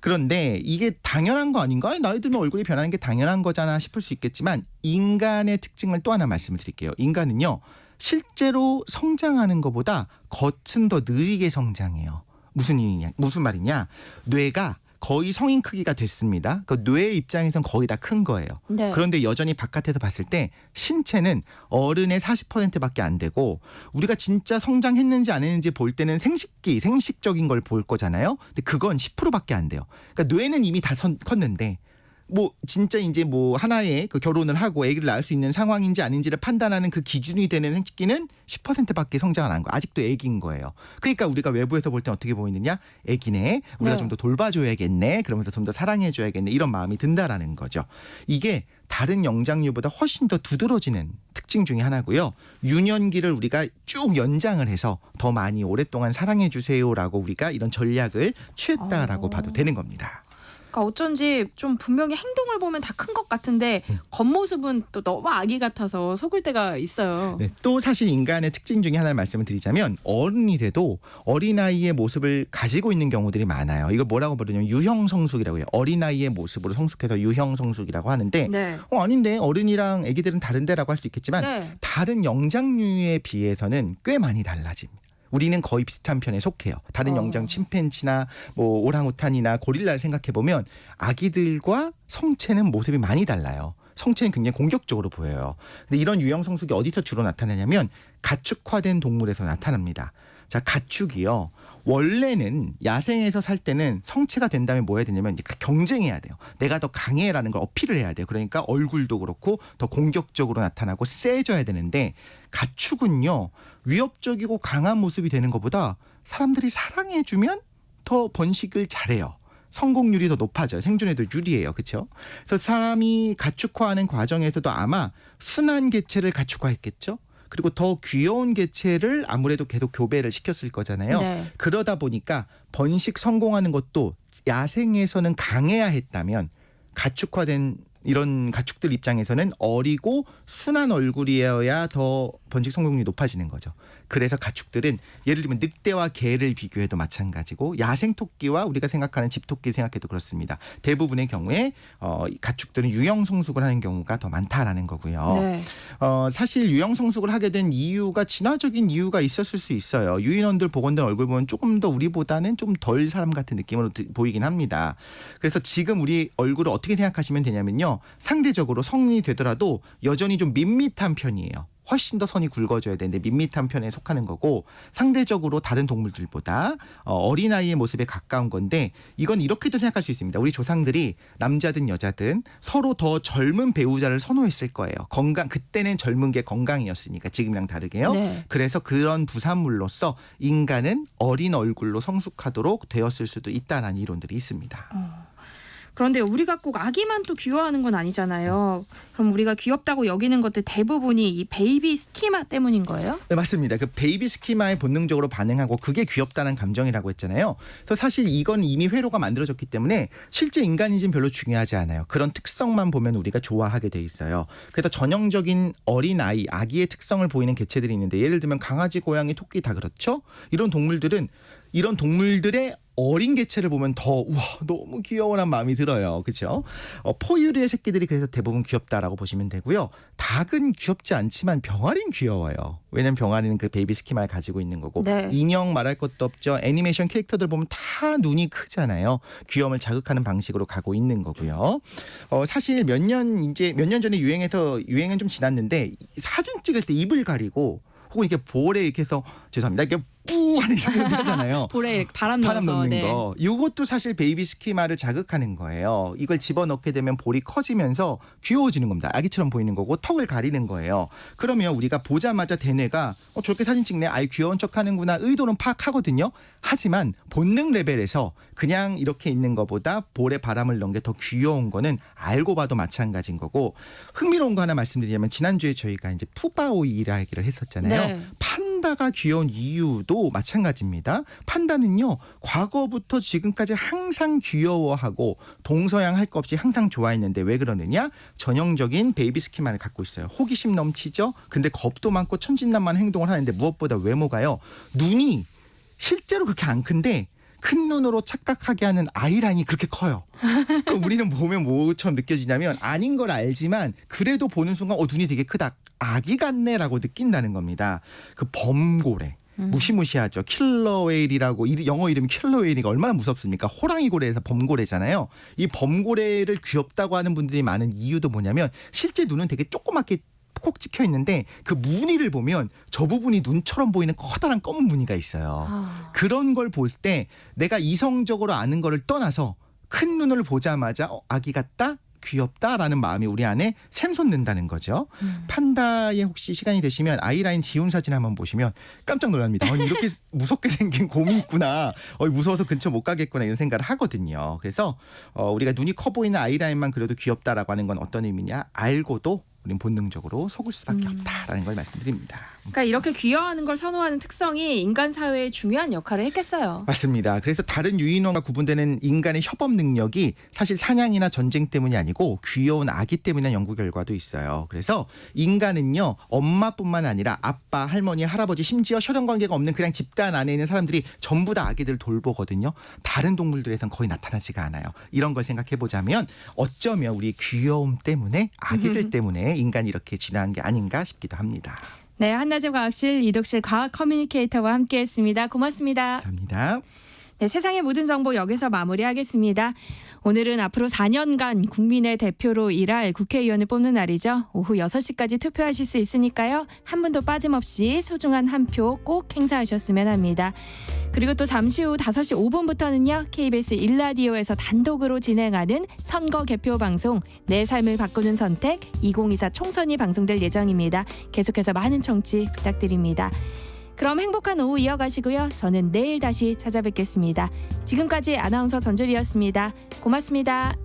그런데 이게 당연한 거 아닌가? 나이 들면 얼굴이 변하는 게 당연한 거잖아 싶을 수 있겠지만, 인간의 특징을 또 하나 말씀을 드릴게요. 인간은요, 실제로 성장하는 것보다 겉은 더 느리게 성장해요. 무슨 말이냐? 뇌가 거의 성인 크기가 됐습니다. 그 뇌의 입장에선 거의 다 큰 거예요. 네. 그런데 여전히 바깥에서 봤을 때 신체는 어른의 40%밖에 안 되고, 우리가 진짜 성장했는지 안 했는지 볼 때는 생식적인 걸 볼 거잖아요. 근데 그건 10%밖에 안 돼요. 그러니까 뇌는 이미 다 컸는데, 진짜 이제 하나의 그 결혼을 하고 아기를 낳을 수 있는 상황인지 아닌지를 판단하는 그 기준이 되는 생식기는 10%밖에 성장을 안 한 거예요. 아직도 아기인 거예요. 그러니까 우리가 외부에서 볼 때 어떻게 보이느냐? 아기네. 우리가 네. 좀 더 돌봐줘야겠네. 그러면서 좀 더 사랑해줘야겠네. 이런 마음이 든다라는 거죠. 이게 다른 영장류보다 훨씬 더 두드러지는 특징 중에 하나고요. 유년기를 우리가 쭉 연장을 해서 더 많이 오랫동안 사랑해주세요라고 우리가 이런 전략을 취했다라고 봐도 되는 겁니다. 그러니까 어쩐지 좀 분명히 행동을 보면 다 큰 것 같은데 겉모습은 또 너무 아기 같아서 속을 때가 있어요. 네, 또 사실 인간의 특징 중에 하나를 말씀을 드리자면, 어른이 돼도 어린아이의 모습을 가지고 있는 경우들이 많아요. 이걸 뭐라고 부르냐면 유형성숙이라고 해요. 어린아이의 모습으로 성숙해서 유형성숙이라고 하는데, 네. 아닌데 어른이랑 아기들은 다른데라고 할 수 있겠지만, 네. 다른 영장류에 비해서는 꽤 많이 달라집니다. 우리는 거의 비슷한 편에 속해요. 다른 영장 침팬지나 오랑우탄이나 고릴라를 생각해 보면 아기들과 성체는 모습이 많이 달라요. 성체는 굉장히 공격적으로 보여요. 근데 이런 유형 성숙이 어디서 주로 나타나냐면 가축화된 동물에서 나타납니다. 자, 가축이요. 원래는 야생에서 살 때는 성체가 된다면 뭐 해야 되냐면 이제 경쟁해야 돼요. 내가 더 강해라는 걸 어필을 해야 돼요. 그러니까 얼굴도 그렇고 더 공격적으로 나타나고 세져야 되는데, 가축은요, 위협적이고 강한 모습이 되는 것보다 사람들이 사랑해주면 더 번식을 잘해요. 성공률이 더 높아져요. 생존에도 유리해요. 그렇죠? 그래서 사람이 가축화하는 과정에서도 아마 순한 개체를 가축화했겠죠. 그리고 더 귀여운 개체를 아무래도 계속 교배를 시켰을 거잖아요. 네. 그러다 보니까 번식 성공하는 것도 야생에서는 강해야 했다면 가축화된 이런 가축들 입장에서는 어리고 순한 얼굴이어야 더 번식 성공률이 높아지는 거죠. 그래서 가축들은 예를 들면 늑대와 개를 비교해도 마찬가지고 야생 토끼와 우리가 생각하는 집토끼 생각해도 그렇습니다. 대부분의 경우에 가축들은 유형 성숙을 하는 경우가 더 많다라는 거고요. 네. 사실 유형 성숙을 하게 된 이유가 진화적인 이유가 있었을 수 있어요. 유인원들 복원된 얼굴 보면 조금 더 우리보다는 좀 덜 사람 같은 느낌으로 보이긴 합니다. 그래서 지금 우리 얼굴을 어떻게 생각하시면 되냐면요. 상대적으로 성인이 되더라도 여전히 좀 밋밋한 편이에요. 훨씬 더 선이 굵어져야 되는데 밋밋한 편에 속하는 거고 상대적으로 다른 동물들보다 어린아이의 모습에 가까운 건데 이건 이렇게도 생각할 수 있습니다. 우리 조상들이 남자든 여자든 서로 더 젊은 배우자를 선호했을 거예요. 그때는 젊은 게 건강이었으니까 지금이랑 다르게요. 네. 그래서 그런 부산물로서 인간은 어린 얼굴로 성숙하도록 되었을 수도 있다라는 이론들이 있습니다. 그런데 우리가 꼭 아기만 또 귀여워하는 건 아니잖아요. 그럼 우리가 귀엽다고 여기는 것들 대부분이 이 베이비 스키마 때문인 거예요? 네, 맞습니다. 그 베이비 스키마에 본능적으로 반응하고 그게 귀엽다는 감정이라고 했잖아요. 그래서 사실 이건 이미 회로가 만들어졌기 때문에 실제 인간인지는 별로 중요하지 않아요. 그런 특성만 보면 우리가 좋아하게 돼 있어요. 그래서 전형적인 어린아이, 아기의 특성을 보이는 개체들이 있는데 예를 들면 강아지, 고양이, 토끼 다 그렇죠? 이런 동물들의 어린 개체를 보면 더 우와 너무 귀여워라는 마음이 들어요. 그렇죠? 포유류의 새끼들이 그래서 대부분 귀엽다라고 보시면 되고요. 닭은 귀엽지 않지만 병아리는 귀여워요. 왜냐면 병아리는 그 베이비 스키마를 가지고 있는 거고 네. 인형 말할 것도 없죠. 애니메이션 캐릭터들 보면 다 눈이 크잖아요. 귀여움을 자극하는 방식으로 가고 있는 거고요. 사실 몇 년 전에 유행은 좀 지났는데 사진 찍을 때 입을 가리고 혹은 이렇게 볼에 이렇게 해서 죄송합니다. 이렇게 뿌 하는 소리를 하잖아요. 볼에 바람 넣어서. 넣는 거. 이것도 사실 베이비 스키마를 자극하는 거예요. 이걸 집어넣게 되면 볼이 커지면서 귀여워지는 겁니다. 아기처럼 보이는 거고 턱을 가리는 거예요. 그러면 우리가 보자마자 대뇌가 저렇게 사진 찍네. 아이 귀여운 척하는구나. 의도는 파악하거든요. 하지만 본능 레벨에서 그냥 이렇게 있는 것보다 볼에 바람을 넣은 게 더 귀여운 거는 알고 봐도 마찬가지인 거고 흥미로운 거 하나 말씀드리자면 지난주에 저희가 이제 푸바오이 이야기를 했었잖아요. 네. 판다가 귀여운 이유도 마찬가지입니다. 판다는요. 과거부터 지금까지 항상 귀여워하고 동서양 할 것 없이 항상 좋아했는데 왜 그러느냐? 전형적인 베이비 스키마를 갖고 있어요. 호기심 넘치죠? 근데 겁도 많고 천진난만한 행동을 하는데 무엇보다 외모가요. 눈이 실제로 그렇게 안 큰데 큰 눈으로 착각하게 하는 아이라인이 그렇게 커요. 그럼 우리는 보면 뭐처럼 느껴지냐면 아닌 걸 알지만 그래도 보는 순간 눈이 되게 크다. 아기 같네라고 느낀다는 겁니다. 그 범고래. 무시무시하죠. 킬러웨일이라고 영어 이름이 킬러웨일이가 얼마나 무섭습니까? 호랑이 고래에서 범고래잖아요. 이 범고래를 귀엽다고 하는 분들이 많은 이유도 뭐냐면 실제 눈은 되게 조그맣게 콕 찍혀 있는데 그 무늬를 보면 저 부분이 눈처럼 보이는 커다란 검은 무늬가 있어요. 그런 걸 볼 때 내가 이성적으로 아는 거를 떠나서 큰 눈을 보자마자 아기 같다? 귀엽다라는 마음이 우리 안에 샘솟는다는 거죠. 판다에 혹시 시간이 되시면 아이라인 지운 사진 한번 보시면 깜짝 놀랍니다. 이렇게 무섭게 생긴 곰이 있구나. 무서워서 근처 못 가겠구나 이런 생각을 하거든요. 그래서 우리가 눈이 커 보이는 아이라인만 그래도 귀엽다라고 하는 건 어떤 의미냐 알고도 우리는 본능적으로 속을 수밖에 없다라는 걸 말씀드립니다. 그러니까 이렇게 귀여워하는 걸 선호하는 특성이 인간 사회에 중요한 역할을 했겠어요. 맞습니다. 그래서 다른 유인원과 구분되는 인간의 협업 능력이 사실 사냥이나 전쟁 때문이 아니고 귀여운 아기 때문이라는 연구 결과도 있어요. 그래서 인간은요. 엄마뿐만 아니라 아빠, 할머니, 할아버지 심지어 혈연 관계가 없는 그냥 집단 안에 있는 사람들이 전부 다 아기들을 돌보거든요. 다른 동물들에선 거의 나타나지가 않아요. 이런 걸 생각해 보자면 어쩌면 우리 귀여움 때문에 아기들 때문에 인간이 이렇게 진화한 게 아닌가 싶기도 합니다. 네, 한낮의 과학실 이덕실 과학 커뮤니케이터와 함께했습니다. 고맙습니다. 감사합니다. 네, 세상의 모든 정보 여기서 마무리하겠습니다. 오늘은 앞으로 4년간 국민의 대표로 일할 국회의원을 뽑는 날이죠. 오후 6시까지 투표하실 수 있으니까요. 한 분도 빠짐없이 소중한 한 표 꼭 행사하셨으면 합니다. 그리고 또 잠시 후 5시 5분부터는요. KBS 1라디오에서 단독으로 진행하는 선거 개표 방송 내 삶을 바꾸는 선택 2024 총선이 방송될 예정입니다. 계속해서 많은 청취 부탁드립니다. 그럼 행복한 오후 이어가시고요. 저는 내일 다시 찾아뵙겠습니다. 지금까지 아나운서 전주리였습니다. 고맙습니다.